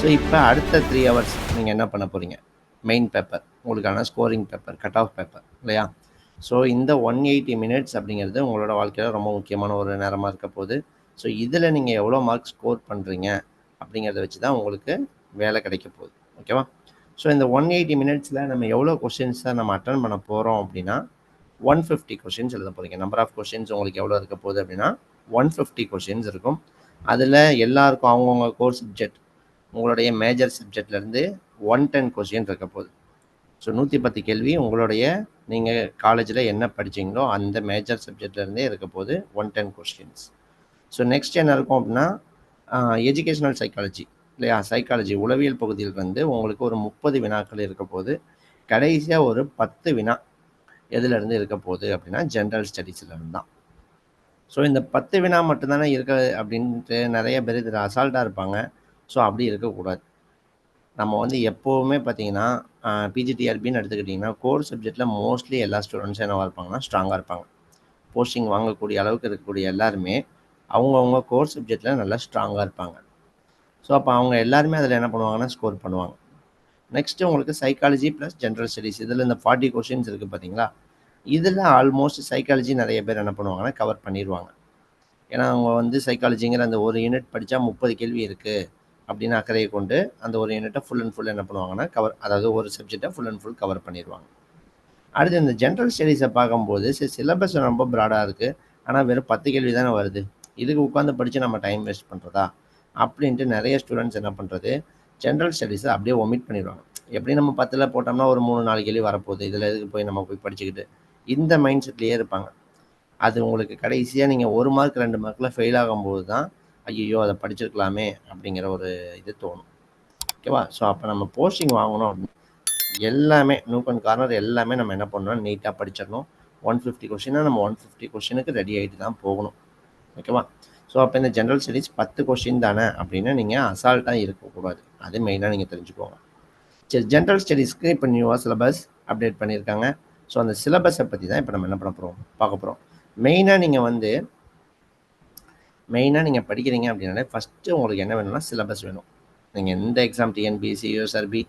So இப்போ அடுத்த 3 hours நீங்கள் என்ன பண்ண போகிறீங்க? மெயின் பேப்பர், உங்களுக்கான scoring paper, cut off paper இல்லையா? ஸோ இந்த 180 மினிட்ஸ் அப்படிங்கிறது உங்களோட வாழ்க்கையில் ரொம்ப முக்கியமான ஒரு நேரமாக இருக்க போகுது. ஸோ இதில் நீங்கள் எவ்வளோ மார்க் ஸ்கோர் பண்ணுறீங்க அப்படிங்கிறத வச்சு தான் உங்களுக்கு வேலை கிடைக்க போகுது. ஓகேவா? ஸோ இந்த 180 மினிட்ஸில் நம்ம எவ்வளோ கொஷின்ஸை நம்ம அட்டன் பண்ண போகிறோம் அப்படின்னா 150 கொஷின்ஸ் எழுத போகிறீங்க. நம்பர் ஆஃப் கொஷின்ஸ் உங்களுக்கு எவ்வளோ இருக்க போகுது அப்படின்னா 150 கொஷின்ஸ் இருக்கும். அதில் எல்லாருக்கும் அவங்கவுங்க கோர் சப்ஜெக்ட், உங்களுடைய மேஜர் சப்ஜெக்ட்லேருந்து 110 கொஷின் இருக்க போகுது. ஸோ 110 கேள்வி உங்களுடைய நீங்கள் காலேஜில் என்ன படிச்சீங்களோ அந்த மேஜர் சப்ஜெக்ட்லேருந்தே இருக்க போகுது 110 கொஸ்டின்ஸ். ஸோ நெக்ஸ்ட் என்ன இருக்கும் அப்படின்னா எஜுகேஷனல் சைக்காலஜி இல்லையா? சைக்காலஜி உளவியல் பகுதியில் வந்து உங்களுக்கு ஒரு 30 வினாக்கள் இருக்க போகுது. கடைசியாக ஒரு 10 வினா எதுலேருந்து இருக்க போகுது அப்படின்னா ஜென்ரல் ஸ்டடீஸ்லேருந்து தான். ஸோ இந்த 10 வினா மட்டும்தானே இருக்க அப்படின்ட்டு நிறைய பேர் இதில் அசால்ட்டாக இருப்பாங்க. ஸோ அப்படி இருக்கக்கூடாது. நம்ம வந்து எப்போவுமே பார்த்தீங்கன்னா பிஜிடிஆர்பின்னு எடுத்துக்கிட்டிங்கன்னா கோர் சப்ஜெக்டில் மோஸ்ட்லி எல்லா ஸ்டூடெண்ட்ஸும் என்னவாக இருப்பாங்கன்னா ஸ்ட்ராங்காக இருப்பாங்க. போஸ்டிங் வாங்கக்கூடிய அளவுக்கு இருக்கக்கூடிய எல்லாருமே அவங்கவுங்க கோர் சப்ஜெக்டில் நல்லா ஸ்ட்ராங்காக இருப்பாங்க. ஸோ அப்போ அவங்க எல்லாருமே அதில் என்ன பண்ணுவாங்கன்னா ஸ்கோர் பண்ணுவாங்க. நெக்ஸ்ட்டு உங்களுக்கு சைக்காலஜி ப்ளஸ் ஜென்ரல் ஸ்டடீஸ் இதில் இந்த 40 கொஷின்ஸ் இருக்குது பார்த்தீங்களா? இதில் ஆல்மோஸ்ட் சைக்காலஜி நிறைய பேர் என்ன பண்ணுவாங்கன்னா கவர் பண்ணிடுவாங்க. ஏன்னா அவங்க வந்து சைக்காலஜிங்கிற அந்த ஒரு யூனிட் படித்தா 30 கேள்வி இருக்குது அப்படின்னு அக்கறையை கொண்டு அந்த ஒரு யூனிட்டை ஃபுல் அண்ட் ஃபுல் என்ன பண்ணுவாங்கன்னா கவர், அதாவது ஒரு சப்ஜெக்டை ஃபுல் அண்ட் ஃபுல் கவர் பண்ணிடுவாங்க. அடுத்து இந்த ஜென்ரல் ஸ்டடீஸை பார்க்கும்போது சிலபஸ் ரொம்ப ப்ராடாக இருக்குது. ஆனால் வெறும் 10 கேள்வி தானே வருது, இதுக்கு உட்காந்து படித்து நம்ம டைம் வேஸ்ட் பண்ணுறதா அப்படின்ட்டு நிறைய ஸ்டூடெண்ட்ஸ் என்ன பண்ணுறது, ஜென்ரல் ஸ்டடீஸை அப்படியே ஒமிட் பண்ணிடுவாங்க. எப்படி நம்ம 10ல் போட்டோம்னா ஒரு 3-4 கேள்வி வரப்போகுது, இதில் எதுக்கு போய் நம்ம போய் படிச்சுக்கிட்டு, இந்த மைண்ட் செட்லேயே இருப்பாங்க. அது உங்களுக்கு கடைசியாக நீங்கள் 1 மார்க் 2 மார்க்கில் ஃபெயில் ஆகும்போது தான் ஐயோ அதை படிச்சிருக்கலாமே அப்படிங்கிற ஒரு இது தோணும். ஓகேவா? ஸோ அப்போ நம்ம போஸ்டிங் வாங்கணும் அப்படின்னு எல்லாமே நூக் அண்ட் கார்னர் எல்லாமே நம்ம என்ன பண்ணணும், நீட்டாக படிச்சிடணும். 150 கொஷினாக நம்ம 150 கொஷினுக்கு ரெடி ஆகிட்டு தான் போகணும். ஓகேவா? ஸோ அப்போ இந்த ஜென்ரல் ஸ்டடீஸ் 10 கொஷின் தானே அப்படின்னு நீங்கள் அசால்ட்டாக இருக்கக்கூடாது. அது மெயினாக நீங்கள் தெரிஞ்சுக்கோங்க. சரி, ஜென்ரல் ஸ்டடீஸ்க்கு இப்போ நியூவாக சிலபஸ் அப்டேட் பண்ணியிருக்காங்க. ஸோ அந்த சிலபஸை பற்றி தான் இப்போ நம்ம என்ன பண்ண போகிறோம், பார்க்க போகிறோம். மெயினாக நீங்கள் படிக்கிறீங்க அப்படின்னாலே ஃபஸ்ட்டு உங்களுக்கு என்ன வேணும்னா சிலபஸ் வேணும். நீங்கள் எந்த exam TNPSC, USRB,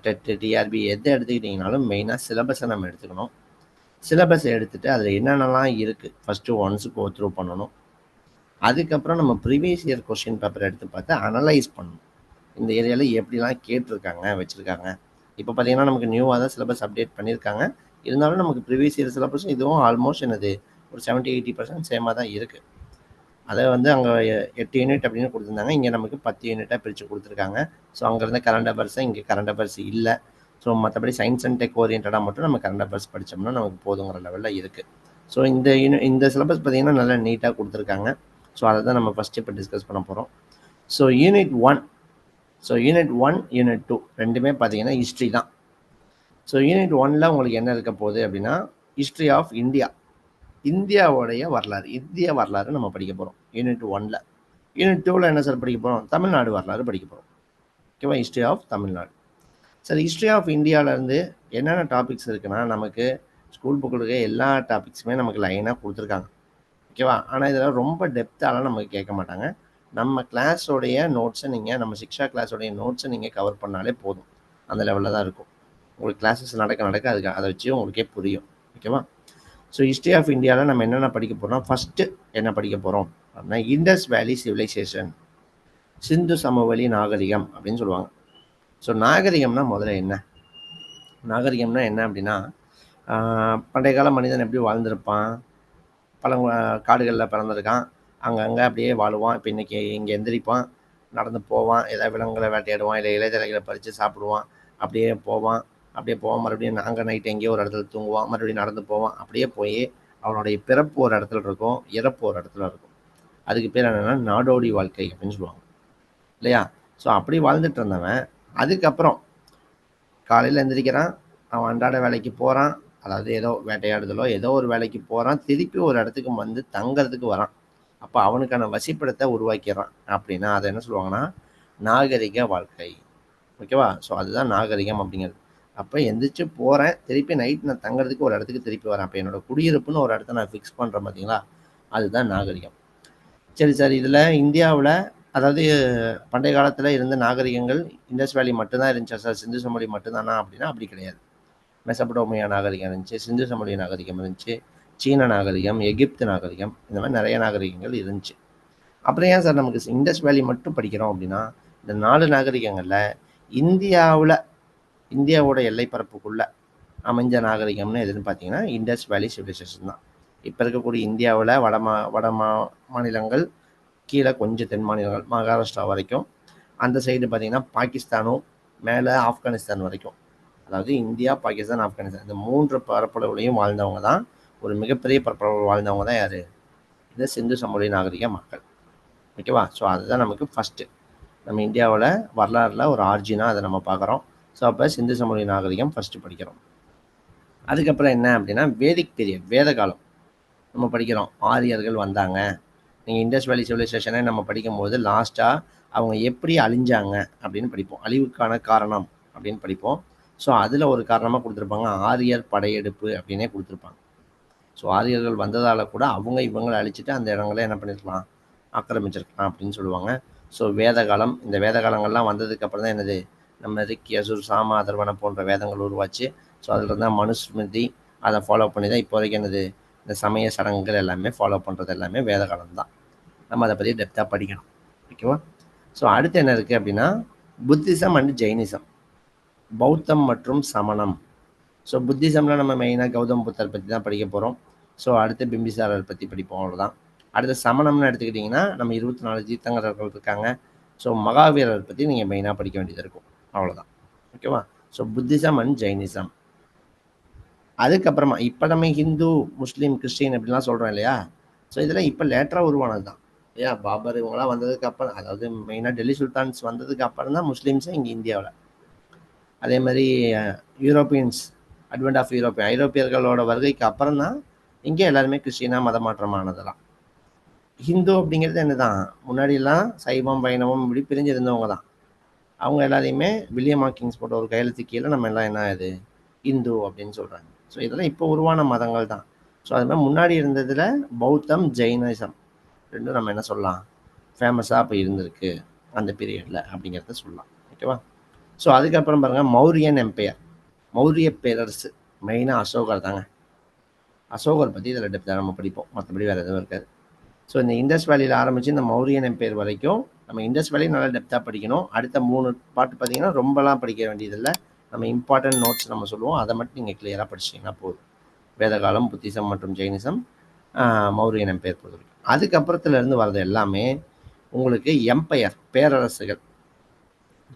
TET, TRB எதை எடுத்துக்கிட்டிங்கனாலும் மெயினாக சிலபஸை நம்ம எடுத்துக்கணும். சிலபஸை எடுத்துகிட்டு அதில் என்னென்னலாம் இருக்குது ஃபஸ்ட்டு ஒன்ஸு கோ த்ரூ பண்ணணும். அதுக்கப்புறம் நம்ம ப்ரீவியஸ் இயர் கொஸ்டின் பேப்பர் எடுத்து பார்த்து அனலைஸ் பண்ணணும். இந்த ஏரியாவில் எப்படிலாம் கேட்டிருக்காங்க வச்சுருக்காங்க. இப்போ பார்த்தீங்கன்னா நமக்கு நியூவாக தான் சிலபஸ் அப்டேட் பண்ணியிருக்காங்க. இருந்தாலும் நமக்கு ப்ரீவியஸ் இயர் சிலபஸும் இதுவும் ஆல்மோஸ்ட் என்னது ஒரு 70-80% சேமாக தான் இருக்குது. அதை வந்து அங்கே 8 யூனிட் அப்படின்னு கொடுத்துருந்தாங்க, இங்கே நமக்கு 10 யூனிட்டாக பிரித்து கொடுத்துருக்காங்க. ஸோ அங்கேருந்து கரண்ட் அஃபேர்ஸை இங்கே கரண்ட் அஃபேர்ஸ் இல்லை. ஸோ மற்றபடி சயின்ஸ் அண்ட் டெக் ஓரியன்டாக மட்டும் நம்ம கரண்ட் அஃபேர்ஸ் படித்தோம்னா நமக்கு போதுங்கிற லெவலில் இருக்குது. ஸோ இந்த சிலபஸ் பார்த்திங்கன்னா நல்லா நீட்டாக கொடுத்துருக்காங்க. ஸோ அதை தான் நம்ம ஃபஸ்ட்டு இப்போ டிஸ்கஸ் பண்ண போகிறோம். ஸோ யூனிட் 1, யூனிட் 2 ரெண்டுமே பார்த்தீங்கன்னா ஹிஸ்ட்ரி தான். ஸோ யூனிட் 1ல் உங்களுக்கு என்ன இருக்க போகுது அப்படின்னா ஹிஸ்ட்ரி ஆஃப் இந்தியா, இந்தியாவுடைய வரலாறு, இந்திய வரலாறு நம்ம படிக்க போகிறோம் யூனிட் 1ல். யூனிட் 2ல் என்ன சார் படிக்க போகிறோம், தமிழ்நாடு வரலாறு படிக்க போகிறோம். ஓகேவா? History of Tamil Nadu. Sir history of இந்தியாவிலேருந்து என்னென்ன டாபிக்ஸ் இருக்குன்னா நமக்கு ஸ்கூல் புக்கில் இருக்க எல்லா டாபிக்ஸுமே நமக்கு லைனாக கொடுத்துருக்காங்க. ஓகேவா? ஆனால் இதில் ரொம்ப டெப்த்தாலாம் நமக்கு கேட்க மாட்டாங்க. நம்ம கிளாஸோடைய நோட்ஸை நீங்கள், நம்ம சிக்ஷா கிளாஸோடைய நோட்ஸை நீங்கள் கவர் பண்ணாலே போதும், அந்த லெவலில் தான் இருக்கும். உங்களுக்கு கிளாஸஸ் நடக்க அதுக்கு அதை வச்சு உங்களுக்கே புரியும். ஓகேவா? ஸோ ஹிஸ்ட்ரி ஆஃப் இந்தியாவில் நம்ம என்னென்ன படிக்க போகிறோம், ஃபஸ்ட்டு என்ன படிக்க போகிறோம் அப்படின்னா இண்டஸ் வேலி சிவிலைசேஷன், சிந்து சமவெளி நாகரிகம் அப்படின்னு சொல்லுவாங்க. ஸோ நாகரிகம்னா முதல்ல என்ன, நாகரிகம்னா என்ன அப்படின்னா பண்டைய கால மனிதன் எப்படி வாழ்ந்திருப்பான், பல காடுகளில் பிறந்திருக்கான், அங்கங்கே அப்படியே வாழுவான். இப்போ இன்றைக்கி இங்கே எந்திரிப்பான், நடந்து போவான், ஏதாவது விலங்குகளை வேட்டையாடுவான், இல்லை இலைதலைகளை பறித்து சாப்பிடுவான், அப்படியே போவான் மறுபடியும் நாங்கள் நைட்டு எங்கேயோ ஒரு இடத்துல தூங்குவான், மறுபடியும் நடந்து போவான். அப்படியே போய் அவனுடைய பிறப்பு ஒரு இடத்துல இருக்கும், இறப்பு ஒரு இடத்துல இருக்கும். அதுக்கு பேர் என்னென்னா நாடோடி வாழ்க்கை அப்படின்னு சொல்லுவாங்க இல்லையா? ஸோ அப்படி வாழ்ந்துட்டு இருந்தவன் அதுக்கப்புறம் காலையில் எந்திரிக்கிறான், அவன் அன்றாட வேலைக்கு போகிறான், அதாவது ஏதோ வேட்டையாடுதலோ ஏதோ ஒரு வேலைக்கு போகிறான், திருப்பி ஒரு இடத்துக்கு வந்து தங்கிறதுக்கு வரான். அப்போ அவனுக்கான வசிப்பிடத்தை உருவாக்கிடுறான். அப்படின்னா அதை என்ன சொல்லுவாங்கன்னா நாகரிக வாழ்க்கை. ஓகேவா? ஸோ அதுதான் நாகரிகம் அப்படிங்கிறது. அப்போ எந்திரிச்சு போகிறேன், திருப்பி நைட் நான் தங்குறதுக்கு ஒரு இடத்துக்கு திருப்பி வரேன். அப்போ என்னோட குடியிருப்புன்னு ஒரு இடத்த நான் ஃபிக்ஸ் பண்ணுறேன் பார்த்தீங்களா, அதுதான் நாகரிகம். சரி சார், இதில் இந்தியாவில் அதாவது பண்டைய காலத்தில் இருந்த நாகரிகங்கள் இண்டஸ் வேலி மட்டும்தான் இருந்துச்சா சார், சிந்து சமவெளி மட்டும்தானா அப்படின்னா அப்படி கிடையாது. மெசபடோமியா நாகரிகம் இருந்துச்சு, சிந்து சமவெளி நாகரிகம் இருந்துச்சு, சீன நாகரிகம், எகிப்து நாகரிகம், இந்த மாதிரி நிறைய நாகரிகங்கள் இருந்துச்சு. அப்புறம் ஏன் சார் நமக்கு இண்டஸ் வேலி மட்டும் படிக்கிறோம் அப்படின்னா, இந்த 4 நாகரிகங்களில் இந்தியாவில் இந்தியாவோட எல்லைப்பரப்புக்குள்ள அமைஞ்ச நாகரிகம்னு எதுன்னு பார்த்தீங்கன்னா இண்டஸ் வேலி சிவிலைசேஷன் தான். இப்போ இருக்கக்கூடிய இந்தியாவில் வட மாநிலங்கள், கீழே கொஞ்சம் தென் மாநிலங்கள் மகாராஷ்டிரா வரைக்கும், அந்த சைடு பார்த்தீங்கன்னா பாகிஸ்தானும், மேலே ஆப்கானிஸ்தான் வரைக்கும், அதாவது இந்தியா, பாகிஸ்தான், ஆப்கானிஸ்தான் இந்த 3 பரப்பளவுலையும் வாழ்ந்தவங்க தான், ஒரு மிகப்பெரிய பரப்பளவு வாழ்ந்தவங்க தான் யார், இந்த சிந்து சமவெளி நாகரிக மக்கள். ஓகேவா? ஸோ அதுதான் நமக்கு ஃபஸ்ட்டு நம்ம இந்தியாவில் வரலாறுல ஒரு ஆர்ஜினாக அதை நம்ம பார்க்குறோம். ஸோ அப்போ சிந்து சமவெளி நாகரிகம் ஃபஸ்ட்டு படிக்கிறோம். அதுக்கப்புறம் என்ன அப்படின்னா வேதிக் பீரியட், வேத காலம் நம்ம படிக்கிறோம். ஆரியர்கள் வந்தாங்க. நீங்கள் இண்டஸ் வேலி சிவிலைசேஷனை நம்ம படிக்கும்போது லாஸ்ட்டாக அவங்க எப்படி அழிஞ்சாங்க அப்படின்னு படிப்போம். அழிவுக்கான காரணம் அப்படின்னு படிப்போம். ஸோ அதில் ஒரு காரணமாக கொடுத்துருப்பாங்க ஆரியர் படையெடுப்பு அப்படின்னே கொடுத்துருப்பாங்க. ஸோ ஆரியர்கள் வந்ததால் கூட அவங்க இவங்களை அழிச்சிட்டு அந்த இடங்களை என்ன பண்ணியிருக்கலாம், ஆக்கிரமிச்சிருக்கலாம் அப்படின்னு சொல்லுவாங்க. ஸோ வேத காலம், இந்த வேத காலங்கள்லாம் வந்ததுக்கப்புறம் தான் என்னது, நம்ம ரிக், யசுர், சாம, அதர்வன போன்ற வேதங்கள் உருவாச்சு. ஸோ அதில் இருந்தால் மனுஸ்மிருதி, அதை ஃபாலோ பண்ணி தான் இப்போ வரைக்கும் என்னது, இந்த சமய சடங்குகள் எல்லாமே ஃபாலோ பண்ணுறது எல்லாமே வேத காலம் தான். நம்ம அதை பற்றி டெப்த்தாக படிக்கணும். ஓகேவா? ஸோ அடுத்து என்ன இருக்குது அப்படின்னா புத்திசம் அண்ட் ஜெயினிசம், பௌத்தம் மற்றும் சமணம். ஸோ புத்திசமில் நம்ம மெயினாக கௌதம் புத்தர் பற்றி தான் படிக்க போகிறோம். ஸோ அடுத்து பிம்பிசாரர் பற்றி படிப்போம், அவ்வளோதான். அடுத்து சமணம்னு எடுத்துக்கிட்டிங்கன்னா நம்ம 24 தீர்த்தங்கரர்கள் இருக்காங்க. ஸோ மகாவீரர் பற்றி நீங்கள் மெயினாக படிக்க வேண்டியது இருக்கும், அவ்வளோதான். ஓகேவா? So Buddhism and Jainism. அதுக்கப்புறமா இப்போ நம்ம ஹிந்து, முஸ்லீம், கிறிஸ்டின் அப்படின்லாம் சொல்கிறோம் இல்லையா? ஸோ இதெல்லாம் இப்போ லேட்டராக உருவானது தான். ஏன் பாபர் இவங்களாம் வந்ததுக்கு அப்புறம், அதாவது மெயினாக டெல்லி சுல்தான்ஸ் வந்ததுக்கு அப்புறம் தான் முஸ்லீம்ஸே இங்கே இந்தியாவில். அதே மாதிரி யூரோப்பியன்ஸ், அட்வென்ட் ஆஃப் ஐரோப்பியர்களோட வருகைக்கு அப்புறம் தான் இங்கே எல்லாருமே கிறிஸ்டினாக மதமாற்றமானதெல்லாம். ஹிந்து அப்படிங்கிறது என்ன தான், முன்னாடிலாம் சைவம் வைணவம் இப்படி பிரிஞ்சிருந்தவங்க தான். அவங்க எல்லாரையுமே வில்லியம் ஹாக்கிங்ஸ் போட்ட ஒரு கையெழுத்து கீழே நம்ம எல்லாம் என்ன இது இந்து அப்படின்னு சொல்கிறாங்க. ஸோ இதெல்லாம் இப்போ உருவான மதங்கள் தான். ஸோ அது மாதிரி முன்னாடி இருந்ததில் பௌத்தம், ஜெயினிசம் ரெண்டும் நம்ம என்ன சொல்லலாம், ஃபேமஸாக அப்போ இருந்திருக்கு அந்த பீரியடில் அப்படிங்கிறத சொல்லலாம். ஓகேவா? ஸோ அதுக்கப்புறம் பாருங்கள் மௌரியன் எம்பையர், மௌரிய பேரரசு. மெயினாக அசோகர் தாங்க. அசோகர் பற்றி இதில் டெப்த்தாக நம்ம படிப்போம், மற்றபடி வேறு எதுவும் இருக்காது. ஸோ இந்த இண்டஸ் வேலியில் ஆரம்பித்து இந்த மௌரியன் எம்பையர் வரைக்கும் நம்ம இண்டஸ் வேலையும் நல்லா டெப்த்தாக படிக்கணும். அடுத்த 3 பாட்டு பார்த்தீங்கன்னா ரொம்பலாம் படிக்க வேண்டியதில்லை, நம்ம இம்பார்ட்டன்ட் நோட்ஸ் நம்ம சொல்லுவோம், அதை மட்டும் நீங்கள் கிளியராக படிச்சிட்டிங்கன்னா போதும். வேதகாலம், புத்திசம் மற்றும் ஜெயினிசம், மௌரியன் எம்பையர் பொறுத்த வரைக்கும். அதுக்கப்புறத்துலேருந்து வர்றது எல்லாமே உங்களுக்கு எம்பையர், பேரரசுகள்.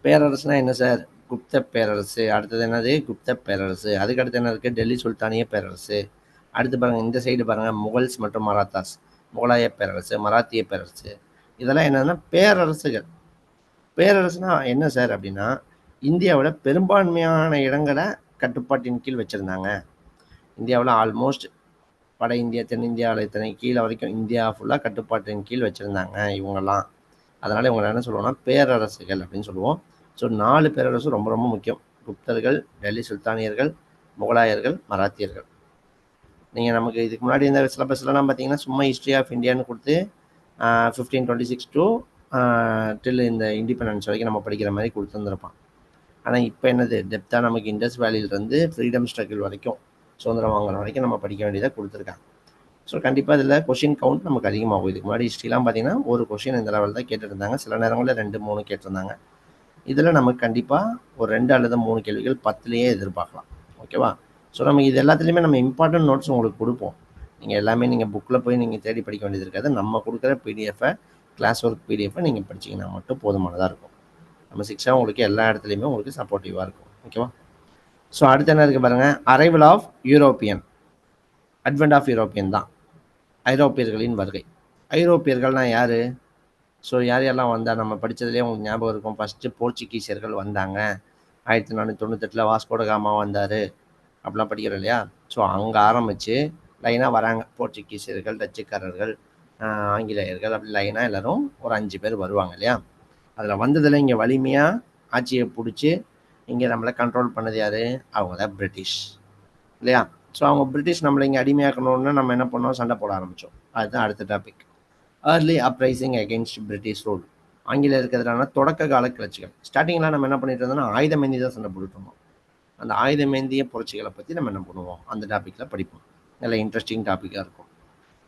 பேரரசுனா என்ன சார், குப்த பேரரசு. அடுத்தது என்னது, குப்த பேரரசு. அதுக்கடுத்து என்ன இருக்குது, டெல்லி சுல்தானிய பேரரசு. அடுத்து பாருங்கள் இந்த சைடு பாருங்கள் முகல்ஸ் மற்றும் மராத்தாஸ், முகலாய பேரரசு, மராத்திய பேரரசு. இதெல்லாம் என்னன்னா பேரரசுகள். பேரரசுனா என்ன சார் அப்படின்னா இந்தியாவில் பெரும்பான்மையான இடங்களை கட்டுப்பாட்டின் கீழ் வச்சுருந்தாங்க. இந்தியாவில் ஆல்மோஸ்ட் வட இந்தியா, தென்னிந்தியாவில் இத்தனை கீழே வரைக்கும் இந்தியா ஃபுல்லாக கட்டுப்பாட்டின் கீழ் வச்சுருந்தாங்க இவங்கெல்லாம். அதனால் இவங்களை என்ன சொல்லுவோம்னா பேரரசுகள் அப்படின்னு சொல்லுவோம். ஸோ 4 பேரரசு ரொம்ப ரொம்ப முக்கியம். குப்தர்கள், டெல்லி சுல்தானியர்கள், முகலாயர்கள், மராத்தியர்கள். நீங்கள் நமக்கு இதுக்கு முன்னாடி இந்த சிலபஸ்லாம் பார்த்தீங்கன்னா சும்மா ஹிஸ்ட்ரி ஆஃப் இந்தியான்னு கொடுத்து 1526 டு டில் இந்த இண்டிபெண்டன்ஸ் வரைக்கும் நம்ம படிக்கிற மாதிரி கொடுத்துருந்துருப்பான். ஆனால் இப்போ என்னது, டெப்த்தாக நமக்கு இண்டஸ் வேலியிலேருந்து ஃப்ரீடம் ஸ்ட்ரகிள் வரைக்கும், சுதந்திரம் வாங்குற வரைக்கும் நம்ம படிக்க வேண்டியதாக கொடுத்துருக்காங்க. ஸோ கண்டிப்பாக இதில் கொஷின் கவுண்ட் நமக்கு அதிகமாகும். இதுக்கு முன்னாடி ஹிஸ்ட்ரிலாம் பார்த்தீங்கன்னா ஒரு கொஷின் இந்த லெவல் தான் கேட்டுருந்தாங்க, சில நேரங்களில் 2-3 கேட்டிருந்தாங்க. இதில் நமக்கு கண்டிப்பாக ஒரு 2 அல்லது 3 கேள்விகள் 10லேயே எதிர்பார்க்கலாம். ஓகேவா? ஸோ நம்ம இது எல்லாத்துலேயுமே நம்ம இம்பார்ட்டன்ட் நோட்ஸ் உங்களுக்கு கொடுப்போம். நீங்கள் எல்லாமே நீங்கள் புக்கில் போய் நீங்கள் தேடி படிக்க வேண்டியது இருக்காது. நம்ம கொடுக்குற பிடிஎஃபை, கிளாஸ் ஒர்க் பிடிஎஃபை நீங்கள் படிச்சிங்கன்னா மட்டும் போதுமானதாக இருக்கும். நம்ம சிக்ஸாக உங்களுக்கு எல்லா இடத்துலையுமே உங்களுக்கு சப்போர்ட்டிவாக இருக்கும். ஓகேவா? ஸோ அடுத்து என்ன இருக்குது பாருங்கள், arrival of European, advent of European தான் ஐரோப்பியர்களின் வருகை. ஐரோப்பியர்கள்னால் யார்? ஸோ யார் யாரெல்லாம் வந்தால் நம்ம படித்ததுலேயே உங்களுக்கு ஞாபகம் இருக்கும். ஃபஸ்ட்டு போர்ச்சுகீசியர்கள் வந்தாங்க, 1498 வாஸ்கோட காமா வந்தார் அப்படிலாம் படிக்கிறோம் இல்லையா? ஸோ அங்கே ஆரம்பித்து லைனாக வராங்க. போர்ச்சுகீசியர்கள், டச்சுக்காரர்கள், ஆங்கிலேயர்கள், அப்படி லைனாக எல்லோரும் ஒரு 5 பேர் வருவாங்க இல்லையா? அதில் வந்ததில் இங்கே வலிமையாக ஆட்சியை பிடிச்சி இங்கே நம்மளை கண்ட்ரோல் பண்ணது யார்? அவங்க தான் பிரிட்டிஷ் இல்லையா? ஸோ அவங்க பிரிட்டிஷ் நம்மளை இங்கே அடிமையாக்கணுன்னு நம்ம என்ன பண்ணோம், சண்டை போட ஆரம்பித்தோம். அதுதான் அடுத்த topic, early uprising against British rule. ஆங்கிலேயருக்கு எதிரான தொடக்க கால கிளர்ச்சிகள். ஸ்டார்டிங்கில் நம்ம என்ன பண்ணிட்டு இருந்தோம்னா ஆயுதமேந்தி தான் சண்டை போட்டுட்டு இருந்தோம். அந்த ஆயுதமேந்திய புரட்சிகளை பற்றி நம்ம என்ன பண்ணுவோம் அந்த டாப்பிக்கில் படிப்போம். நல்ல இன்ட்ரெஸ்டிங் டாப்பிக்காக இருக்கும்.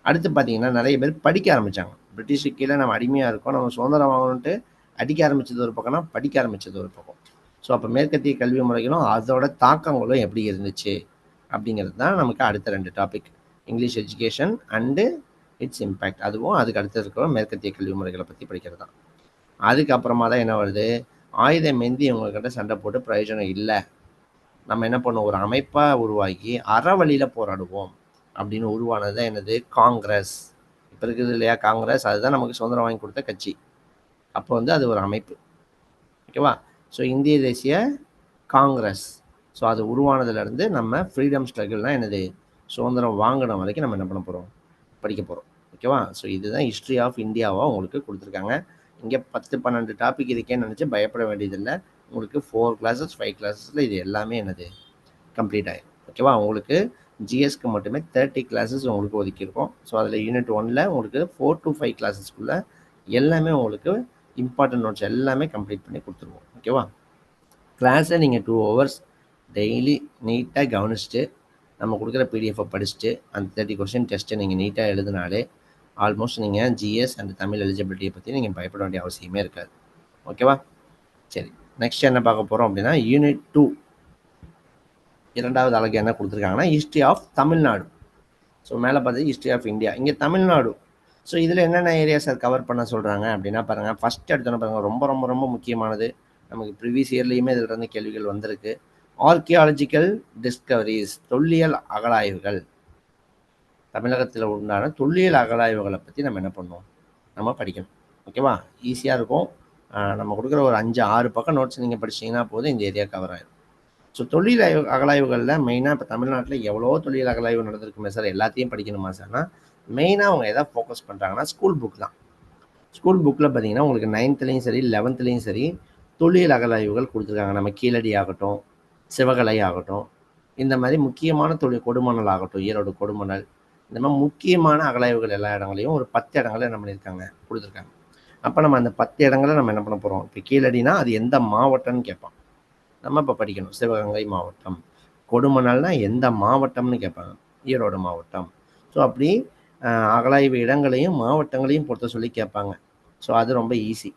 அடுத்து பார்த்தீங்கன்னா நிறைய பேர் படிக்க ஆரம்பித்தாங்க. பிரிட்டிஷுக்கு கீழே நம்ம அடிமையாக இருக்கோம், நம்ம சுதந்திரம் வாங்கணுன்ட்டு அடிக்க ஆரம்பித்தது ஒரு பக்கம்னா படிக்க ஆரம்பித்தது ஒரு பக்கம். ஸோ அப்போ மேற்கத்திய கல்வி முறைகளும் அதோட தாக்கங்களும் எப்படி இருந்துச்சு அப்படிங்கிறது தான் நமக்கு அடுத்த 2 topic. English education and it's impact. அதுவும் அதுக்கு அடுத்து இருக்கிற மேற்கத்திய கல்வி முறைகளை பற்றி படிக்கிறது தான். அதுக்கப்புறமா தான் என்ன வருது, ஆயுதம் மெந்தி இவங்கக்கிட்ட சண்டை போட்டு பிரயோஜனம் இல்லை, நம்ம என்ன பண்ணுவோம் ஒரு அமைப்பாக உருவாக்கி அறவழியில் போராடுவோம் அப்படின்னு உருவானது தான் என்னது காங்கிரஸ். இப்போ இருக்குது இல்லையா காங்கிரஸ், அதுதான் நமக்கு சுதந்திரம் வாங்கி கொடுத்த கட்சி. அப்போ வந்து அது ஒரு அமைப்பு. ஓகேவா? ஸோ இந்திய தேசிய காங்கிரஸ். ஸோ அது உருவானதுலேருந்து நம்ம ஃப்ரீடம் ஸ்ட்ரகிள்னால் என்னது சுதந்திரம் வாங்கின வரைக்கும் நம்ம என்ன பண்ண போகிறோம் படிக்க போகிறோம். ஓகேவா? ஸோ இதுதான் ஹிஸ்ட்ரி ஆஃப் இந்தியாவாக உங்களுக்கு கொடுத்துருக்காங்க. இங்கே 10-12 டாபிக் இருக்கேன்னு நினச்சி பயப்பட வேண்டியதில்லை. உங்களுக்கு 4 கிளாஸஸ் 5 கிளாஸஸில் இது எல்லாமே என்னது கம்ப்ளீட் ஆகிடும். ஓகேவா? உங்களுக்கு ஜிஎஸ்க்கு மட்டுமே 30 கிளாஸஸ் உங்களுக்கு ஒதுக்கியிருக்கோம். ஸோ அதில் யூனிட் 1ல் உங்களுக்கு 4 to 5 கிளாஸஸ்க்குள்ளே எல்லாமே உங்களுக்கு இம்பார்ட்டன்ட் நோட்ஸ் எல்லாமே கம்ப்ளீட் பண்ணி கொடுத்துருவோம். ஓகேவா? கிளாஸை நீங்கள் 2 hours டெய்லி நீட்டாக கவனிச்சுட்டு நம்ம கொடுக்குற பிடிஎஃப்பை படிச்சுட்டு அந்த 30 கொஸ்டின் டெஸ்ட்டை நீங்கள் நீட்டாக எழுதினாலே ஆல்மோஸ்ட் நீங்கள் ஜிஎஸ் அண்ட் தமிழ் எலிஜிபிலிட்டியை பற்றி நீங்கள் பயப்பட வேண்டிய அவசியமே இருக்காது. ஓகேவா? சரி, நெக்ஸ்ட் என்ன பார்க்க போகிறோம் அப்படின்னா யூனிட் 2 2வது அழகு என்ன கொடுத்துருக்காங்கன்னா ஹிஸ்ட்ரி ஆஃப் தமிழ்நாடு. ஸோ மேலே பார்த்தது ஹிஸ்ட்ரி ஆஃப் இந்தியா, இங்கே தமிழ்நாடு. ஸோ இதில் என்னென்ன ஏரியா சார் கவர் பண்ண சொல்கிறாங்க அப்படின்னா பாருங்கள், ஃபஸ்ட் எடுத்தோன்னே பாருங்கள் ரொம்ப ரொம்ப ரொம்ப முக்கியமானது, நமக்கு ப்ரீவியஸ் இயர்லேயுமே இதில் இருந்து கேள்விகள் வந்திருக்கு. ஆர்கியாலஜிக்கல் டிஸ்கவரிஸ், தொல்லியல் அகழாய்வுகள். தமிழகத்தில் உண்டான தொல்லியல் அகழாய்வுகளை பற்றி நம்ம என்ன பண்ணணும் நம்ம படிக்கணும். ஓகேவா? ஈஸியாக இருக்கும். நம்ம கொடுக்குற ஒரு 5-6 பக்கம் நோட்ஸ் நீங்கள் படிச்சிங்கன்னா போதும் இந்த ஏரியா கவர் ஆகிடும். ஸோ தொழில் அகழாய்வுகளில் மெயினாக இப்போ தமிழ்நாட்டில் எவ்வளோ தொழில் அகழாய்வு நடந்திருக்குமே சார், எல்லாத்தையும் படிக்கணுமா சார்னா மெயினாக அவங்க எதை ஃபோக்கஸ் பண்ணுறாங்கன்னா ஸ்கூல் புக் தான். ஸ்கூல் புக்கில் பார்த்தீங்கன்னா உங்களுக்கு 9th சரி 11th சரி தொழில் அகழாய்வுகள் கொடுத்துருக்காங்க. நம்ம கீழடி ஆகட்டும், சிவகலை ஆகட்டும், இந்த மாதிரி முக்கியமான தொழில் கொடுமணல் ஆகட்டும், ஈரோடு கொடுமணல், இந்த மாதிரி முக்கியமான அகழாய்வுகள் எல்லா இடங்களையும் ஒரு 10 இடங்களை என்ன பண்ணியிருக்காங்க கொடுத்துருக்காங்க. அப்போ நம்ம அந்த 10 இடங்களை நம்ம என்ன பண்ண போகிறோம், இப்போ கீழடினா அது எந்த மாவட்டம்னு கேட்பான், நம்ம இப்போ படிக்கணும் சிவகங்கை மாவட்டம். கொடுமணல்னா எந்த மாவட்டம்னு கேட்பாங்க, ஈரோடு மாவட்டம். ஸோ அப்படி அகழாய்வு இடங்களையும் மாவட்டங்களையும் பொறுத்த சொல்லி கேட்பாங்க. ஸோ அது ரொம்ப ஈஸி.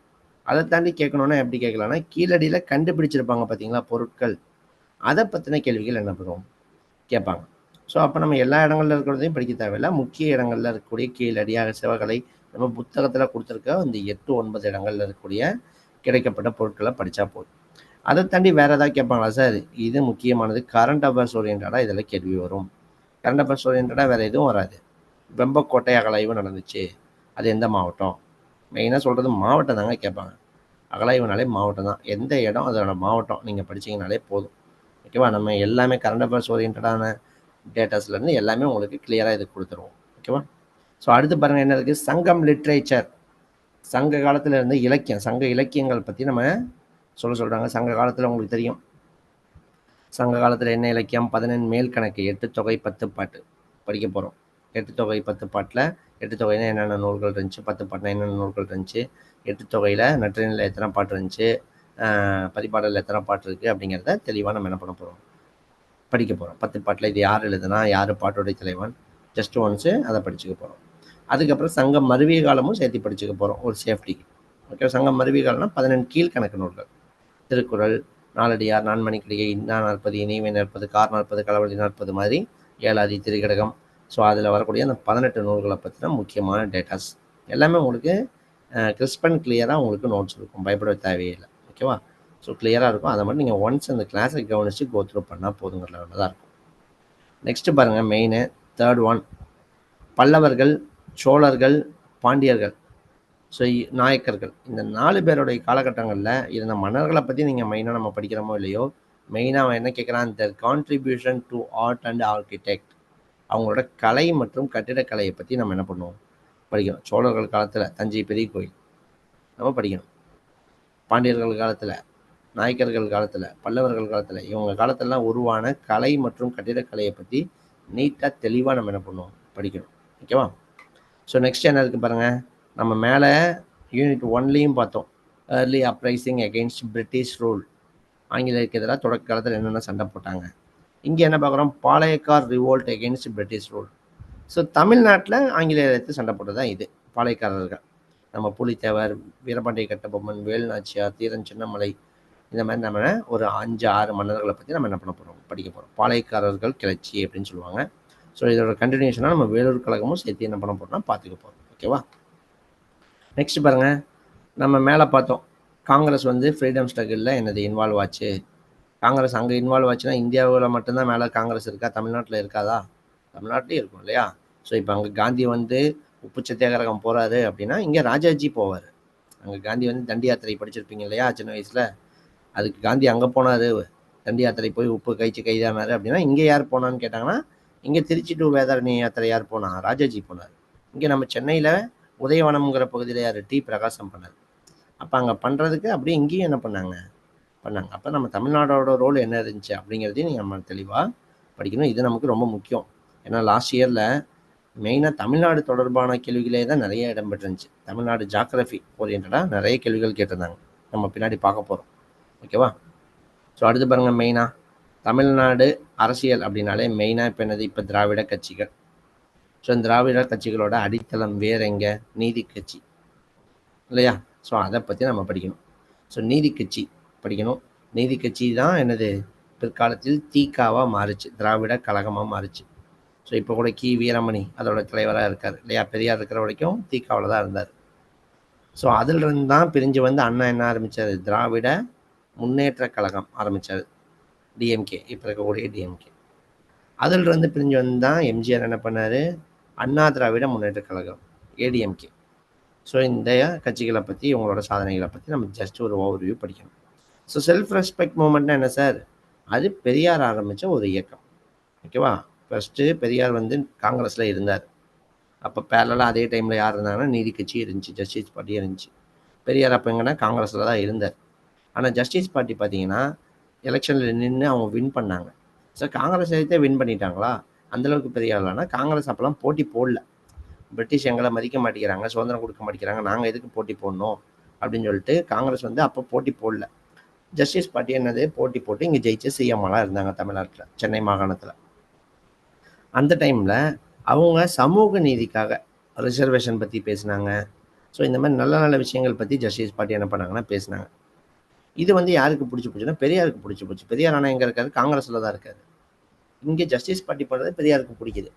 அதை தாண்டி கேட்கணுன்னா எப்படி கேட்கலான்னா கீழடியில் கண்டுபிடிச்சிருப்பாங்க பார்த்தீங்களா பொருட்கள், அதை பற்றின கேள்விகள் என்ன பண்ணுவோம் கேட்பாங்க. ஸோ அப்போ நம்ம எல்லா இடங்கள்ல இருக்கிறதையும் படிக்க தேவையில்லை, முக்கிய இடங்கள்ல இருக்கக்கூடிய கீழடியாக சிவகலை நம்ம புத்தகத்தில் கொடுத்துருக்க இந்த 8-9 இடங்கள்ல இருக்கக்கூடிய கிடைக்கப்பட்ட பொருட்களை படித்தா போதும். அதை தாண்டி வேறு ஏதாவது கேட்பாங்களா சார், இது முக்கியமானது கரண்ட் அஃபேர்ஸ் ஓரியன்டாக இதில் கேள்வி வரும். கரண்ட் அஃபேர்ஸ் ஓரியன்டாக வேறு எதுவும் வராது. வெம்பக்கோட்டை அகழாய்வு நடந்துச்சு, அது எந்த மாவட்டம், மெயினாக சொல்கிறது மாவட்டம் தாங்க கேட்பாங்க. அகழாய்வுனாலே மாவட்டம் தான், எந்த இடம் அதோட மாவட்டம் நீங்கள் படிச்சிங்கனாலே போதும். ஓகேவா? நம்ம எல்லாமே கரண்ட் அஃபேர்ஸ் ஓரியன்டான டேட்டாஸ்லேருந்து எல்லாமே உங்களுக்கு கிளியராக இது கொடுத்துருவோம். ஓகேவா? ஸோ அடுத்து பாருங்கள் என்ன இருக்குது, சங்கம் லிட்ரேச்சர், சங்க காலத்தில் இருந்த இலக்கியம், சங்க இலக்கியங்கள் பற்றி நம்ம சொல்கிறாங்க. சங்க காலத்தில் உங்களுக்கு தெரியும், சங்க காலத்தில் என்ன இலக்கியம், 11 மேல் கணக்கு, 8 தொகை 10 பாட்டு படிக்க போகிறோம். 8 தொகை 10 பாட்டில் 8 தொகைனா என்னென்ன நூல்கள் இருந்துச்சு, 10 பாட்டில் என்னென்ன நூல்கள் இருந்துச்சு, 8 தொகையில் நற்றிணையில் எத்தனை பாட்டு இருந்துச்சு, பதிப்பாடலில் எத்தனை பாட்டு இருக்குது அப்படிங்கிறத தெளிவாக நம்ம என்ன பண்ண போகிறோம் படிக்க போகிறோம். 10 பாட்டில் இது யார் எழுதுனா, யார் பாட்டுடைய தலைவன், ஜஸ்ட் ஒன்ஸு அதை படிச்சுக்க போகிறோம். அதுக்கப்புறம் சங்கம் மருவிய காலமும் சேர்த்து படிச்சுக்க போகிறோம் ஒரு சேஃப்டிக்கு. ஓகே, சங்கம் மருவிய காலம்னா 14 கீழ்கணக்கு நூல்கள், திருக்குறள், நாலடியார், நான்மணிக்கடிகை, இன்னா நாற்பது, இனிமை நாற்பது, கார் நாற்பது, களவழி நாற்பது மாதிரி, ஏழாதி, திரிகடகம். ஸோ அதில் வரக்கூடிய அந்த 18 நூல்களை பற்றின முக்கியமான டேட்டாஸ் எல்லாமே உங்களுக்கு கிறிஸ்ப் அண்ட் கிளியராக உங்களுக்கு நோட்ஸ் இருக்கும், பயப்பட தேவையே இல்லை. ஓகேவா? ஸோ கிளியராக இருக்கும். அதை மட்டும் நீங்கள் ஒன்ஸ் அந்த கிளாஸை கவனித்து கோ த்ரூ பண்ணால் போதுங்கிற லெவலில் தான் இருக்கும். நெக்ஸ்ட்டு பாருங்கள், மெயினு 3rd ஒன், பல்லவர்கள், சோழர்கள், பாண்டியர்கள், ஸோ நாயக்கர்கள், இந்த 4 பேருடைய காலகட்டங்களில் இருந்த மன்னர்களை பற்றி நீங்கள் மெயினாக நம்ம படிக்கிறோமோ இல்லையோ, மெயினாக அவன் என்ன கேட்குறான், their contribution to art and architect, அவங்களோட கலை மற்றும் கட்டிடக்கலையை பற்றி நம்ம என்ன பண்ணுவோம் படிக்கணும். சோழர்கள் காலத்தில் தஞ்சை பெரிய கோயில் நம்ம படிக்கணும், பாண்டியர்கள் காலத்தில், நாயக்கர்கள் காலத்தில், பல்லவர்கள் காலத்தில், இவங்க காலத்திலலாம் உருவான கலை மற்றும் கட்டிடக்கலையை பற்றி நீட்டாக தெளிவாக நம்ம என்ன பண்ணுவோம் படிக்கணும். ஓகேவா? ஸோ நெக்ஸ்ட் என்ன இருக்குது பாருங்கள், நம்ம மேலே யூனிட் 1லேயும் பார்த்தோம். Early uprising against British rule. ஆங்கிலேயருக்கு எதிராக தொடக்க காலத்தில் என்னென்ன சண்டை போட்டாங்க. இங்கே என்ன பார்க்குறோம், Palayakkar revolt against British rule. So தமிழ்நாட்டில் ஆங்கிலேயர் எடுத்து சண்டை போட்டது தான் இது பாளையக்காரர்கள். நம்ம புலித்தேவர், வீரபாண்டிய கட்டபொம்மன், வேலுநாச்சியார், தீரன் சின்னமலை, இந்த மாதிரி நம்ம ஒரு 5-6 மன்னர்களை பற்றி நம்ம என்ன பண்ண போகிறோம், படிக்க போகிறோம். பாளையக்காரர்கள் கிளர்ச்சி அப்படின்னு சொல்லுவாங்க. ஸோ இதோட கண்டினியூஷனாக நம்ம வேலூர் கழகமும் சேர்த்து என்ன பண்ண போகிறோம்னா பார்த்துக்க போகிறோம். ஓகேவா. நெக்ஸ்ட் பாருங்கள், நம்ம மேலே பார்த்தோம் காங்கிரஸ் வந்து ஃப்ரீடம் ஸ்ட்ரகிளில் என்னது இன்வால்வ் ஆச்சு. காங்கிரஸ் அங்கே இன்வால்வ் ஆச்சுன்னா இந்தியாவில் மட்டும்தான் மேலே காங்கிரஸ் இருக்கா, தமிழ்நாட்டில் இருக்காதா? தமிழ்நாட்டிலையும் இருக்கும் இல்லையா. ஸோ இப்போ அங்கே காந்தி வந்து உப்பு சத்தியாகிரகம் போகிறாரு அப்படின்னா இங்கே ராஜாஜி போவார். அங்கே காந்தி வந்து தண்டி யாத்திரை படிச்சிருப்பீங்க இல்லையா சின்ன வயசில். அதுக்கு காந்தி அங்கே போனார், தண்டி யாத்திரை போய் உப்பு கைச்சு கைதானார் அப்படின்னா இங்கே யார் போனான்னு கேட்டாங்கன்னா இங்கே திருச்சி டு வேதாரணி யாத்திரை யார் போனா, ராஜாஜி போனார். இங்கே நம்ம சென்னையில் உதயவனம்ங்கிற பகுதியில் யார், டி பிரகாசம் பண்ணார். அப்போ அங்கே பண்ணுறதுக்கு அப்படியே இங்கேயும் என்ன பண்ணாங்க. அப்போ நம்ம தமிழ்நாடோட ரோல் என்ன இருந்துச்சு அப்படிங்கிறதையும் நீங்கள் நம்ம தெளிவாக படிக்கணும். இது நமக்கு ரொம்ப முக்கியம். ஏன்னா லாஸ்ட் இயரில் மெயினாக தமிழ்நாடு தொடர்பான கேள்விகளே தான் நிறைய இடம்பெற்றுருந்துச்சு. தமிழ்நாடு ஜாகிரஃபி ஓரியன்டாக நிறைய கேள்விகள் கேட்டிருந்தாங்க. நம்ம பின்னாடி பார்க்க போகிறோம். ஓகேவா. ஸோ அடுத்து பாருங்கள், மெயினாக தமிழ்நாடு அரசியல் அப்படின்னாலே மெயினாக இப்போ என்னது, இப்போ திராவிட கட்சிகள். ஸோ திராவிட கட்சிகளோட அடித்தளம் வேற எங்கே, நீதி கட்சி இல்லையா. ஸோ அதை பற்றி நம்ம படிக்கணும். ஸோ நீதி கட்சி படிக்கணும். நீதி கட்சி தான் என்னது பிற்காலத்தில் தீகாவாக மாறுச்சு, திராவிட கழகமாக மாறுச்சு. ஸோ இப்போ கூட கி வீரமணி அதோட தலைவராக இருக்கார் இல்லையா. பெரியார் இருக்கிற வரைக்கும் தீகாவில் தான் இருந்தார். ஸோ அதிலிருந்து தான் பிரிஞ்சு வந்து அண்ணா என்ன ஆரம்பித்தார், திராவிட முன்னேற்ற கழகம் ஆரம்பித்தார், டிஎம்கே, இப்போ இருக்கக்கூடிய டிஎம்கே. அதிலிருந்து பிரிஞ்சு வந்து தான் எம்ஜிஆர் என்ன பண்ணார், அண்ணா திராவிட முன்னேற்ற கழகம், ஏடிஎம்கே. ஸோ இந்த கட்சிகளை பற்றி உங்களோட சாதனைகளை பற்றி நம்ம ஜஸ்ட் ஒரு ஓவர்வியூ படிக்கணும். ஸோ செல்ஃப் ரெஸ்பெக்ட் மூமெண்ட்னா என்ன சார், அது பெரியார் ஆரம்பித்த ஒரு இயக்கம். ஓகேவா. ஃபஸ்ட்டு பெரியார் வந்து காங்கிரஸில் இருந்தார். அப்போ பேரலாக அதே டைமில் யார் இருந்தாங்கன்னா நீதி கட்சி இருந்துச்சு, ஜஸ்டிஸ் பார்ட்டி இருந்துச்சு. பெரியார் அப்போ எங்கன்னா காங்கிரஸில் தான் இருந்தார். ஆனால் ஜஸ்டிஸ் பார்ட்டி பார்த்தீங்கன்னா எலெக்ஷனில் நின்று அவங்க வின் பண்ணாங்க. ஸோ காங்கிரஸ் எடுத்தே வின் பண்ணிட்டாங்களா, அந்தளவுக்கு பெரியார் இல்லைனா காங்கிரஸ் அப்போலாம் போட்டி போடல. பிரிட்டிஷ் எங்களை மதிக்க மாட்டேங்கிறாங்க, சுதந்திரம் கொடுக்க மாட்டேங்கிறாங்க, நாங்கள் எதுக்கு போட்டி போடணும் அப்படின்னு சொல்லிட்டு காங்கிரஸ் வந்து அப்போ போட்டி போடல. ஜஸ்டிஸ் பார்ட்டி என்னது போட்டி போட்டு இங்கே ஜெயிச்சு சிஎம்மாக இருந்தாங்க தமிழ்நாட்டில், சென்னை மாகாணத்தில். அந்த டைமில் அவங்க சமூக நீதிக்காக ரிசர்வேஷன் பற்றி பேசினாங்க. ஸோ இந்த மாதிரி நல்ல நல்ல விஷயங்கள் பற்றி ஜஸ்டிஸ் பார்ட்டி என்ன பண்ணாங்கன்னா பேசினாங்க. இது வந்து யாருக்கு பிடிச்சி போச்சுன்னா பெரியாருக்கு பிடிச்சி போச்சு. பெரியார் ஆனால் எங்கே இருக்காரு, காங்கிரஸில் தான் இருக்காரு. இங்கே ஜஸ்டிஸ் பார்ட்டி பண்ணுறது பெரியாருக்கு பிடிக்குது.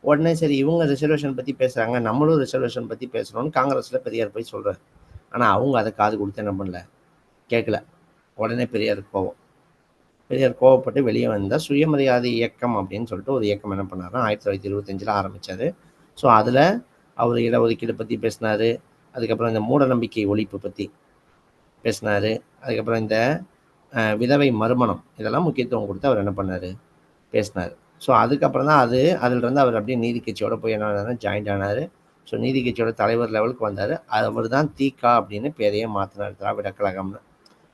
உடனே சரி இவங்க ரிசர்வேஷன் பற்றி பேசுகிறாங்க, நம்மளும் ரிசர்வேஷன் பற்றி பேசுகிறோன்னு காங்கிரஸில் பெரியார் போய் சொல்கிறார். ஆனால் அவங்க அதை காது கொடுத்து என்ன பண்ணல, கேட்கல. உடனே பெரியாருக்கு கோவம். பெரியார் கோவப்பட்டு வெளியே வந்தால் சுயமரியாதை இயக்கம் அப்படின்னு சொல்லிட்டு ஒரு இயக்கம் என்ன பண்ணாருன்னா 1925 ஆரம்பித்தார். ஸோ அதில் அவர் இடஒதுக்கீடு பற்றி பேசினார். அதுக்கப்புறம் இந்த மூட நம்பிக்கை ஒழிப்பு பற்றி பேசினார். அதுக்கப்புறம் இந்த விதவை மறுமணம் இதெல்லாம் முக்கியத்துவம் கொடுத்து அவர் என்ன பண்ணார், பேசினார். ஸோ அதுக்கப்புறம் தான் அதிலிருந்து அவர் அப்படியே நீதி கட்சியோட போய் என்ன ஜாயின்ட் ஆனார். ஸோ நீதி கட்சியோட தலைவர் லெவலுக்கு வந்தார். அவர் தான் தீகா அப்படின்னு பேரையே மாற்றினார், திராவிட கழகம்னு.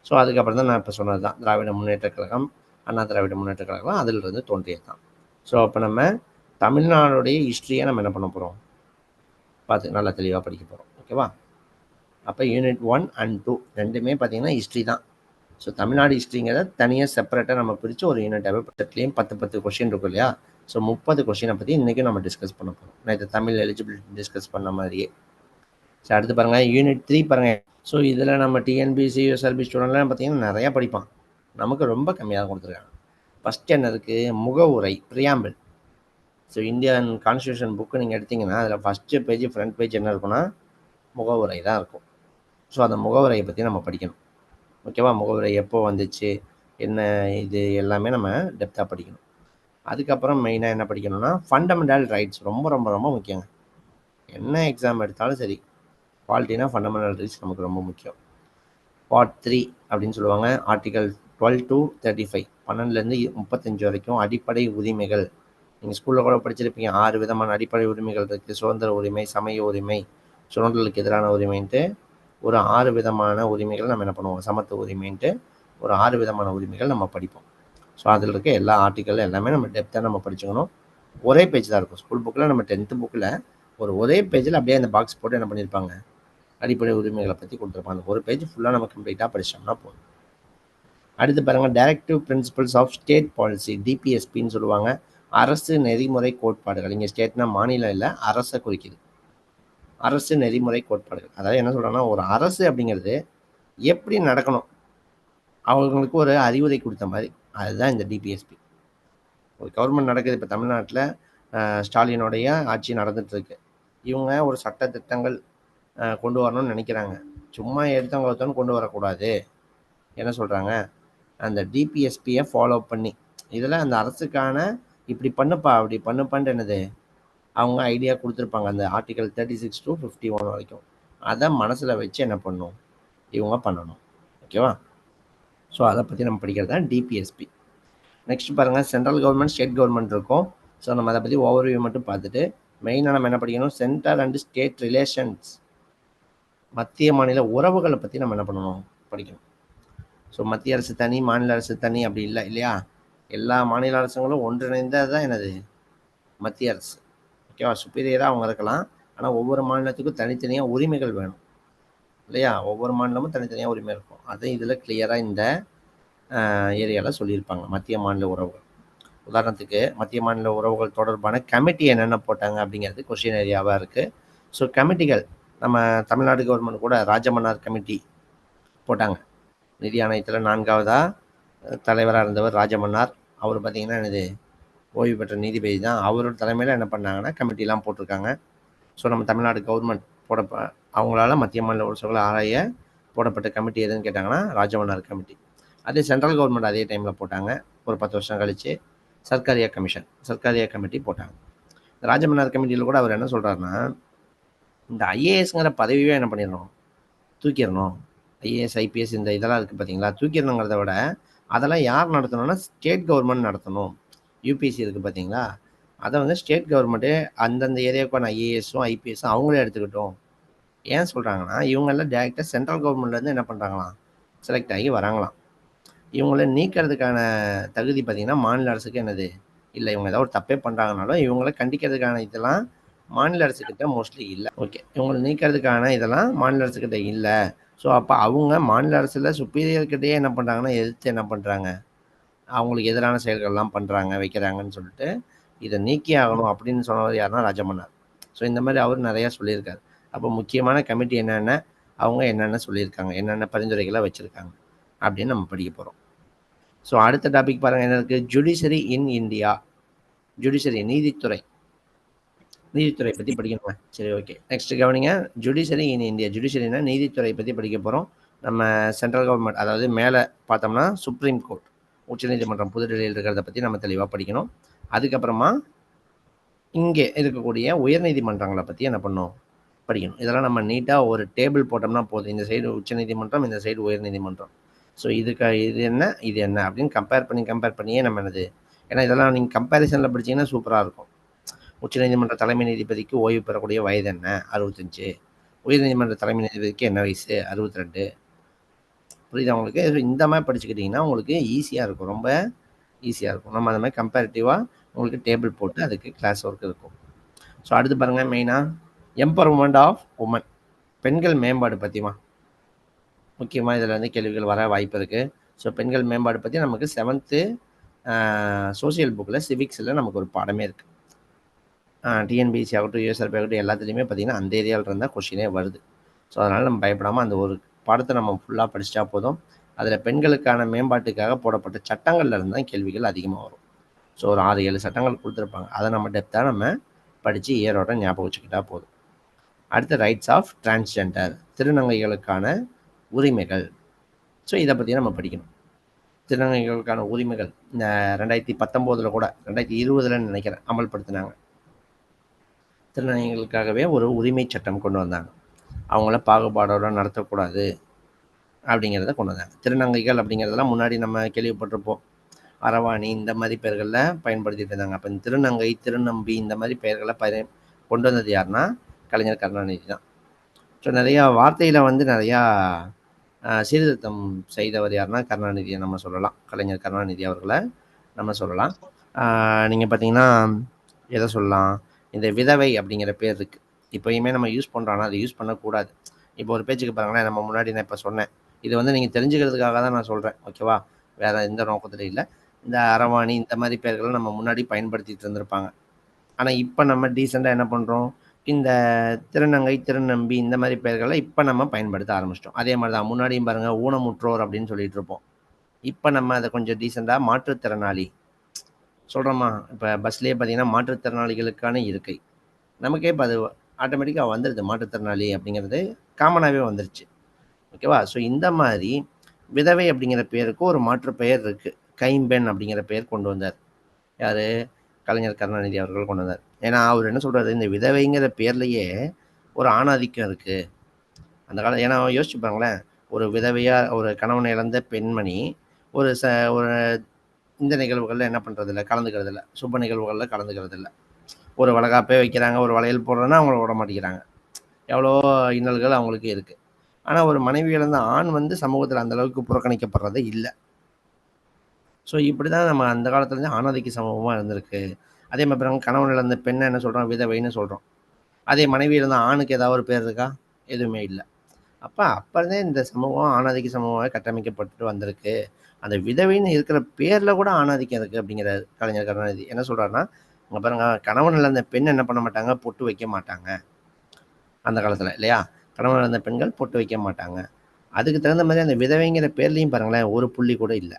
ஸோ அதுக்கப்புறம் தான் நான் இப்போ சொன்னது தான் திராவிட முன்னேற்ற கழகம், அண்ணா திராவிட முன்னேற்ற கழகம் அதிலிருந்து தோன்றியது தான். ஸோ அப்போ நம்ம தமிழ்நாடுடைய ஹிஸ்ட்ரியை நம்ம என்ன பண்ண போகிறோம், பார்த்து நல்லா தெளிவாக படிக்க போகிறோம். ஓகேவா. அப்போ யூனிட் 1 and 2 ரெண்டுமே பார்த்தீங்கன்னா ஹிஸ்ட்ரி தான். ஸோ தமிழ்நாடு ஹிஸ்ட்ரிங்கிறத தனியாக செப்பரேட்டாக நம்ம பிரித்து ஒரு யூனிட்டாகவே பட்ஜெட்லேயும் 10 கொஷின் இருக்கும் இல்லையா. ஸோ 30 கொஷினை பற்றி இன்றைக்கி நம்ம டிஸ்கஸ் பண்ண போகிறோம். நான் இதை தமிழ் எலிஜிபிலிட்டி டிஸ்கஸ் பண்ண மாதிரியே. ஸோ அடுத்து பாருங்கள், யூனிட் 3 பாருங்கள். ஸோ இதில் நம்ம டிஎன்பிசி யூஎஸ்ஆர்பி ஸ்டூடெண்ட்லாம் பார்த்தீங்கன்னா நிறையா படிப்பான், நமக்கு ரொம்ப கம்மியாக கொடுத்துருக்காங்க. ஃபஸ்ட் என்ன இருக்குது, முகவுரை, preamble. So Indian constitution book நீங்கள் எடுத்திங்கன்னா அதில் ஃபஸ்ட்டு பேஜ் ஃப்ரண்ட் பேஜ் என்ன இருக்குன்னா முகவுரை தான் இருக்கும். ஸோ அந்த முகவுரையை பற்றி நம்ம படிக்கணும். ஓகேவா. முகவுரை எப்போ வந்துச்சு, என்ன, இது எல்லாமே நம்ம டெப்த்தாக படிக்கணும். அதுக்கப்புறம் மெயினாக என்ன படிக்கணும்னா ஃபண்டமெண்டல் ரைட்ஸ் ரொம்ப ரொம்ப ரொம்ப முக்கியங்க. என்ன எக்ஸாம் எடுத்தாலும் சரி, குவாலிட்டினா ஃபண்டமெண்டல் ரைட்ஸ் நமக்கு ரொம்ப முக்கியம். பார்ட் 3 அப்படின்னு சொல்லுவாங்க. ஆர்டிகல் 12 to 35, 12லேருந்து 35 வரைக்கும் அடிப்படை உரிமைகள். நீங்கள் ஸ்கூலில் கூட படிச்சிருப்பீங்க, 6 விதமான அடிப்படை உரிமைகள் இருக்குது. சுதந்திர உரிமை, சமய உரிமை, சுரண்டலுக்கு எதிரான உரிமைன்ட்டு ஒரு 6 விதமான உரிமைகள் நம்ம என்ன பண்ணுவோம், சமத்துவ உரிமைன்ட்டு ஒரு 6 விதமான உரிமைகள் நம்ம படிப்போம். ஸோ அதில் இருக்க எல்லா ஆர்டிக்கல் எல்லாமே நம்ம டெப்த்தாக நம்ம படிச்சுக்கணும். ஒரே பேஜ் தான் இருக்கும் ஸ்கூல் புக்கில். நம்ம 10th புக்கில் ஒரே பேஜில் அப்படியே அந்த பாக்ஸ் போட்டு என்ன பண்ணியிருப்பாங்க, அடிப்படை உரிமைகளை பற்றி கொடுத்துருப்பாங்க. அந்த ஒரு பேஜ் ஃபுல்லாக நம்ம கம்ப்ளீட்டாக படிச்சோம்னா போதும். அடுத்து பாருங்க, directive principles of state policy, டிபிஎஸ்பின்னு சொல்லுவாங்க. அரசு நெறிமுறை கோட்பாடுகள். இங்கே ஸ்டேட்னா மாநிலம் இல்லை, அரசை குறிக்குது. அரசு நெறிமுறை கோட்பாடுகள், அதாவது என்ன சொல்றாங்கன்னா, ஒரு அரசு அப்படிங்கிறது எப்படி நடக்கணும், அவங்களுக்கு ஒரு அறிவுரை கொடுத்த மாதிரி. அதுதான் இந்த டிபிஎஸ்பி. ஒரு கவர்மெண்ட் நடக்குது. இப்போ தமிழ்நாட்டில் ஸ்டாலினுடைய ஆட்சி நடந்துட்டு இருக்கு. இவங்க ஒரு சட்ட திட்டங்கள் கொண்டு வரணும்னு நினைக்கிறாங்க. சும்மா எடுத்தவங்க கொண்டு வரக்கூடாது. என்ன சொல்கிறாங்க, அந்த டிபிஎஸ்பியை ஃபாலோ பண்ணி இதில் அந்த அரசுக்கான இப்படி பண்ணுப்பா அப்படி பண்ணுப்பான்ட்டு என்னது அவங்க ஐடியா கொடுத்துருப்பாங்க. அந்த ஆர்டிகல் 36 to 51 வரைக்கும் அதை மனசில் வச்சு என்ன பண்ணணும், இவங்க பண்ணணும். ஓகேவா? ஸோ அதை பற்றி நம்ம படிக்கிறது தான் டிபிஎஸ்பி. நெக்ஸ்ட் பாருங்கள், சென்ட்ரல் கவர்மெண்ட் ஸ்டேட் கவர்மெண்ட் இருக்கும். ஸோ நம்ம அதை பற்றி ஓவர்வியூ மட்டும் பார்த்துட்டு மெயினாக நம்ம என்ன படிக்கணும், சென்ட்ரல் அண்ட் ஸ்டேட் ரிலேஷன்ஸ், மத்திய மாநில உறவுகளை பற்றி நம்ம என்ன பண்ணணும், படிக்கணும். ஸோ மத்திய அரசு தனி, மாநில அரசு தனி அப்படி இல்லை இல்லையா? எல்லா மாநில அரசுங்களும் ஒன்றிணைந்தது தான் என்னது, மத்திய அரசு. ஓகேவா? சுப்பீரியராக அவங்க இருக்கலாம், ஆனால் ஒவ்வொரு மாநிலத்துக்கும் தனித்தனியாக உரிமைகள் வேணும் இல்லையா? ஒவ்வொரு மாநிலமும் தனித்தனியாக உரிமை இருக்கும். அதை இதில் கிளியராக இந்த ஏரியாவில் சொல்லியிருப்பாங்க, மத்திய மாநில உறவுகள். உதாரணத்துக்கு மத்திய மாநில உறவுகள் தொடர்பான கமிட்டி என்னென்ன போட்டாங்க அப்படிங்கிறது கொஸ்டின் ஏரியாவாக இருக்குது. ஸோ கமிட்டிகள் நம்ம தமிழ்நாடு கவர்மெண்ட் கூட ராஜமன்னார் கமிட்டி போட்டாங்க. நிதி ஆணையத்தில் 4வது தலைவராக இருந்தவர் ராஜமன்னார். அவர் பார்த்திங்கன்னா என்னது, ஓய்வு பெற்ற நீதிபதி தான். அவரோட தலைமையில் என்ன பண்ணாங்கன்னா கமிட்டிலாம் போட்டிருக்காங்க. ஸோ நம்ம தமிழ்நாடு கவர்மெண்ட் அவங்களால மத்திய மாநில உறவுகளை ஆராய போடப்பட்ட கமிட்டி எதுன்னு கேட்டாங்கன்னா ராஜமன்னார் கமிட்டி. அதே சென்ட்ரல் கவர்மெண்ட் அதே டைமில் போட்டாங்க. ஒரு 10 வருஷம் கழித்து சர்க்காரியா கமிஷன், சர்க்காரியா கமிட்டி போட்டாங்க. ராஜமன்னார் கமிட்டியில் கூட அவர் என்ன சொல்கிறாருன்னா, இந்த ஐஏஎஸ்ங்கிற பதவியே என்ன பண்ணிடணும், தூக்கிடணும். ஐஏஎஸ் ஐபிஎஸ் இந்த இதெல்லாம் இருக்குது பார்த்தீங்களா, தூக்கிடணுங்கிறத விட அதெல்லாம் யார் நடத்தணும்னா ஸ்டேட் கவர்மெண்ட் நடத்தணும். யூபிஎஸ்சி இருக்குது பார்த்தீங்களா, அதை வந்து ஸ்டேட் கவர்மெண்ட்டே அந்தந்த ஏரியாவுக்கான ஐஏஎஸும் ஐபிஎஸும் அவங்களே எடுத்துக்கிட்டோம். ஏன் சொல்கிறாங்கன்னா, இவங்கெல்லாம் டேரெக்டாக சென்ட்ரல் கவர்மெண்ட்லேருந்து என்ன பண்ணுறாங்களாம், செலக்ட் ஆகி வராங்களாம். இவங்கள நீக்கிறதுக்கான தகுதி பார்த்திங்கன்னா மாநில அரசுக்கு என்னது இல்லை. இவங்க ஏதாவது ஒரு தப்பே பண்ணுறாங்கனாலும் இவங்கள கண்டிக்கிறதுக்கான இதெல்லாம் மாநில அரசுக்கிட்ட மோஸ்ட்லி இல்லை. ஓகே, இவங்களை நீக்கிறதுக்கான இதெல்லாம் மாநில அரசுக்கிட்ட இல்லை. ஸோ அப்போ அவங்க மாநில அரசில் சுப்பீரியர்கிட்டயே என்ன பண்ணுறாங்கன்னா எதிர்த்து என்ன பண்ணுறாங்க, அவங்களுக்கு எதிரான செயல்கள்லாம் பண்ணுறாங்க வைக்கிறாங்கன்னு சொல்லிட்டு இதை நீக்கி ஆகணும் அப்படின்னு சொன்னவர் யாருன்னா ராஜமன்னார். ஸோ இந்த மாதிரி அவர் நிறையா சொல்லியிருக்காரு. அப்போ முக்கியமான கமிட்டி என்னென்ன, அவங்க என்னென்ன சொல்லியிருக்காங்க, என்னென்ன பரிந்துரைகளை வச்சுருக்காங்க அப்படின்னு நம்ம படிக்க போகிறோம். ஸோ அடுத்த டாபிக் பாருங்கள் என்ன இருக்குது, ஜுடிஷரி இன் இந்தியா. ஜுடிஷரி நீதித்துறை, நீதித்துறை பற்றி படிக்கணுமா? சரி, ஓகே. நெக்ஸ்ட் கவனிங்க, ஜுடிஷரி இன் இந்தியா. ஜுடிஷரினா நீதித்துறை பற்றி படிக்க போகிறோம். நம்ம சென்ட்ரல் கவர்மெண்ட், அதாவது மேலே பார்த்தோம்னா சுப்ரீம் கோர்ட், உச்சநீதிமன்றம் புதுடெல்லியில் இருக்கிறத பற்றி நம்ம தெளிவாக படிக்கணும். அதுக்கப்புறமா இங்கே இருக்கக்கூடிய உயர்நீதிமன்றங்களை பற்றி என்ன பண்ணணும், படிக்கணும். இதெல்லாம் நம்ம நீட்டாக ஒரு டேபிள் போட்டோம்னா போதும். இந்த சைடு உச்சநீதிமன்றம், இந்த சைடு உயர்நீதிமன்றம். ஸோ இது என்ன இது என்ன அப்படின்னு கம்பேர் பண்ணியே நம்ம என்னது, ஏன்னா இதெல்லாம் நீங்கள் கம்பேரிசனில் படிச்சிங்கன்னா சூப்பராக இருக்கும். உச்சநீதிமன்ற தலைமை நீதிபதிக்கு ஓய்வு பெறக்கூடிய வயது என்ன, 65. உயர்நீதிமன்ற தலைமை நீதிபதிக்கு என்ன வயசு, 62. புரியுதா உங்களுக்கு? இந்த மாதிரி படிச்சுக்கிட்டிங்கன்னா உங்களுக்கு ஈஸியாக இருக்கும், ரொம்ப ஈஸியாக இருக்கும். நம்ம அந்த மாதிரி கம்பேரிட்டிவாக உங்களுக்கு டேபிள் போட்டு அதுக்கு கிளாஸ் ஒர்க் இருக்கும். ஸோ அடுத்து பாருங்கள், மெயினாக எம்பவர்மெண்ட் ஆஃப் உமன், பெண்கள் மேம்பாடு பற்றிமா முக்கியமாக இதில் வந்து கேள்விகள் வர வாய்ப்பு இருக்குது. ஸோ பெண்கள் மேம்பாடு பற்றி நமக்கு 7th சோசியல் புக்கில் சிவிக்ஸில் நமக்கு ஒரு பாடமே இருக்குது. டிஎன்பிஎஸ்சி ஆகட்டும், யூஎஸ்ஆர்பி ஆகட்டும், எல்லாத்துலேயுமே பார்த்திங்கன்னா அந்த ஏரியாவில் இருந்தால் கொஷினே வருது. ஸோ அதனால் நம்ம பயப்படாமல் அந்த ஒரு பாடத்தை நம்ம ஃபுல்லாக படித்தா போதும். அதில் பெண்களுக்கான மேம்பாட்டுக்காக போடப்பட்ட சட்டங்கள்ல இருந்து தான் கேள்விகள் அதிகமாக வரும். ஸோ ஒரு 6-7 சட்டங்கள் கொடுத்துருப்பாங்க. அதை நம்ம டெப்த்தாக நம்ம படித்து ஏரோட ஞாபகம் வச்சுக்கிட்டா போதும். அடுத்து ரைட்ஸ் ஆஃப் டிரான்ஸ்ஜெண்டர், திருநங்கைகளுக்கான உரிமைகள். ஸோ இதை பற்றி நம்ம படிக்கணும். திருநங்கைகளுக்கான உரிமைகள் இந்த 2019 கூட 2020 நினைக்கிறேன் அமல்படுத்தினாங்க. திருநங்கைகளுக்காகவே ஒரு உரிமை சட்டம் கொண்டு வந்தாங்க. அவங்கள பாகுபாடோட நடத்தக்கூடாது அப்படிங்கிறத கொண்டு வந்தாங்க. திருநங்கைகள் அப்படிங்கிறதெல்லாம் முன்னாடி நம்ம கேள்விப்பட்டிருப்போம். அரவாணி இந்த மாதிரி பெயர்களில் பயன்படுத்திட்டு இருந்தாங்க. அப்போ இந்த திருநங்கை, திருநம்பி இந்த மாதிரி பெயர்களை கொண்டு வந்தது யாருன்னா கலைஞர் கருணாநிதி தான். ஸோ நிறையா வார்த்தையில் வந்து நிறையா சீர்திருத்தம் செய்தவர் யாருன்னா கருணாநிதியை நம்ம சொல்லலாம். கலைஞர் கருணாநிதி அவர்களை நம்ம சொல்லலாம். நீங்கள் பார்த்தீங்கன்னா எதை சொல்லலாம், இந்த விதவை அப்படிங்கிற பேர் இருக்குது. இப்போயுமே நம்ம யூஸ் பண்ணுறோன்னா அதை யூஸ் பண்ணக்கூடாது. இப்போ ஒரு பேச்சுக்கு பாருங்களேன், நம்ம முன்னாடி நான் இப்ப சொன்னேன். இது வந்து நீங்க தெரிஞ்சுக்கிறதுக்காக தான் நான் சொல்றேன். ஓகேவா? வேற எந்த நோக்கத்திலயும் இல்ல. இந்த அரவாணி இந்த மாரி பெயர்கள நம்ம முன்னாடி பயன்படுத்திட்டு இருந்திருப்பாங்க. ஆனா, இப்ப நம்ம டீசென்ட்டா என்ன பண்றோம்? இந்த திருநங்கை, திருநம்பி இந்த மாரி பெயர்கள இப்ப நம்ம பயன்படுத்த ஆரம்பிச்சுட்டோம். அதே மாரி தான் முன்னாடியும் பாருங்க, ஊனமுற்றோர் அப்படின்னு சொல்லிட்டு இருப்போம். இப்ப நம்ம அத கொஞ்சம் டீசென்ட்டா மாற்றுத்திறனாளி சொல்றோமா? இப்ப பஸ்லயே பார்த்தீங்கன்னா, மாற்றுத்திறனாளிகளுக்கான இருக்கை. நமக்கே இப்ப அது ஆட்டோமேட்டிக்கா வந்துருது. மாற்றுத்திறனாளி அப்படிங்கிறது காமனாவே வந்துருச்சு. ஓகேவா? ஸோ இந்த மாரி விதவை அப்படிங்கிற பேருக்கு ஒரு மாற்று பெயர் இருக்கு. கைம்பெண் அப்படிங்கிற பெயர் கொண்டு வந்தார். யாரு? கலைஞர் கருணாநிதி அவர்கள் கொண்டு வந்தார். ஏன்னா, அவரு என்ன சொல்றாரு, இந்த விதவைங்கிற பேர்லயே ஒரு ஆணாதிக்கம் இருக்கு. அந்த காலம் ஏன்னா யோசிச்சு பாருங்களேன், ஒரு விதவையா ஒரு கணவனை இழந்த பெண்மணி, ஒரு ஒரு இந்த நிகழ்வுகள்ல என்ன பண்றதில்ல, கலந்துக்கிறதில்ல. சுப நிகழ்வுகள்ல கலந்துக்கிறதில்ல. ஒரு வளைகாப்பே வைக்கிறாங்க, ஒரு வளையல் போடுறோன்னா அவங்கள விட மாட்டேங்கிறாங்க. எவ்வளவோ இன்னல்கள் அவங்களுக்கு இருக்கு. ஆனா, ஒரு மனைவி இழந்த ஆண் வந்து சமூகத்தில அந்த அளவுக்கு புறக்கணிக்கப்படுறது இல்ல. ஸோ, இப்படிதான் நம்ம அந்த காலத்துலேருந்து ஆணாதிக்க சமூகமா இருந்திருக்கு. அதே மாரி பாருங்க கணவன் இழந்த பெண்ண என்ன சொல்றோம்? விதவைன்னு சொல்றோம். அதே மனைவி இழந்த ஆணுக்கு ஏதாவது ஒரு பேர் இருக்கா? எதுவுமே இல்ல. அப்ப இருந்தே இந்த சமூகம் ஆணாதிக்க சமூகமாவே கட்டமைக்கப்பட்டு வந்திருக்கு. அந்த விதவைன்னு இருக்கிற பேர்ல கூட ஆணாதிக்கம் இருக்கு அப்படிங்கிறாரு கலைஞர் கருணாநிதி. என்ன சொல்றாருன்னா, இங்க பாருங்க கணவன் இழந்த பெண் என்ன பண்ண மாட்டாங்க? பொட்டு வைக்க மாட்டாங்க. அந்த காலத்துல இல்லையா? கணவன் இழந்த பெண்கள் பொட்டு வைக்க மாட்டாங்க. அதுக்கு தகுந்த மாரி அந்த விதவைங்கிற பேர்லயும் பாருங்களேன், ஒரு புள்ளி கூட இல்ல.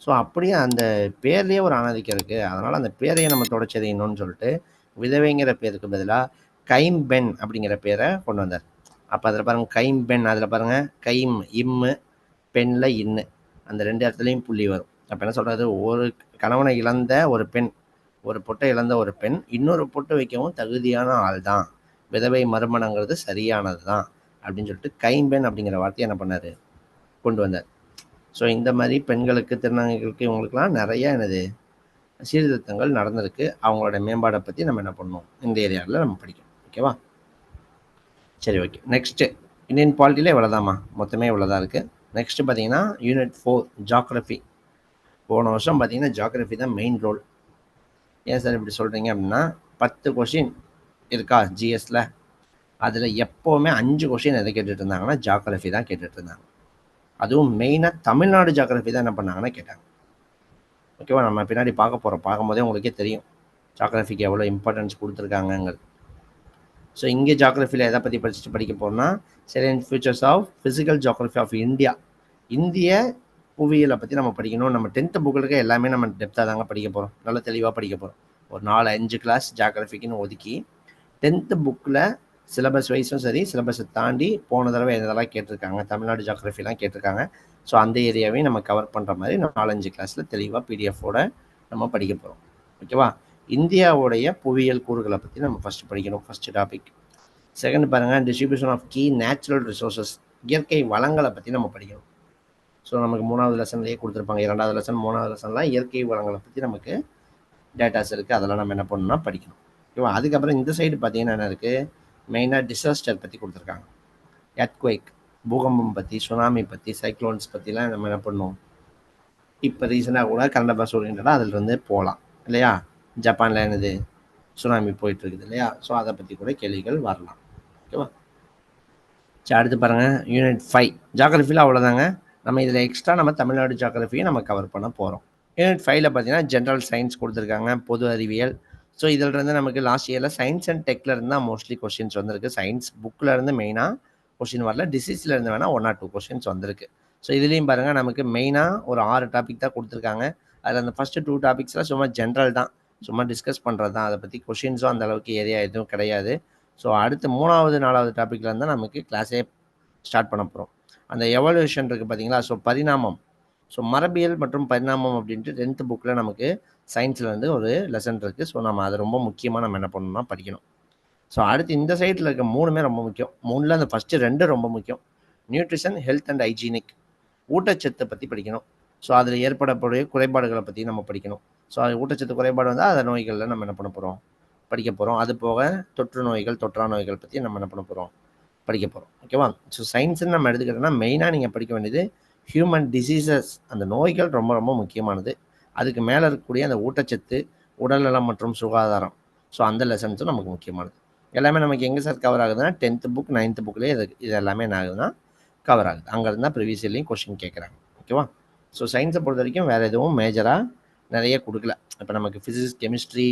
ஸோ, அப்படியே அந்த பேர்லயே ஒரு ஆணாதிக்கம் இருக்கு. அதனால அந்த பேரையே நம்ம தொடச்செறியணும்னு சொல்லிட்டு, விதவைங்கிற பேருக்கு பதிலா கைம்பெண் அப்படிங்கிற பேர கொண்டு வந்தார். அப்ப அதில பாருங்க கைம்பெண் அதில பாருங்க கைம் இம்மு, பெண்ல இன்னு. அந்த 2 இடத்துலயும் புள்ளி வரும். அப்ப என்ன சொல்றாரு, ஒரு கணவனை இழந்த ஒரு பெண், ஒரு பொட்ட இழந்த ஒரு பெண், இன்னொரு பொட்டு வைக்கவும் தகுதியான ஆள் தான். விதவை மறுமணங்கிறது சரியானது தான். அப்படின்னு சொல்லிட்டு கைம்பெண் அப்படிங்கிற வார்த்தைய என்ன பண்ணாரு, கொண்டு வந்தார். ஸோ இந்த மாரி பெண்களுக்கு, திருநங்கைகளுக்கு இவங்களுக்கெல்லாம் நெறைய என்னது சீர்திருத்தங்கள் நடந்திருக்கு. அவங்களோட மேம்பாட பத்தி நம்ம என்ன பண்ணணும், இந்த ஏரியால நம்ம படிக்கணும். ஓகேவா? சரி ஓகே. நெக்ஸ்ட்டு இந்தியன் பாலிட்டில இவ்வளோதாம்மா. மொத்தமே இவ்வளோ தான் இருக்கு. நெக்ஸ்ட்டு பார்த்தீங்கன்னா, யூனிட் 4 ஜியோகிராஃபி. போன வருஷம் பார்த்தீங்கன்னா, ஜியோகிராஃபி தான் மெயின் ரோல். ஏன் சார் இப்படி சொல்றீங்க அப்படின்னா, 10 கொஸ்டின் இருக்கா ஜிஎஸ்ல. அதில எப்பவுமே 5 கொஸ்டின் எத கேட்டுட்டு இருந்தாங்கன்னா, ஜியோகிராஃபி தான் கேட்டுட்டு இருந்தாங்க. அதுவும் மெயினா தமிழ்நாடு ஜியோகிராஃபி தான் என்ன பண்ணாங்கன்னா கேட்டாங்க. ஓகேவா? நம்ம பின்னாடி பார்க்க போறோம். பார்க்கும்போதே உங்களுக்கே தெரியும். ஜியோகிராஃபிக்கு எவ்வளோ இம்பார்ட்டன்ஸ் குடுத்துருக்காங்கங்கிறது. ஸோ இங்கே ஜியோகிராஃபில எத பத்தி படிக்க போறோம்னா, salient features of physical geography of India. இந்திய புவியியல பத்தி நம்ம படிக்கணும். நம்ம 10த் புக்ல இருக்க எல்லாமே நம்ம டெப்த்தா தாங்க படிக்க போறோம். நல்லா தெளிவா படிக்க போறோம். ஒரு 4, 5 கிளாஸ் ஜியோகிராஃபிக்குன்னு ஒதுக்கி 10த் புக்ல சிலபஸ் வைஸும் சரி, சிலபஸ தாண்டி போன தடவ எதெல்லாம் கேட்டிருக்காங்க, தமிழ்நாடு ஜியோகிராஃபிலாம் கேட்டிருக்காங்க. ஸோ அந்த ஏரியாவையும் நம்ம கவர் பண்ற மாரி 4, 5 கிளாஸ்ல தெளிவா பிடிஎஃபோட நம்ம படிக்க போறோம். ஓகேவா? இந்தியாவுடைய புவியியல் கூறுகள பத்தி நம்ம ஃபர்ஸ்ட் படிக்கணும். First topic. செகண்ட் பாருங்க distribution of key natural resources. இயற்கை வளங்கள பத்தி நம்ம படிக்கணும். ஸோ நமக்கு 3வது லெசன்லேயே குடுத்துருப்பாங்க. 2வது லெசன், 3வது லெசன்லாம் இயற்கை வளங்கள பத்தி நமக்கு டேட்டாஸ் இருக்கு. அதெல்லாம் நம்ம என்ன பண்ணணும்னா படிக்கணும். ஓகேவா? அதுக்கப்புறம் இந்த சைடு பார்த்தீங்கன்னா என்ன இருக்கு, மெயினா டிசாஸ்டர் பத்தி குடுத்துருக்காங்க. எர்த்குவேக், பூகம்பம் பத்தி, சுனாமி பத்தி, சைக்ளோன்ஸ் பத்திலாம் நம்ம என்ன பண்ணணும், இப்ப ரீசென்ட்டா கூட கரண்ட் அஃபேர்ஸ் ஓரியன்டடா அதிலிருந்து போலாம். இல்லையா? ஜப்பான்ல என்னது சுனாமி போயிட்டு இருக்குது இல்லையா? ஸோ அத பத்தி கூட கேள்விகள் வரலாம். ஓகேவா? சரி அடுத்து பாருங்க யூனிட் 5 ஜியோகிராஃபில அவ்வளோதாங்க. நம்ம இதில் எக்ஸ்ட்ரா நம்ம தமிழ்நாடு ஜியோகிராஃபியை நம்ம கவர் பண்ண போகிறோம். யூனிட் 5ல பார்த்தீங்கன்னா ஜென்ரல் சயின்ஸ் கொடுத்துருக்காங்க, பொது அறிவியல். ஸோ இதில் இருந்து நமக்கு லாஸ்ட் இயரில் சயின்ஸ் அண்ட் டெக்ல இருந்து தான் மோஸ்ட்லி கொஸ்டின்ஸ் வந்திருக்கு. சயின்ஸ் புக்கில் இருந்து மெயினாக கொஸ்டின் வரல, டிசீஸில் இருந்து வேணால் 1 ஆர் 2 கொஸ்டின்ஸ் வந்திருக்கு. ஸோ இதுலேயும் பாருங்கள் நமக்கு மெயினாக ஒரு 6 டாபிக் தான் கொடுத்துருக்காங்க. அதில் அந்த ஃபஸ்ட்டு 2 டாபிக்ஸ்லாம் சும்மா ஜென்ரல் தான், சும்மா டிஸ்கஸ் பண்ணுறது தான். அதை பற்றி கொஷின்ஸும் அந்த அளவுக்கு ஏரியா எதுவும் கிடையாது. ஸோ அடுத்து 3வது 4வது டாபிக்ல இருந்தால் நமக்கு கிளாஸே ஸ்டார்ட் பண்ண போகிறோம். அந்த எவல்யூஷன் இருக்குது பார்த்தீங்களா? ஸோ பரிணாமம். ஸோ மரபியல் மற்றும் பரிணாமம் அப்படின்ட்டு 10த் புக்கில் நமக்கு சயின்ஸில் வந்து ஒரு லெசன் இருக்குது. ஸோ நம்ம அதை ரொம்ப முக்கியமாக நம்ம என்ன பண்ணணும்னா படிக்கணும். ஸோ அடுத்து இந்த சைடில் இருக்க 3மே ரொம்ப முக்கியம். 3ல் அந்த ஃபஸ்ட்டு 2 ரொம்ப முக்கியம். Nutrition, health and hygienic. ஊட்டச்சத்தை பற்றி படிக்கணும். ஸோ அதில் ஏற்படக்கூடிய குறைபாடுகளை பற்றி நம்ம படிக்கணும். ஸோ அது ஊட்டச்சத்து குறைபாடு வந்தால் அந்த நோய்களில் நம்ம என்ன பண்ண போகிறோம், படிக்க போகிறோம். அது போக தொற்று நோய்கள், தொற்றா நோய்கள் பற்றி நம்ம என்ன பண்ண போகிறோம், படிக்க போகிறோம். ஓகேவா? ஸோ சயின்ஸ்ன்னு நம்ம எடுத்துக்கிட்டோம்னா மெயினாக நீங்கள் படிக்க வேண்டியது ஹியூமன் டிசீசஸ். அந்த நோய்கள் ரொம்ப ரொம்ப முக்கியமானது. அதுக்கு மேலே இருக்கக்கூடிய அந்த ஊட்டச்சத்து, உடல்நலம் மற்றும் சுகாதாரம். ஸோ அந்த லெசன்ஸும் நமக்கு முக்கியமானது. எல்லாமே நமக்கு எங்கே சார் கவர் ஆகுதுன்னா 10th புக் 9th புக்லேயே இது எல்லாமே என்ன ஆகுதுன்னா கவர் ஆகுது. அங்கே இருந்தால் ப்ரிவியஸ் இயர்லையும் கொஸ்டின் கேட்குறாங்க. ஓகேவா? ஸோ சயின்ஸை பொறுத்த வரைக்கும் வேறு எதுவும் மேஜராக நிறைய கொடுக்கல. இப்போ நமக்கு ஃபிசிக்ஸ், கெமிஸ்ட்ரி,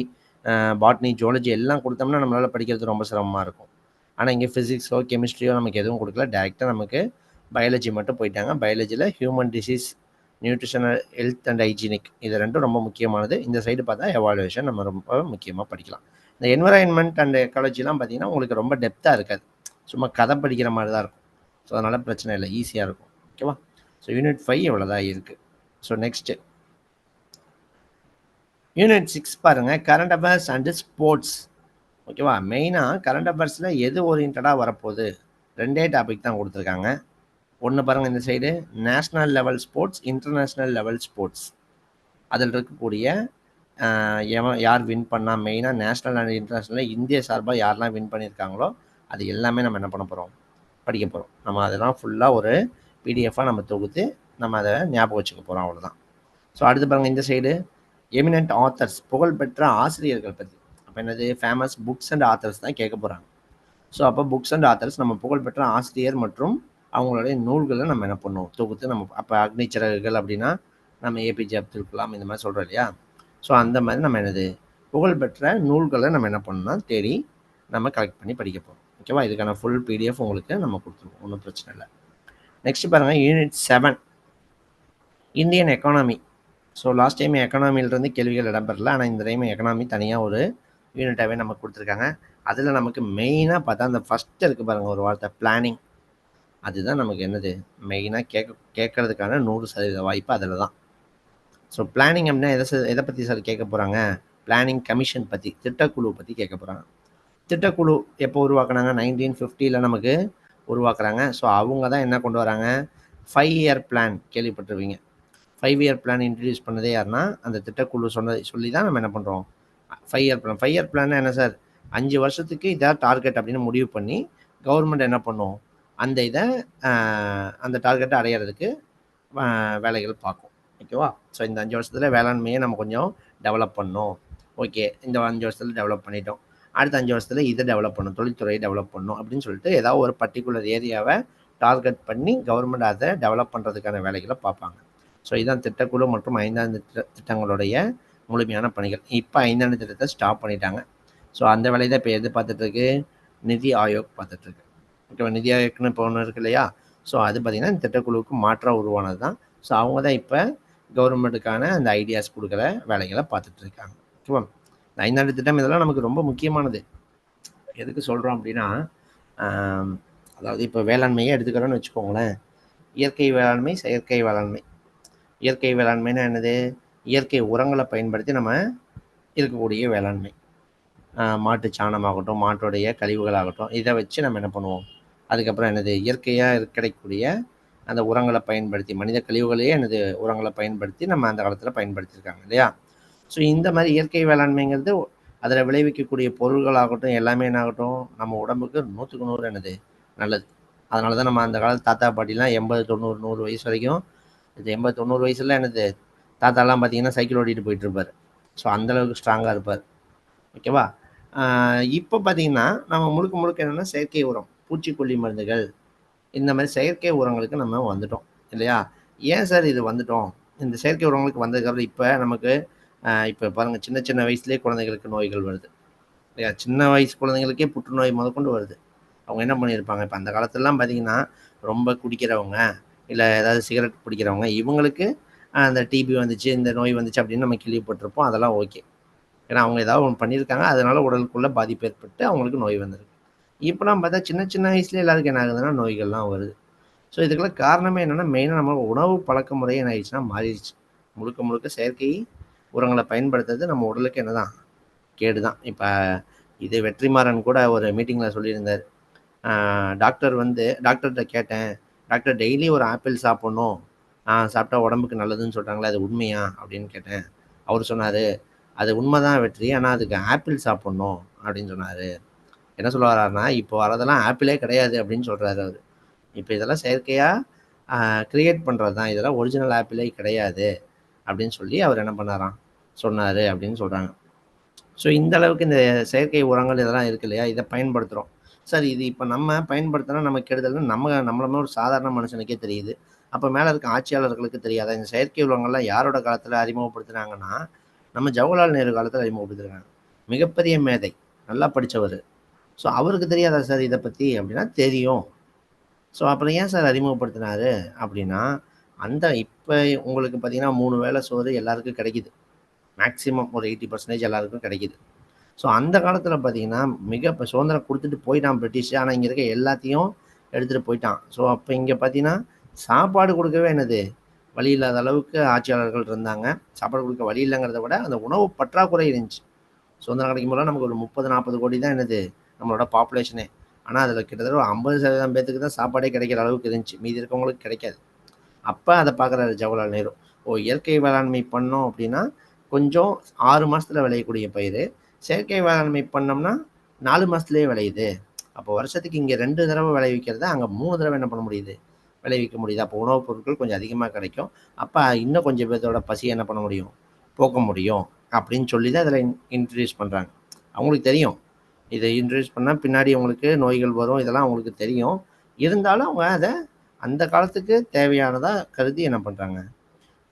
பாட்னி, ஜுவாலஜி எல்லாம் கொடுத்தோம்னா நம்மளால் படிக்கிறது ரொம்ப சிரமமாக இருக்கும். ஆனால் இங்கே ஃபிசிக்ஸோ கெமிஸ்ட்ரியோ நமக்கு எதுவும் கொடுக்கல. டேரெக்டாக நமக்கு பயாலஜி மட்டும் போயிட்டாங்க. பயாலஜியில் human disease, nutritional health and hygienic இது ரெண்டும் ரொம்ப முக்கியமானது. இந்த சைடு பார்த்தா எவாலுவேஷன் நம்ம ரொம்ப முக்கியமாக படிக்கலாம். இந்த என்விரான்மெண்ட் அண்ட் எக்காலஜிலாம் பார்த்தீங்கன்னா உங்களுக்கு ரொம்ப டெப்த்தாக இருக்காது. சும்மா கதை படிக்கிற மாதிரி தான் இருக்கும். ஸோ அதனால் பிரச்சனை இல்லை, ஈஸியாக இருக்கும். ஓகேவா? ஸோ யூனிட் 5 இவ்வளோதான் இருக்குது. ஸோ நெக்ஸ்ட்டு யூனிட் 6 பாருங்கள், கரண்ட் அஃபேர்ஸ் அண்டு ஸ்போர்ட்ஸ். ஓகேவா? மெயினாக கரண்ட் அஃபேர்ஸில் எது ஓரியன்டாக வரப்போகுது, 2 டாபிக் தான் கொடுத்துருக்காங்க. ஒன்று பாருங்கள், இந்த side national level sports, international level sports. அதில் இருக்கக்கூடிய யார் வின் பண்ணால், மெயினாக நேஷ்னல் அண்ட் இன்டர்நேஷ்னலில் இந்திய சார்பாக யாரெல்லாம் வின் பண்ணியிருக்காங்களோ அது எல்லாமே நம்ம என்ன பண்ண போகிறோம், படிக்க போகிறோம். நம்ம அதெல்லாம் ஃபுல்லாக ஒரு பிடிஎஃபாக நம்ம தொகுத்து நம்ம அதை ஞாபகம் வச்சுக்க போகிறோம், அவ்வளோதான். ஸோ அடுத்து பாருங்கள், இந்த சைடு எமினன்ட் ஆத்தர்ஸ், புகழ்பெற்ற ஆசிரியர்கள் பற்றி. அப்போ என்னது, ஃபேமஸ் புக்ஸ் அண்ட் ஆத்தர்ஸ் தான் கேட்க போகிறாங்க. ஸோ அப்போ புக்ஸ் அண்ட் ஆத்தர்ஸ் நம்ம புகழ்பெற்ற ஆசிரியர் மற்றும் அவங்களுடைய நூல்களை நம்ம என்ன பண்ணுவோம், தொகுத்து நம்ம. அப்போ அக்னிச்சிறகுகள் அப்படின்னா நம்ம ஏபிஜே அப்துல் கலாம் இந்த மாதிரி சொல்கிறோம் இல்லையா? ஸோ அந்த மாதிரி நம்ம என்னது, புகழ்பெற்ற நூல்களை நம்ம என்ன பண்ணணும்னா தேடி நம்ம கலெக்ட் பண்ணி படிக்க போகிறோம். ஓகேவா? இதுக்கான ஃபுல் பிடிஎஃப் உங்களுக்கு நம்ம கொடுத்துருவோம், ஒன்றும் பிரச்சனை இல்லை. நெக்ஸ்ட் பாருங்கள், unit 7 Indian economy. So last time எக்கனாமியிலிருந்து கேள்விகள் இடம்பெறல, ஆனால் இந்த டைம் எக்கனாமி தனியாக ஒரு யூனிட்டாகவே நமக்கு கொடுத்துருக்காங்க. அதில் நமக்கு மெயினாக பார்த்தா அந்த ஃபஸ்ட்டு இருக்குது பாருங்கள் ஒரு வார்த்தை, பிளானிங். அதுதான் நமக்கு என்னது மெயினாக கேட்கறதுக்கான 100% வாய்ப்பு அதில் தான். ஸோ பிளானிங் அப்படின்னா எதை பற்றி சார் கேட்க போகிறாங்க, பிளானிங் கமிஷன் பற்றி, திட்டக்குழு பற்றி கேட்க போகிறாங்க. திட்டக்குழு எப்போ உருவாக்குனாங்க, 1950 நமக்கு உருவாக்குறாங்க. ஸோ அவங்க தான் என்ன கொண்டு வராங்க, 5 இயர் பிளான் கேள்விப்பட்டிருவீங்க. 5 இயர் பிளான் இன்ட்ரடியூஸ் பண்ணதே யாருன்னா அந்த திட்டக்குழு சொல்லி தான் நம்ம என்ன பண்ணுறோம், 5 இயர் பிளான். 5 இயர் பிளான் என்ன சார், 5 வருஷத்துக்கு இதான் டார்கெட் அப்படின்னு முடிவு பண்ணி கவர்மெண்ட் என்ன பண்ணும், அந்த இதை அந்த டார்கெட்டை அடையிறதுக்கு வேலைகள் பார்க்கும். ஓகேவா? ஸோ இந்த 5 வருஷத்தில் வேளாண்மையை நம்ம கொஞ்சம் டெவலப் பண்ணோம். ஓகே, இந்த 5 வருஷத்தில் டெவலப் பண்ணிட்டோம், அடுத்த 5 வருஷத்தில் இதை டெவலப் பண்ணணும், தொழில்துறையை டெவலப் பண்ணணும் அப்படின்னு சொல்லிட்டு ஏதாவது ஒரு பர்டிகுலர் ஏரியாவை டார்கெட் பண்ணி கவர்மெண்ட் அதை டெவலப் பண்ணுறதுக்கான வேலைகளை பார்ப்பாங்க. ஸோ இதுதான் திட்டக்குழு மற்றும் 5ஆம் திட்டங்களுடைய முழுமையான பணிகள். இப்போ 5ஆம் திட்டத்தை ஸ்டாப் பண்ணிட்டாங்க. ஸோ அந்த வேலையை தான் இப்போ எது பார்த்துட்ருக்கு, நிதி ஆயோக் பார்த்துட்ருக்கு. ஓகேவா? நிதி ஆயோக்னு இப்போ ஒன்று இருக்கு இல்லையா? ஸோ அது பார்த்திங்கன்னா இந்த திட்டக்குழுவுக்கு மாற்றாக உருவானது தான். ஸோ அவங்க தான் இப்போ கவர்மெண்ட்டுக்கான அந்த ஐடியாஸ் கொடுக்குற வேலைகளை பார்த்துட்ருக்காங்க. ஓகேவா? இந்த 5ஆண்டு திட்டம் இதெல்லாம் நமக்கு ரொம்ப முக்கியமானது. எதுக்கு சொல்கிறோம் அப்படின்னா, அதாவது இப்போ வேளாண்மையை எடுத்துக்கிறோன்னு வச்சுக்கோங்களேன். இயற்கை வேளாண்மை, செயற்கை வேளாண்மை. இயற்கை வேளாண்மைன்னா என்னது, இயற்கை உரங்களை பயன்படுத்தி நம்ம இருக்கக்கூடிய வேளாண்மை. மாட்டு சாணமாகட்டும், மாட்டுடைய கழிவுகளாகட்டும், இதை வச்சு நம்ம என்ன பண்ணுவோம், அதுக்கப்புறம் என்னது, இயற்கையாக கிடைக்கக்கூடிய அந்த உரங்களை பயன்படுத்தி, மனித கழிவுகளையே என்னது உரங்களை பயன்படுத்தி நம்ம அந்த காலத்தில் பயன்படுத்தியிருக்காங்க இல்லையா? ஸோ இந்த மாதிரி இயற்கை வேளாண்மைங்கிறது அதில் விளைவிக்கக்கூடிய பொருள்களாகட்டும் எல்லாமே என்ன ஆகட்டும், நம்ம உடம்புக்கு 100க்கு 100 என்னது நல்லது. அதனால தான் நம்ம அந்த காலத்து தாத்தா பாட்டிலாம் 80, 90, 100 வயசு வரைக்கும், இது 80, 90 வயசுல என்னது தாத்தாலாம் பார்த்தீங்கன்னா சைக்கிள் ஓட்டிகிட்டு போயிட்டு இருப்பார். ஸோ அந்தளவுக்கு ஸ்ட்ராங்காக இருப்பார். ஓகேவா? இப்போ பார்த்தீங்கன்னா நம்ம முழுக்க முழுக்க என்னென்னா செயற்கை உரம், பூச்சிக்கொல்லி மருந்துகள், இந்த மாதிரி செயற்கை உரங்களுக்கு நம்ம வந்துட்டோம் இல்லையா? ஏன் சார் இது வந்துட்டோம், இந்த செயற்கை உரங்களுக்கு வந்ததுக்கப்புறம் இப்போ நமக்கு இப்போ பாருங்கள், சின்ன சின்ன வயசுலேயே குழந்தைகளுக்கு நோய்கள் வருது இல்லையா? சின்ன வயசு குழந்தைங்களுக்கே புற்றுநோய் முதற்கொண்டு வருது. அவங்க என்ன பண்ணியிருப்பாங்க, இப்போ அந்த காலத்துலலாம் பார்த்தீங்கன்னா ரொம்ப குடிக்கிறவங்க, இல்லை ஏதாவது சிகரெட் பிடிக்கிறவங்க, இவங்களுக்கு அந்த டிபி வந்துச்சு, இந்த நோய் வந்துச்சு அப்படின்னு நம்ம கேள்விப்பட்டிருப்போம். அதெல்லாம் ஓகே. ஏன்னா அவங்க ஏதாவது ஒன்று பண்ணியிருக்காங்க, அதனால உடலுக்குள்ள பாதிப்பு ஏற்பட்டு அவங்களுக்கு நோய் வந்திருக்கு. இப்போலாம் பார்த்தா சின்ன சின்ன வயசுலேயே எல்லாருக்கும் என்ன ஆகுதுன்னா நோய்கள்லாம் வருது. ஸோ இதுக்கெல்லாம் காரணமே என்னென்னா, மெயினாக நம்ம உணவு பழக்க முறையே என்ன ஆயிடுச்சுன்னா மாறிடுச்சு. முழுக்க முழுக்க செயற்கை உரங்களை பயன்படுத்துறது நம்ம உடலுக்கு என்ன தான், கேடு தான். இப்போ இது வெற்றிமாறன் கூட ஒரு மீட்டிங்கில் சொல்லியிருந்தார். டாக்டர் டாக்டர்கிட்ட கேட்டேன், டாக்டர் டெய்லி ஒரு ஆப்பிள் சாப்பிட்ணும், சாப்பிட்டா உடம்புக்கு நல்லதுன்னு சொல்கிறாங்களே, அது உண்மையா அப்படின்னு கேட்டேன். அவர் சொன்னார், அது உண்மை தான் வெற்றி, ஆனால் அதுக்கு ஆப்பிள் சாப்பிட்ணும் அப்படின்னு சொன்னார். என்ன சொல்ல வர்றாருன்னா, இப்போ வரதெல்லாம் ஆப்பிளே கிடையாது அப்படின்னு சொல்கிறாரு அவர். இப்போ இதெல்லாம் செயற்கையாக கிரியேட் பண்ணுறது தான், இதெல்லாம் ஒரிஜினல் ஆப்பிளே கிடையாது அப்படின்னு சொல்லி அவர் என்ன பண்ணாராம் சொன்னார் அப்படின்னு சொல்கிறாங்க. ஸோ இந்த அளவுக்கு இந்த செயற்கை உரங்கள் இதெல்லாம் இருக்கு இல்லையா? இத பயன்படுத்துறோம். சரி இது இப்ப நம்ம பயன்படுத்தினா நமக்கு கெடுதல்னு நம்மள மாரி ஒரு சாதாரண மனுஷனுக்கே தெரியுது. அப்ப மேல இருக்க ஆட்சியாளர்களுக்கு தெரியாதா? இந்த செயற்கை உரங்கள்லாம் யாரோட காலத்துல அறிமுகப்படுத்துனாங்கன்னா, நம்ம ஜவஹர்லால் நேரு காலத்துல அறிமுகப்படுத்திருக்காங்க. மிகப்பெரிய மேதை. நல்லா படிச்சவரு. ஸோ அவருக்கு தெரியாதா சார் இத பத்தி? அப்படின்னா தெரியும். ஸோ அப்புறம் ஏன் சார் அறிமுகப்படுத்தினாரு? அப்படின்னா, அந்த இப்ப உங்களுக்கு பார்த்தீங்கன்னா 3 வேள சோறு எல்லாருக்கும் கிடைக்குது. மேக்ஸிமம் ஒரு 80% எல்லாருக்கும் கிடைக்குது. ஸோ அந்த காலத்தில பார்த்தீங்கன்னா, இப்ப சுதந்திரம் குடுத்துட்டு போயிட்டான் பிரிட்டிஷ். ஆனா, இங்க இருக்க எல்லாத்தையும் எடுத்துட்டு போயிட்டான். ஸோ அப்ப இங்க பார்த்தீங்கன்னா, சாப்பாடு குடுக்கவே என்னது, வழி இல்லாத அளவுக்கு ஆட்சியாளர்கள் இருந்தாங்க. சாப்பாடு குடுக்க வழி இல்லங்கிறத விட, அந்த உணவு பற்றாக்குறை இருந்துச்சு. சுதந்திரம் கிடைக்கும்போதெல்லாம் நமக்கு ஒரு 30, 40 கோடி தான் என்னது, நம்மளோட பாப்புலேஷனே. ஆனா, அதில கிட்டத்தட்ட ஒரு 50% பேத்துக்கு தான் சாப்பாடே கிடைக்கிற அளவுக்கு இருந்துச்சு. மீதி இருக்கவங்களுக்கு கிடைக்காது. அப்ப அத பார்க்குறாரு ஜவஹர்லால் நேரு. ஓ! இயற்கை வேளாண்மை பண்ணோம் அப்டின்னா, கொஞ்சம் 6 மாசத்துல விளையக்கூடிய பயிரு. செயற்கை வேளாண்மை பண்ணோம்னா, 4 மாசத்துலயே விளையுது. அப்போ வருஷத்துக்கு இங்க 2 தடவ விளைவிக்கிறத, அங்க 3 தடவ என்ன பண்ண முடியுது? விளைவிக்க முடியுது. அப்போ உணவுப் பொருட்கள் கொஞ்சம் அதிகமா கிடைக்கும். அப்ப இன்னும் கொஞ்சம் பேத்தோட பசிய என்ன பண்ண முடியும்? போக்க முடியும். அப்டின்னு சொல்லி தான் இதில இன்ட்ரோடியூஸ் பண்றாங்க. அவங்களுக்கு தெரியும். இத இன்ட்ரோடியூஸ் பண்ணா பின்னாடி அவங்களுக்கு நோய்கள் வரும். இதெல்லாம் அவங்களுக்கு தெரியும். இருந்தாலும் அவங்க அத அந்த காலத்துக்கு தேவையானதா கருதி என்ன பண்றாங்க?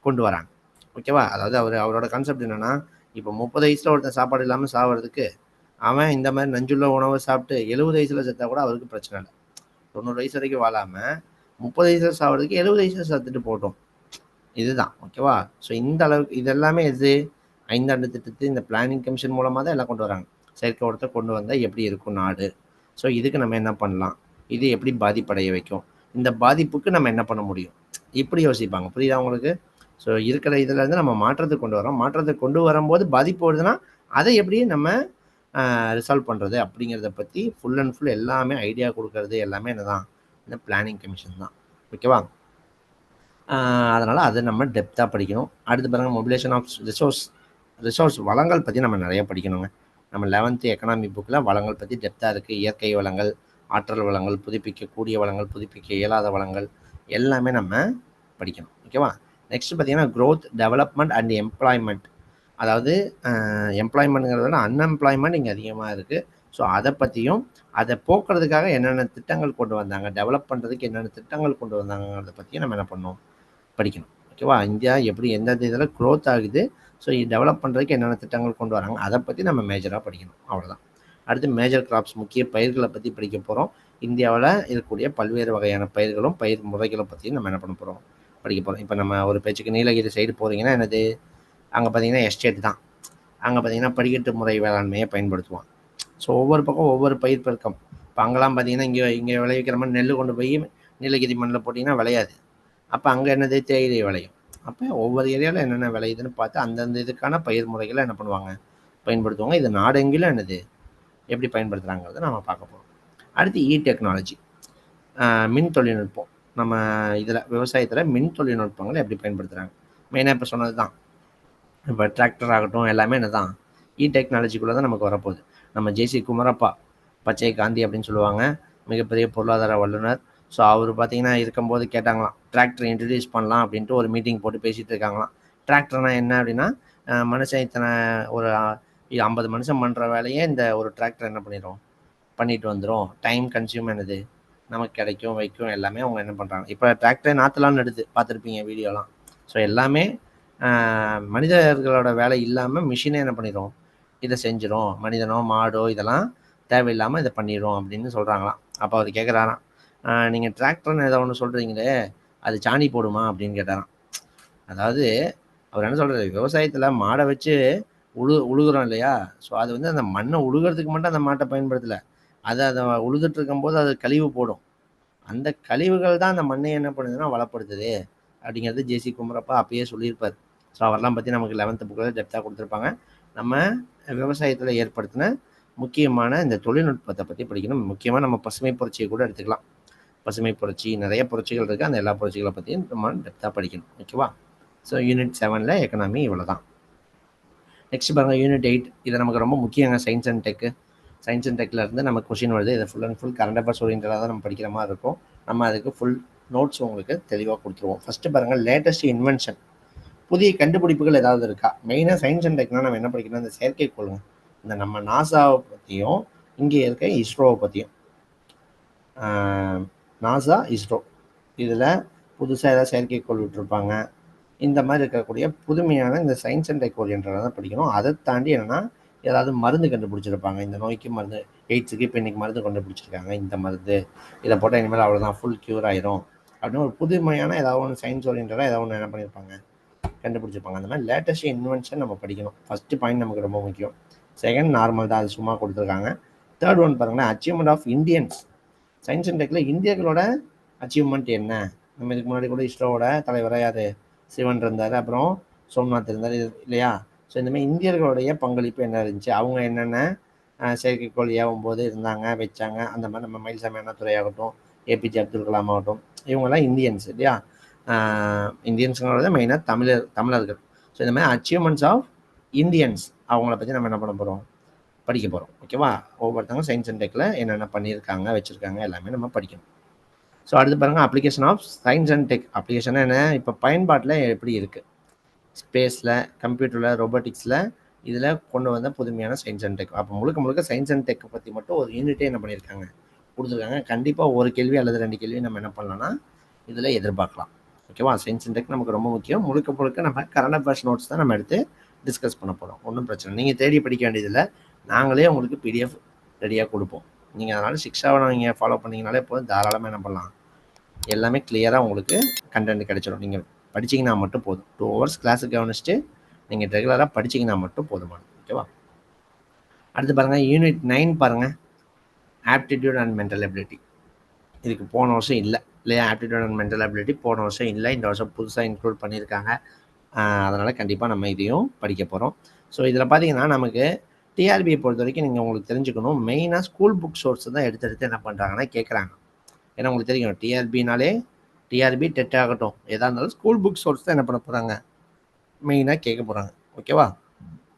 கொண்டு வராங்க. ஓகேவா? அதாவது அவரோட கான்செப்ட் என்னன்னா, இப்ப 30 வயசுல ஒருத்தன் சாப்பாடு இல்லாம சாவறதுக்கு, அவன் இந்த மாரி நஞ்சுள்ள உணவ சாப்பிட்டு 70 வயசுல செத்தா கூட அவருக்கு பிரச்சனை இல்ல. 90 வயசு வரைக்கும் வாழாம, 30 வயசுல சாவறதுக்கு 70 வயசுல செத்துட்டு போட்டும். இதுதான். ஓகேவா? ஸோ இந்த அளவுக்கு இது எல்லாமே எது? 5 ஆண்டு திட்டத்து இந்த பிளானிங் கமிஷன் மூலமா தான் எல்லாம் கொண்டு வராங்க. செயற்கை உரத்த கொண்டு வந்தா எப்படி இருக்கும் நாடு? ஸோ இதுக்கு நம்ம என்ன பண்ணலாம்? இது எப்படி பாதிப்படைய வைக்கும்? இந்த பாதிப்புக்கு நம்ம என்ன பண்ண முடியும்? இப்படி யோசிப்பாங்க. புரியுதா உங்களுக்கு? ஸோ இருக்கிற இதுலேருந்து நம்ம மாற்றத்த கொண்டு வரோம். மாற்றத்த கொண்டு வரும்போது பாதிப்பு வருதுன்னா, அதை எப்படி நம்ம ரிசால்வ் பண்றது? அப்படிங்கிறத பத்தி ஃபுல் அண்ட் ஃபுல் எல்லாமே ஐடியா குடுக்கறது எல்லாமே என்னதான்? இந்த பிளானிங் கமிஷன் தான். ஓகேவா? ஆ அதனால அத நம்ம டெப்த்தா படிக்கணும். அடுத்து பாருங்க மொபிலைசேஷன் ஆஃப் ரிசோர்ஸ் ரிசோர்ஸ் வளங்கள் பத்தி நம்ம நெறைய படிக்கணுங்க. நம்ம 11த் எக்கனாமி புக்ல வளங்கள் பத்தி டெப்த்தா இருக்கு. இயற்கை வளங்கள், ஆற்றல் வளங்கள், புதுப்பிக்கக்கூடிய வளங்கள், புதுப்பிக்க இயலாத வளங்கள் எல்லாமே நம்ம படிக்கணும். ஓகேவா? நெக்ஸ்ட் பார்த்தீங்கன்னா, குரோத், டெவலப்மென்ட் அண்ட் எம்ப்ளாய்மென்ட். அதாவது எம்ப்ளாய்மென்ட்ங்கிறத விட அன்எம்ப்ளாய்மென்ட் இங்க அதிகமா இருக்கு. ஸோ அத பத்தியும், அத போக்குறதுக்காக என்னென்ன திட்டங்கள் கொண்டு வந்தாங்க, டெவலப் பண்றதுக்கு என்னென்ன திட்டங்கள் கொண்டு வந்தாங்கங்கிறத பத்தியும் நம்ம என்ன பண்ணணும்? படிக்கணும். ஓகேவா? இந்தியா எப்படி எந்தெந்த இதில குரோத் ஆகுது. ஸோ டெவலப் பண்றதுக்கு என்னென்ன திட்டங்கள் கொண்டு வராங்க. அத பத்தி நம்ம மேஜரா படிக்கணும். அவ்வளோதான். அடுத்து மேஜர் கிராப்ஸ் முக்கிய பயிர்கள பத்தி படிக்க போறோம். இந்தியாவுல இருக்கக்கூடிய பல்வேறு வகையான பயிர்களும், பயிர் முறைகள பத்தியும் நம்ம என்ன பண்ண போறோம்? படிக்க போறோம். இப்ப நம்ம ஒரு பேச்சுக்கு நீலகிரி சைடு போறீங்கன்னா என்னது? அங்க பார்த்தீங்கன்னா எஸ்டேட் தான். அங்க பார்த்தீங்கன்னா படிக்கட்டு முறை வேளாண்மைய பயன்படுத்துவோம். ஸோ ஒவ்வொரு பக்கம் ஒவ்வொரு பயிர் பெருக்கம். இப்ப அங்கலாம் பார்த்தீங்கன்னா, இங்க இங்க விளைவிக்கிற மாரி நெல்லு கொண்டு போய் நீலகிரி மண்ல போட்டீங்கன்னா விளையாது. அப்ப அங்க என்னது தேயிலை விளையும். அப்ப ஒவ்வொரு ஏரியால என்னென்ன விளையுதுன்னு பார்த்து அந்தந்த இதுக்கான பயிர் முறைகள என்ன பண்ணுவாங்க? பயன்படுத்துவாங்க. இது நாடெங்கிலும் என்னது? எப்படி பயன்படுத்துறாங்கிறத நம்ம பார்க்க போறோம். அடுத்து டெக்னாலஜி. அ மின் தொழில்நுட்பம். நம்ம இதுல விவசாயத்துல மின் தொழில்நுட்பங்கள எப்படி பயன்படுத்துறாங்க? மெயினா இப்ப சொன்னது தான். இப்ப டிராக்டர் ஆகட்டும் எல்லாமே என்னதான்? டெக்னாலஜிக்குள்ள தான் நமக்கு வரப்போகுது. நம்ம ஜே.சி. குமரப்பா, பச்சை காந்தி அப்படின்னு சொல்லுவாங்க. மிகப்பெரிய பொருளாதார வல்லுனர். ஸோ அவரு பார்த்தீங்கன்னா இருக்கும்போது கேட்டாங்களாம். டிராக்டர் இன்ட்ரோடியூஸ் பண்ணலாம் அப்படின்ட்டு ஒரு மீட்டிங் போட்டு பேசிட்டு இருக்காங்களாம். டிராக்டர்னா என்ன அப்படின்னா, மனுஷன் இத்தனை ஒரு 50 மனுஷன் பண்ற வேலைய இந்த ஒரு டிராக்டர் என்ன பண்ணிரும்? பண்ணிட்டு வந்துரும். டைம் கன்சியூம் என்னது? நமக்கு கிடைக்கும், வைக்கும் எல்லாமே அவங்க என்ன பண்றாங்க. இப்ப டிராக்டரே நாத்துலாம் நடுது. பார்த்துருப்பீங்க வீடியோலாம். ஸோ எல்லாமே அ மனிதர்களோட வேலை இல்லாம மிஷினே என்ன பண்ணிரும்? இத செஞ்சுரும். மனிதனோ, மாடோ இதெல்லாம் தேவையில்லாம இத பண்ணிரும் அப்படின்னு சொல்றாங்களாம். அப்ப அவரு கேட்குறாராம், நீங்க டிராக்டர்ன்னு ஏதோ ஒண்ணு சொல்றீங்களே, அது சாணி போடுமா?" அப்படின்னு கேட்டாராம். அதாவது அவர் என்ன சொல்றாரு, விவசாயத்துல மாட வச்சு உழுகுறோம் இல்லையா? ஸோ அது வந்து அந்த மண்ண உழுகுறதுக்கு மட்டும் அந்த மாட்ட பயன்படுத்தல. அத உழுதுட்டு இருக்கும்போது அது கழிவு போடும். அந்த கழிவுகள் தான் அந்த மண்ணைய என்ன பண்ணுதுன்னா வளப்படுத்துது. அப்படிங்கிறது ஜே.சி. குமரப்பா அப்பயே சொல்லியிருப்பாரு. ஸோ அவரெல்லாம் பத்தி நமக்கு 11த் புக்ல டெப்த்தா குடுத்துருப்பாங்க. நம்ம விவசாயத்துல ஏற்படுத்தின முக்கியமான இந்த தொழில்நுட்பத்த பத்தி படிக்கணும். முக்கியமா நம்ம பசுமை புரட்சிய கூட எடுத்துக்கலாம். பசுமை புரட்சி நெறைய புரட்சிகள் இருக்கு. அந்த எல்லா புரட்சிகள பத்தியும் நம்ம டெப்த்தா படிக்கணும். ஓகேவா? ஸோ யூனிட் 7ல எக்கனாமி இவ்வளோதான். நெக்ஸ்ட் பாருங்க யூனிட் 8 இது நமக்கு ரொம்ப முக்கியங்க science and tech. Science and டெக்ல இருந்து நமக்கு கொஸ்டின் வருது. இத full and full current affairs ஓரியன்டடா தான் நம்ம படிக்கிற மாரி இருக்கும். நம்ம அதுக்கு ஃபுல் நோட்ஸ் உங்களுக்கு தெளிவா குடுத்துருவோம். ஃபர்ஸ்ட் பாருங்க லேட்டஸ்ட் இன்வென்ஷன். புதிய கண்டுபிடிப்புகள் ஏதாவது இருக்கா? மெயினா சயின்ஸ் அண்ட் டெக்னா நம்ம என்ன படிக்கணும்னா இந்த செயற்கைக்கோளுங்க. இந்த நம்ம நாசாவை பற்றியும் இங்கே இருக்க இஸ்ரோவை பற்றியும். நாசா, இஸ்ரோ இதில் புதுசாக ஏதாவது செயற்கைக்கோள் விட்டுருப்பாங்க. இந்த மாதிரி இருக்கக்கூடிய புதுமையான இந்த சயின்ஸ் அண்ட் டெக் ஓரியன்டாக தான் படிக்கணும். அதை தாண்டி என்னென்னா ஏதாவது மருந்து கண்டுபிடிச்சிருப்பாங்க. இந்த நோய்க்கு மருந்து, எய்ட்ஸுக்கு இப்போ இன்றைக்கி மருந்து கண்டுபிடிச்சிருக்காங்க. இந்த மருந்து இதை போட்டால் இனிமேல் அவ்வளோதான் ஃபுல் க்யூர் ஆயிரும் அப்படின்னு ஒரு புதுமையான ஏதாவது ஒன்று சயின்ஸ் ஓரியன்டாக ஏதாவது ஒன்று என்ன பண்ணியிருப்பாங்க, கண்டுபிடிச்சிருப்பாங்க. அந்த மாதிரி லேட்டஸ்ட் இன்வென்ஷன் நம்ம படிக்கணும். ஃபஸ்ட்டு பாயிண்ட் நமக்கு ரொம்ப முக்கியம். செகண்ட் நார்மல் தான், அது சும்மா கொடுத்துருக்காங்க. தேர்ட் ஒன் பாருங்களேன், achievement of Indians. Science and டெக்கில் இந்தியர்களோட அச்சீவ்மெண்ட் என்ன? நம்ம இதுக்கு முன்னாடி கூட இஸ்ரோவோட தலைவராக யார், சிவன் இருந்தார், அப்புறம் சோம்நாத் இருந்தார் இல்லையா? ஸோ இந்தமாதிரி இந்தியர்களுடைய பங்களிப்பு என்ன இருந்துச்சு, அவங்க என்னென்ன செயற்கைக்கோள் ஏவும் போது இருந்தாங்க, வச்சாங்க, அந்த மாதிரி நம்ம மயில்சாமி அண்ணாதுரை ஆகட்டும், ஏபிஜே அப்துல் கலாம் ஆகட்டும், இவங்கெல்லாம் இந்தியன்ஸ் இல்லையா? இந்தியன்ஸுங்கிறத மெயினாக தமிழர்கள். ஸோ இந்த மாதிரி அச்சீவ்மெண்ட்ஸ் ஆஃப் இந்தியன்ஸ் அவங்கள பற்றி நம்ம என்ன பண்ண போகிறோம், படிக்க போகிறோம். ஓகேவா? ஒவ்வொருத்தவங்க சயின்ஸ் அண்ட் டெக்கில் என்னென்ன பண்ணியிருக்காங்க, வச்சுருக்காங்க, எல்லாமே நம்ம படிக்கணும். ஸோ அடுத்து பாருங்கள், application of science and tech. Application என்ன, இப்போ பயன்பாட்டில் எப்படி இருக்குது, ஸ்பேஸில், கம்ப்யூட்டரில், ரோபோட்டிக்ஸில், இதில் கொண்டு வந்த புதுமையான சயின்ஸ் அண்ட் டெக். அப்போ முழுக்க முழுக்க சயின்ஸ் அண்ட் டெக் பற்றி மட்டும் ஒரு யூனிட்டே என்ன பண்ணியிருக்காங்க, கொடுத்துருக்காங்க. கண்டிப்பாக ஒரு கேள்வி அல்லது 2 கேள்வி நம்ம என்ன பண்ணலாம்னா இதில் எதிர்பார்க்கலாம். ஓகேவா? சயின்ஸ் அண்ட் டெக் நமக்கு ரொம்ப முக்கியம். முழுக்க முழுக்க நம்ம கரண்ட் அஃபேர்ஸ் நோட்ஸ் தான் நம்ம எடுத்து டிஸ்கஸ் பண்ண போகிறோம். ஒன்றும் பிரச்சனை, நீங்கள் தேடி படிக்க வேண்டியதில்லை, நாங்களே உங்களுக்கு பிடிஎஃப் ரெடியாக கொடுப்போம். நீங்கள் அதனால் 6 நீங்கள் ஃபாலோ பண்ணிங்கனாலே போதும், தாராளமாக என்ன பண்ணலாம், எல்லாமே கிளியராக உங்களுக்கு கண்டென்ட் கிடைச்சிடும். நீங்கள் படிச்சிங்கன்னா மட்டும் போதும். 2 ஹவர்ஸ் கிளாஸுக்கு கவனிச்சுட்டு நீங்கள் ரெகுலராக படிச்சிங்கன்னா மட்டும் போதுமானது. ஓகேவா? அடுத்து பாருங்கள், யூனிட் 9 பாருங்கள், ஆப்டிடியூட் அண்ட் மென்டல் எபிலிட்டி. இதுக்கு போன வருஷம் இல்லை இல்லையா? ஆப்டிடியூட் அண்ட் மென்டல் எபிலிட்டி போன வருஷம் இல்லை, இந்த வருஷம் புதுசாக இன்க்ளூட் பண்ணியிருக்காங்க. அதனால் கண்டிப்பாக நம்ம இதையும் படிக்க போகிறோம். ஸோ இதில் பார்த்தீங்கன்னா நமக்கு டிஆர்பியை பொறுத்த வரைக்கும் நீங்கள் உங்களுக்கு தெரிஞ்சுக்கணும், மெயினாக ஸ்கூல் புக் சோர்ஸ் தான் எடுத்து என்ன பண்ணுறாங்கன்னா கேட்குறாங்க. ஏன்னா உங்களுக்கு தெரியும், டிஆர்பினாலே டிஆர்பி டெட் ஆகட்டும், எதாக இருந்தாலும் ஸ்கூல் புக் சோர்ஸ் தான் என்ன பண்ண போகிறாங்க, மெயினாக கேட்க போகிறாங்க. ஓகேவா?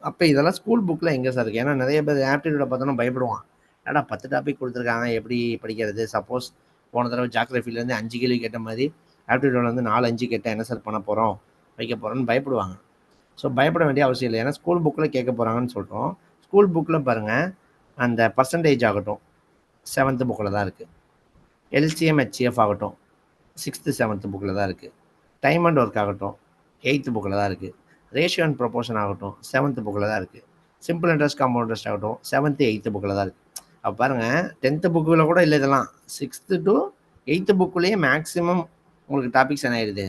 அப்போ இதெல்லாம் ஸ்கூல் புக்கில் எங்கே சார் இருக்குது? ஏன்னா நிறைய பேர் ஆப்டிடியூடை பார்த்தோன்னா பயப்படுவான். ஏன்னா 10 டாபிக் கொடுத்துருக்காங்க, எப்படி படிக்கிறது? சப்போஸ் போன தடவை ஜாக்ரஃபிலேருந்து 5 கேள்வி கேட்ட மாதிரி ஆப்டிடியூடில் வந்து 4-5 கேட்டால் என்ன சார் பண்ண போகிறோம், வைக்க போகிறோன்னு பயப்படுவாங்க. ஸோ பயப்பட வேண்டிய அவசியம் இல்லை, ஏன்னா ஸ்கூல் புக்கில் கேட்க போகிறாங்கன்னு சொல்கிறோம். ஸ்கூல் புக்கில் பாருங்கள், அந்த பர்சன்டேஜ் ஆகட்டும் 7th புக்கில் தான் இருக்குது. எல்சிஎம் ஹெச்எஃப் ஆகட்டும் 6th 7th புக்கில் தான் இருக்குது. டைம் அண்ட் ஒர்க் ஆகட்டும் 8th புக்கில் தான் இருக்குது. ரேஷியோ அண்ட் ப்ரொபோர்ஷன் ஆகட்டும் 7th புக்கில் தான் இருக்குது. சிம்பிள் இன்ட்ரெஸ்ட், காம்பவுண்ட் இன்ட்ரெஸ்ட் ஆகட்டும் 7th 8th புக்கில் தான் இருக்குது. அப்போ பாருங்கள், 10th புக்கில் கூட இல்லை, இதெல்லாம் 6th to 8th புக்குலேயே மேக்ஸிமம் உங்களுக்கு டாபிக்ஸ் என்ன ஆயிடுது,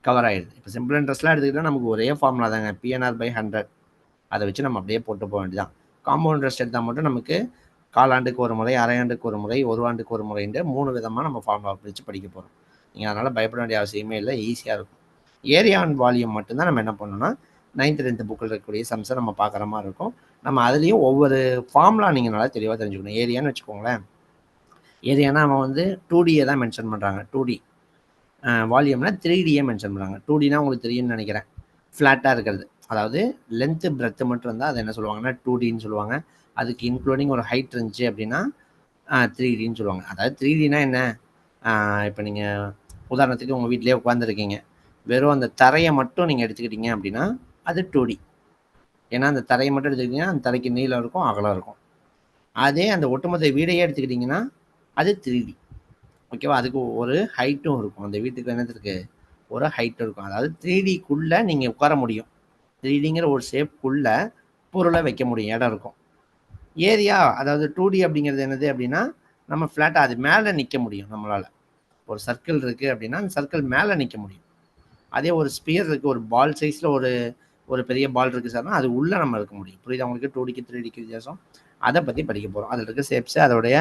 கவர் ஆகிடுது. இப்போ சிம்பிள் இன்ட்ரெஸ்ட்லாம் எடுத்துக்கிட்டால் நமக்கு ஒரே ஃபார்முலா தாங்க, PNR/100. அதை வச்சு நம்ம அப்படியே போட்டு போக வேண்டியதான். காம்பவுண்ட் இன்ட்ரெஸ்ட் எடுத்தால் மட்டும் நமக்கு காலாண்டுக்கு ஒரு முறை, அரையாண்டுக்கு ஒரு முறை, ஒரு ஆண்டுக்கு ஒரு முறைன்ற 3 விதமாக நம்ம ஃபார்முலா வச்சு படிக்க போகிறோம். நீங்கள் அதனால் பயப்பட வேண்டிய அவசியமே இல்லை, ஈஸியாக இருக்கும். ஏரியா அண்ட் வால்யூம் மட்டும்தான் நம்ம என்ன பண்ணணும்னா 9th 10th புக்கில் இருக்கக்கூடிய சம்ஸை நம்ம பார்க்குற மாதிரி இருக்கும். நம்ம அதுலேயும் ஒவ்வொரு ஃபார்முலா நீங்கள் நல்லா தெளிவாக தெரிஞ்சுக்கணும். ஏரியான்னு வச்சுக்கோங்களேன், ஏரியானா அவன் வந்து 2Dயை தான் மென்ஷன் பண்ணுறாங்க, 2D. வால்யூம்னா 3Dயை மென்ஷன் பண்ணுறாங்க. 2Dனா உங்களுக்கு தெரியும்னு நினைக்கிறேன், ஃப்ளாட்டாக இருக்கிறது. அதாவது லென்த்து பிரெத்து மட்டும் இருந்தால் அதை என்ன சொல்லுவாங்கன்னா 2Dன்னு சொல்லுவாங்க. அதுக்கு இன்க்ளூடிங் ஒரு ஹைட் இருந்துச்சு அப்படின்னா 3Dன்னு சொல்லுவாங்க. அதாவது 3Dனா என்ன, இப்போ நீங்கள் உதாரணத்துக்கு உங்கள் வீட்டிலே உட்காந்துருக்கீங்க, வெறும் அந்த தரையை மட்டும் நீங்கள் எடுத்துக்கிட்டீங்க அப்படின்னா அது 2D. ஏன்னா அந்த தரையை மட்டும் எடுத்துக்கிட்டிங்கன்னா அந்த தரைக்கு நீளம் இருக்கும், அகலம் இருக்கும். அதே அந்த ஒட்டுமொத்த வீடையே எடுத்துக்கிட்டிங்கன்னா அது 3D. ஓகேவா? அதுக்கு ஒரு ஹைட்டும் இருக்கும், அந்த வீட்டுக்கு என்னத்துக்கு ஒரு ஹைட்டும் இருக்கும். அதாவது 3Dக்குள்ளே நீங்கள் உட்கார முடியும், 3Dங்கிற ஒரு ஷேப்புக்குள்ளே பொருளை வைக்க முடியும், இடம் இருக்கும். ஏரியா அதாவது 2D அப்படிங்கிறது என்னது அப்படின்னா நம்ம ஃப்ளாட்டாக அது மேலே நிற்க முடியும். நம்மளால் ஒரு சர்க்கிள் இருக்குது அப்படின்னா அந்த சர்க்கிள் மேலே நிற்க முடியும். அதே ஒரு ஸ்பியர் இருக்குது, ஒரு பால் சைஸில் ஒரு பெரிய பால் இருக்குது சார்னா அது உள்ளே நம்ம இருக்க முடியும். புரியுது உங்களுக்கு 2Dக்கு 3Dக்கு வித்தியாசம்? அதை பற்றி படிக்க போகிறோம். அதில் இருக்க ஷேப்ஸு, அதோடைய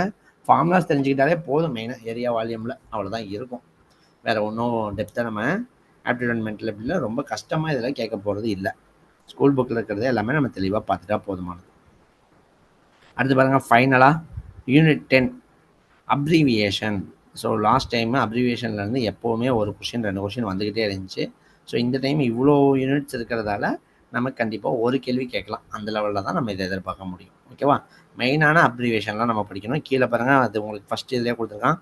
ஃபார்முலாஸ் தெரிஞ்சுக்கிட்டாலே போதும். மெயினாக ஏரியா வால்யூமில் அவ்வளோதான் இருக்கும். வேறு ஒன்றும் டெப்த்தாக நம்ம ஆப்டிடியூட் அண்ட் மென்டல் எபிலிட்டியில் ரொம்ப கஷ்டமாக இதில் கேட்க போகிறது இல்லை. ஸ்கூல் புக்கில் இருக்கிறது எல்லாமே நம்ம தெளிவாக பார்த்துட்டா போதுமானது. அடுத்து பாருங்கள், ஃபைனலாக unit 10 abbreviation. So last time அப்ரிவியேஷன்லேருந்து எப்போவுமே ஒரு கொஷின் 2 கொஷின் வந்துக்கிட்டே இருந்துச்சு. ஸோ இந்த டைம் இவ்வளோ யூனிட்ஸ் இருக்கிறதால நம்ம கண்டிப்பாக ஒரு கேள்வி கேட்கலாம். அந்த லெவலில் தான் நம்ம இதை எதிர்பார்க்க முடியும். ஓகேவா? மெயினான அப்ரிவியேஷன்லாம் நம்ம படிக்கணும். கீழே பாருங்கள், அது உங்களுக்கு ஃபஸ்ட் இதிலே கொடுத்துருக்கான்.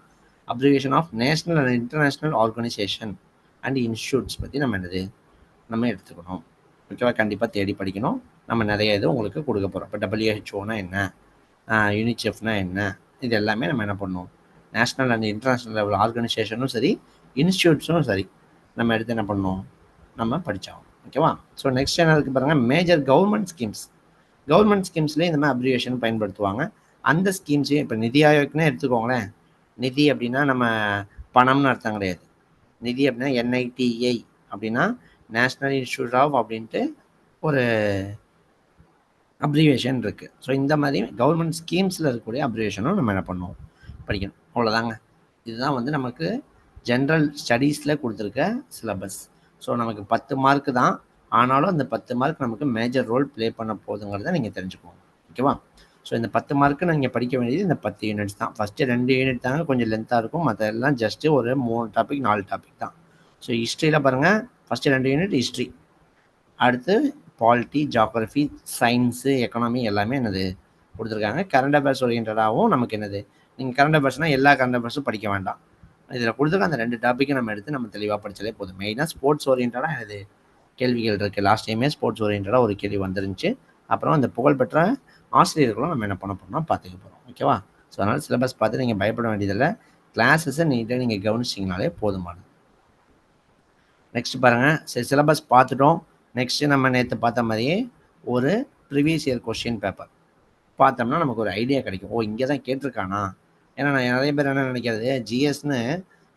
Abbreviation of national and international organisation and institutes பற்றி நம்ம எடுத்துக்கணும். ஓகேவா? கண்டிப்பாக தேடி படிக்கணும். நம்ம நிறைய இது உங்களுக்கு கொடுக்க போகிறோம். இப்போ WHO என்ன, யூனிசெஃப்னா என்ன, இது எல்லாமே நம்ம என்ன பண்ணுவோம், நேஷ்னல் அண்ட் இன்டர்நேஷ்னல் லெவல் ஆர்கனைசேஷனும் சரி, இன்ஸ்டியூட்ஸும் சரி, நம்ம எடுத்து என்ன பண்ணுவோம், நம்ம படித்தோம். ஓகேவா? ஸோ நெக்ஸ்ட் என்ன இருக்குது பாருங்கள், மேஜர் கவர்மெண்ட் ஸ்கீம்ஸ். கவர்மெண்ட் ஸ்கீம்ஸ்லேயே இந்த மாதிரி அப்ரிவேஷன் பயன்படுத்துவாங்க. அந்த ஸ்கீம்ஸையும் இப்போ நிதி ஆயோக்னே எடுத்துக்கோங்களேன். நிதி அப்படின்னா நம்ம பணம்னு அர்த்தம் கிடையாது. நிதி அப்படின்னா NITI அப்படின்னா நேஷ்னல் இன்ஸ்டியூட் ஆஃப் அப்படின்ட்டு ஒரு அப்ரிவேஷன் இருக்குது. ஸோ இந்த மாதிரி கவர்மெண்ட் ஸ்கீம்ஸில் இருக்கக்கூடிய அப்ரிவேஷனும் நம்ம என்ன பண்ணுவோம், படிக்கணும். அவ்வளோதாங்க. இதுதான் வந்து நமக்கு ஜென்ரல் ஸ்டடீஸில் கொடுத்துருக்க சிலபஸ். ஸோ நமக்கு 10 மார்க்கு தான், ஆனாலும் அந்த 10 மார்க் நமக்கு மேஜர் ரோல் ப்ளே பண்ண போகுதுங்கிறத நீங்கள் தெரிஞ்சுக்கோங்க. ஓகேவா? ஸோ இந்த 10 மார்க்கு நீங்கள் படிக்க வேண்டியது இந்த 10 யூனிட்ஸ் தான். ஃபஸ்ட்டு 2 யூனிட் தாங்க கொஞ்சம் லென்த்தாக இருக்கும், மற்ற எல்லாம் ஜஸ்ட்டு ஒரு 3 டாபிக் 4 டாபிக் தான். ஸோ ஹிஸ்ட்ரியில் பாருங்கள், ஃபஸ்ட்டு 2 யூனிட் ஹிஸ்ட்ரி, அடுத்து பாலிட்டி, ஜியாகிரஃபி, சயின்ஸு, எக்கனாமி எல்லாமே என்னது கொடுத்துருக்காங்க. கரண்ட் அஃபேர்ஸ் ஓரியன்டாகவும் நமக்கு என்னது, நீங்கள் கரண்ட் அஃபேர்ஸ்னால் எல்லா கரண்ட் அஃபேர்ஸும் படிக்க வேண்டாம். இதில் கொடுத்துருக்க அந்த 2 டாப்பிக்கை நம்ம எடுத்து நம்ம தெளிவாக படித்தாலே போதும். மெயினாக ஸ்போர்ட்ஸ் ஓரியன்டாக என்னது கேள்விகள் இருக்குது. லாஸ்ட் டைமே ஸ்போர்ட்ஸ் ஓரியன்டாக ஒரு கேள்வி வந்துருந்துச்சு. அப்புறம் அந்த புகழ்பெற்ற ஆசிரியர்களும் நம்ம என்ன பண்ண போகிறோம்னா பார்த்துக்க போகிறோம். ஓகேவா? ஸோ அதனால் சிலபஸ் பார்த்து நீங்கள் பயப்பட வேண்டியதில்லை. கிளாஸஸை நீட்டாக நீங்கள் கவனிச்சிங்கனாலே போதுமானது. நெக்ஸ்ட் பாருங்கள், சரி சிலபஸ் பார்த்துட்டோம். நெக்ஸ்ட்டு நம்ம நேற்று பார்த்த மாதிரியே ஒரு ப்ரீவியஸ் இயர் கொஸ்டின் பேப்பர் பார்த்தோம்னா நமக்கு ஒரு ஐடியா கிடைக்கும். ஓ, இங்கே தான் கேட்டிருக்கானா? ஏன்னா நான் நிறைய பேர் என்ன நினைக்கிறது, ஜிஎஸ்ன்னு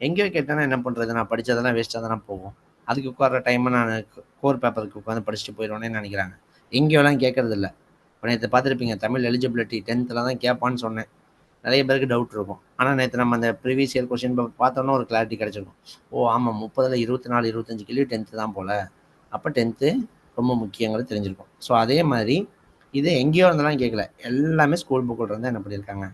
எங்கேயோ கேட்டேன்னா என்ன பண்ணுறது, நான் படித்ததெல்லாம் வேஸ்ட்டாக தானே போகும், அதுக்கு உட்கார டைமை நான் கோர் பேப்பருக்கு உட்காந்து படிச்சுட்டு போயிடுவேன்னு நினைக்கிறாங்க. எங்கேயோலாம் கேட்கறது இல்லை. இப்போ நேற்று பார்த்துருப்பீங்க, தமிழ் எலிஜிபிலிட்டி 10th தான் கேட்பான்னு சொன்னேன். நிறைய பேருக்கு டவுட் இருக்கும். ஆனால் நேற்று நம்ம அந்த ப்ரீவியஸ் இயர் கொஸ்டின் பேப்பர் பார்த்தோன்னா ஒரு கிளாரிட்டி கிடச்சிருக்கும். ஓ ஆமாம், 30ல் 24 25 கேள்வி 10th தான் போல், அப்போ 10th ரொம்ப முக்கியங்கிறது தெரிஞ்சிருக்கும். ஸோ அதே மாதிரி இது எங்கேயோ இருந்தெல்லாம் கேட்கல, எல்லாமே ஸ்கூல் புக்கில் இருந்து என்ன பண்ணியிருக்காங்க,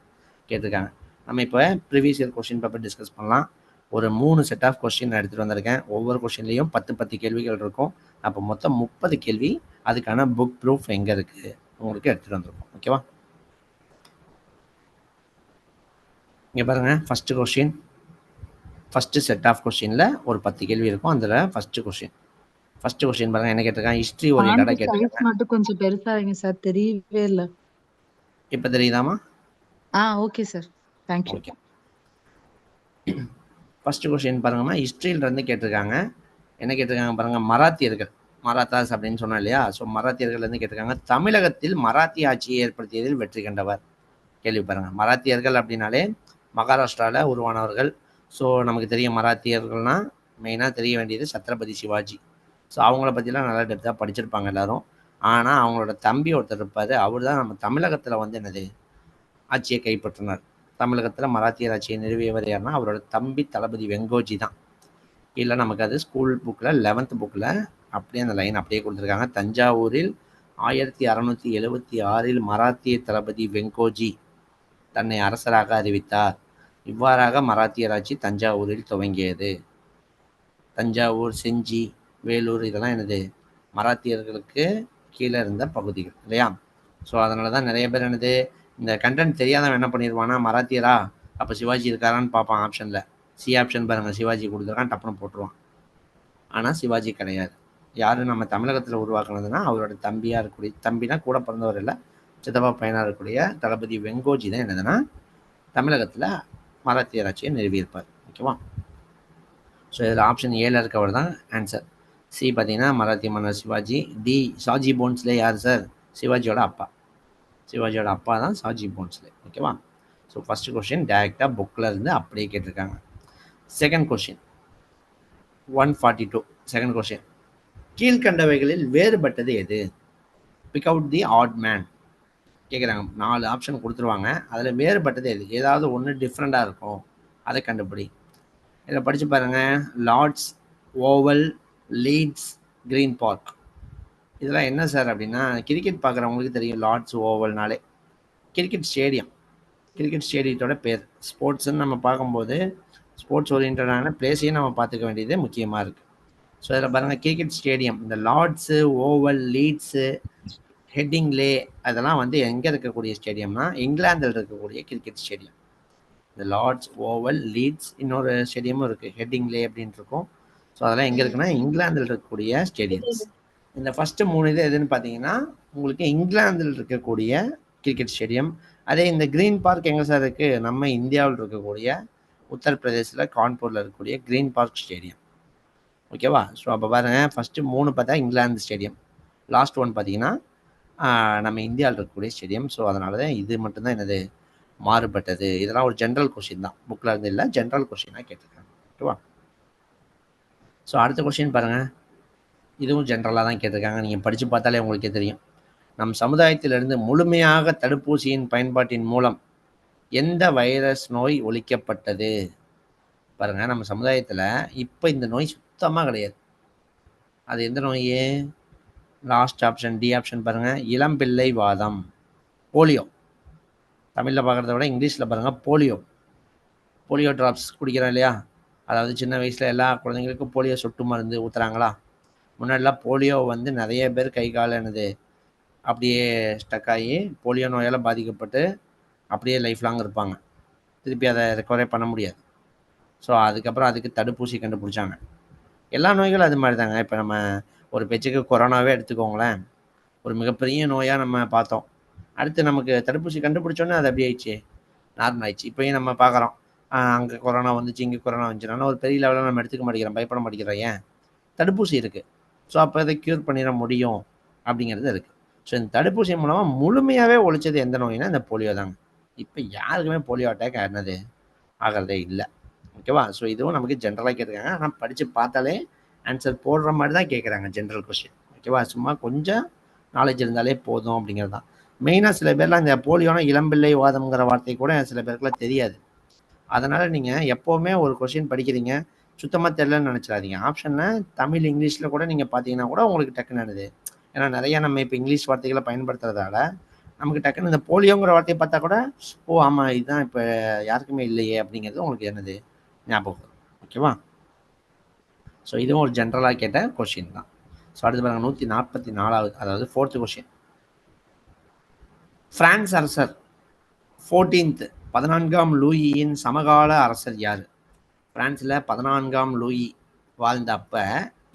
கேட்டிருக்காங்க. நம்ம இப்போ previous year question paper discuss பண்ணலாம். ஒரு 3 செட் ஆஃப் கொஸ்டின் நான் எடுத்துகிட்டு வந்திருக்கேன். ஒவ்வொரு கொஸ்டின்லேயும் 10 கேள்விகள் இருக்கும். அப்போ மொத்தம் 30 கேள்வி. அதுக்கான புக் ப்ரூஃப் எங்கே இருக்குது உங்களுக்கு எடுத்துகிட்டு வந்திருக்கோம். ஓகேவா? இங்கே பாருங்கள், first question, first set of கொஸ்டினில் ஒரு 10 கேள்வி இருக்கும். அதில் ஃபஸ்ட்டு கொஸ்டின் பாருங்கள் என்ன கேட்டிருக்காங்க, ஹிஸ்ட்ரி ஓரியன்டாக கேட்டிருக்காங்க. மட்டும் கொஞ்சம் பெருசா வைங்க சார், தெரியவே இல்லை. இப்போ தெரியுதாமா? Okay sir, thank you. Okay. First question பாருங்கம்மா, ஹிஸ்ட்ரியிலேருந்து கேட்டிருக்காங்க. என்ன கேட்டிருக்காங்க பாருங்கள், மராத்தியர்கள், மராத்தாஸ் அப்படின்னு சொன்னோம் இல்லையா? ஸோ மராத்தியர்கள்லேருந்து கேட்டிருக்காங்க. தமிழகத்தில் மராத்திய ஆட்சியை ஏற்படுத்தியதில் வெற்றி கண்டவர். கேள்வி பாருங்கள். மராத்தியர்கள் அப்படின்னாலே மகாராஷ்டிராவில் உருவானவர்கள். ஸோ நமக்கு தெரியும் மராத்தியர்கள்னால் மெயினாக தெரிய வேண்டியது சத்ரபதி சிவாஜி. ஸோ அவங்கள பற்றிலாம் நல்லா டெப்த்தாக படிச்சிருப்பாங்க எல்லோரும். ஆனால் அவங்களோட தம்பி ஒருத்தர் இருப்பார், அவர் தான் நம்ம தமிழகத்தில் வந்து என்னது ஆட்சியை கைப்பற்றினார். தமிழகத்தில் மராத்தியர் ஆட்சியை நிறுவியவர் யாருன்னா அவரோட தம்பி தளபதி வெங்கோஜி தான். இல்லை நமக்கு அது ஸ்கூல் புக்கில் 11th புக்கில் அப்படியே அந்த லைன் அப்படியே கொடுத்துருக்காங்க. தஞ்சாவூரில் 1676 மராத்திய தளபதி வெங்கோஜி தன்னை அரசராக அறிவித்தார். இவ்வாறாக மராத்தியர் ஆட்சி தஞ்சாவூரில் துவங்கியது. தஞ்சாவூர், செஞ்சி, வேலூர் இதெல்லாம் என்னது மராத்தியர்களுக்கு கீழே இருந்த பகுதிகள் இல்லையா? ஸோ அதனால தான் நிறைய பேர் என்னது இந்த கண்டென்ட் தெரியாதவன் என்ன பண்ணிடுவானா, மராத்தியரா அப்போ சிவாஜி இருக்காரான்னு பார்ப்பான். ஆப்ஷனில் சி ஆப்ஷன் பாருங்கள், சிவாஜி கொடுத்துருக்கான், டப்புன்னு போட்டுருவான். ஆனால் சிவாஜி கிடையாது. யார் நம்ம தமிழகத்தில் உருவாக்குனதுன்னா அவரோட தம்பியாக இருக்கக்கூடிய, தம்பினா கூட பிறந்தவர் இல்லை, சித்தப்பா பையனாக இருக்கக்கூடிய தளபதி வெங்கோஜி தான் என்னதுன்னா தமிழகத்தில் மராத்தியர் ஆட்சியை நிறுவியிருப்பார். ஓகேவா? ஸோ இதில் ஆப்ஷன் ஏல இருக்கவர் தான் ஆன்சர். சி பார்த்தீங்கன்னா மராத்திய மன்னர் சிவாஜி. டி ஷாஜி போன்ஸ்லே யார் சார், சிவாஜியோட அப்பா. சிவாஜியோட அப்பா தான் ஷாஜி போன்ஸ்லே. ஓகேவா? ஸோ ஃபஸ்ட்டு கொஸ்டின் டேரெக்டாக புக்கில் இருந்து அப்படியே கேட்டிருக்காங்க. Second question 142. செகண்ட் கொஸ்டின், கீழ்கண்டவைகளில் வேறுபட்டது எது? Big out the odd man கேட்குறாங்க. 4 ஆப்ஷன் கொடுத்துருவாங்க, அதில் வேறுபட்டது எது, ஏதாவது ஒன்று டிஃப்ரெண்ட்டாக இருக்கும், அதை கண்டுபிடி. இதில் படித்து பாருங்கள். Lord's Oval, Leeds, Green Park. இதெல்லாம் என்ன சார் அப்படின்னா, கிரிக்கெட் பார்க்குறவங்களுக்கு தெரியும். லார்ட்ஸ் ஓவல்னாலே கிரிக்கெட் ஸ்டேடியம், கிரிக்கெட் ஸ்டேடியத்தோட பேர். ஸ்போர்ட்ஸ்ன்னு நம்ம பார்க்கும்போது ஸ்போர்ட்ஸ் ஓரியன்டான பிளேஸையும் நம்ம பார்த்துக்க வேண்டியது முக்கியமாக இருக்குது. ஸோ இதில் பாருங்கள், கிரிக்கெட் ஸ்டேடியம், இந்த லார்ட்ஸு, ஓவல், லீட்ஸு, ஹெட்டிங்லே அதெல்லாம் வந்து எங்கே இருக்கக்கூடிய ஸ்டேடியம்னா இங்கிலாந்தில் இருக்கக்கூடிய கிரிக்கெட் ஸ்டேடியம். இந்த லார்ட்ஸ், ஓவல், லீட்ஸ், இன்னொரு ஸ்டேடியமும் இருக்குது ஹெட்டிங்லே அப்படின்ட்டு இருக்கும். ஸோ அதெல்லாம் எங்கே இருக்குன்னா இங்கிலாந்தில் இருக்கக்கூடிய ஸ்டேடியம்ஸ். இந்த ஃபஸ்ட்டு 3 இது எதுன்னு பார்த்தீங்கன்னா உங்களுக்கு இங்கிலாந்தில் இருக்கக்கூடிய கிரிக்கெட் ஸ்டேடியம். அதே இந்த கிரீன் பார்க் எங்கே சார் இருக்குது? நம்ம இந்தியாவில் இருக்கக்கூடிய உத்தரப்பிரதேசில் கான்பூரில் இருக்கக்கூடிய கிரீன் பார்க் ஸ்டேடியம். ஓகேவா? ஸோ அப்போ பாருங்கள், ஃபஸ்ட்டு 3 பார்த்தா இங்கிலாந்து ஸ்டேடியம், லாஸ்ட் ஒன் பார்த்தீங்கன்னா நம்ம இந்தியாவில் இருக்கக்கூடிய ஸ்டேடியம். ஸோ அதனால தான் இது மட்டும்தான் என்னது மாறுபட்டது. இதெல்லாம் ஒரு ஜென்ரல் கொஷின் தான், புக்கில் இருந்து இல்லை, ஜென்ரல் கொஷினாக கேட்டிருக்காங்க. ஓகேவா? ஸோ அடுத்த கொஷின் பாருங்கள், இதுவும் ஜென்ரலாக தான் கேட்டிருக்காங்க. நீங்கள் படித்து பார்த்தாலே உங்களுக்கே தெரியும். நம் சமுதாயத்திலிருந்து முழுமையாக தடுப்பூசியின் பயன்பாட்டின் மூலம் எந்த வைரஸ் நோய் ஒழிக்கப்பட்டது? பாருங்க, நம்ம சமுதாயத்தில் இப்போ இந்த நோய் சுத்தமாக கிடையாது. அது எந்த நோய்? லாஸ்ட் ஆப்ஷன் டி ஆப்ஷன் பாருங்க, இளம்பிள்ளை வாதம், போலியோ. தமிழில் பார்க்குறத விட இங்கிலீஷில் பாருங்கள், போலியோ ட்ராப்ஸ் குடிக்கிறோம் இல்லையா? அதாவது சின்ன வயசில் எல்லா குழந்தைங்களுக்கும் போலியோ சொட்டு மருந்து ஊற்றுறாங்களா? முன்னாடிலாம் போலியோ வந்து நிறைய பேர் கை கால் என்னது அப்படியே ஸ்டக் ஆகி போலியோ நோயால் பாதிக்கப்பட்டு அப்படியே லைஃப் லாங் இருப்பாங்க. திருப்பி அதை ரெக்கவரே பண்ண முடியாது. ஸோ அதுக்கப்புறம் அதுக்கு தடுப்பூசி கண்டுபிடிச்சாங்க. எல்லா நோய்களும் அது மாதிரி தாங்க. இப்போ நம்ம ஒரு பேச்சுக்கு கொரோனாவே எடுத்துக்கோங்களேன், ஒரு மிகப்பெரிய நோயாக நம்ம பார்த்தோம். அடுத்து நமக்கு தடுப்பூசி கண்டுபிடிச்சோன்னே அது அப்படி ஆயிடுச்சு, நார்மல் ஆயிடுச்சு. இப்போயும் நம்ம பார்க்குறோம், அங்கே கொரோனா வந்துச்சு, இங்கே கொரோனா வந்துச்சுன்னா ஒரு பெரிய லெவலில் நம்ம எடுத்துக்க மாட்டேங்கிறோம், பயப்பட மாட்டேங்கிறோம். ஏன்? தடுப்பூசி இருக்குது. ஸோ அப்போ அதை க்யூர் பண்ணிட முடியும் அப்படிங்கிறது இருக்குது. ஸோ இந்த தடுப்பூசி மூலமாக முழுமையாகவே ஒழிச்சது எந்த நோய்னா இந்த போலியோ தாங்க. இப்போ யாருக்குமே போலியோ அட்டாக் என்னது ஆகிறதே இல்லை. ஓகேவா? ஸோ இதுவும் நமக்கு ஜென்ரலாக கேட்டிருக்காங்க. ஆனால் படித்து பார்த்தாலே ஆன்சர் போடுற மாதிரி தான் கேட்குறாங்க, ஜென்ரல் கொஸ்டின். ஓகேவா? சும்மா கொஞ்சம் நாலேஜ் இருந்தாலே போதும் அப்படிங்கிறது தான். மெயினாக சில பேர்லாம் இந்த போலியோனா இளம்பிள்ளை வாதம்ங்கிற வார்த்தை கூட சில பேருக்குலாம் தெரியாது. அதனால் நீங்கள் எப்போவுமே ஒரு கொஸ்டின் படிக்கிறீங்க, சுத்தமாக தெரியலன்னு நினச்சிடாதீங்க. ஆப்ஷனில் தமிழ் இங்கிலீஷில் கூட நீங்கள் பார்த்தீங்கன்னா கூட உங்களுக்கு டக்குன்னு என்னது, ஏன்னா நிறையா நம்ம இப்போ இங்கிலீஷ் வார்த்தைகளை பயன்படுத்துறதால நமக்கு டக்குன்னு இந்த போலியோங்கிற வார்த்தையை பார்த்தா கூட, ஓ ஆமாம் இதுதான் இப்போ யாருக்குமே இல்லையே அப்படிங்கிறது உங்களுக்கு என்னது ஞாபகம். ஓகேவா? ஸோ இதுவும் ஒரு ஜென்ரலாக கேட்ட கொஷின் தான். ஸோ அடுத்து பாருங்க, 144வது, அதாவது 4th கொஷின். பிரான்ஸ் அரசர் 14ஆம் லூயியின் சமகால அரசர் யார்? பிரான்ஸில் 14ஆம் லூயி வாழ்ந்த அப்போ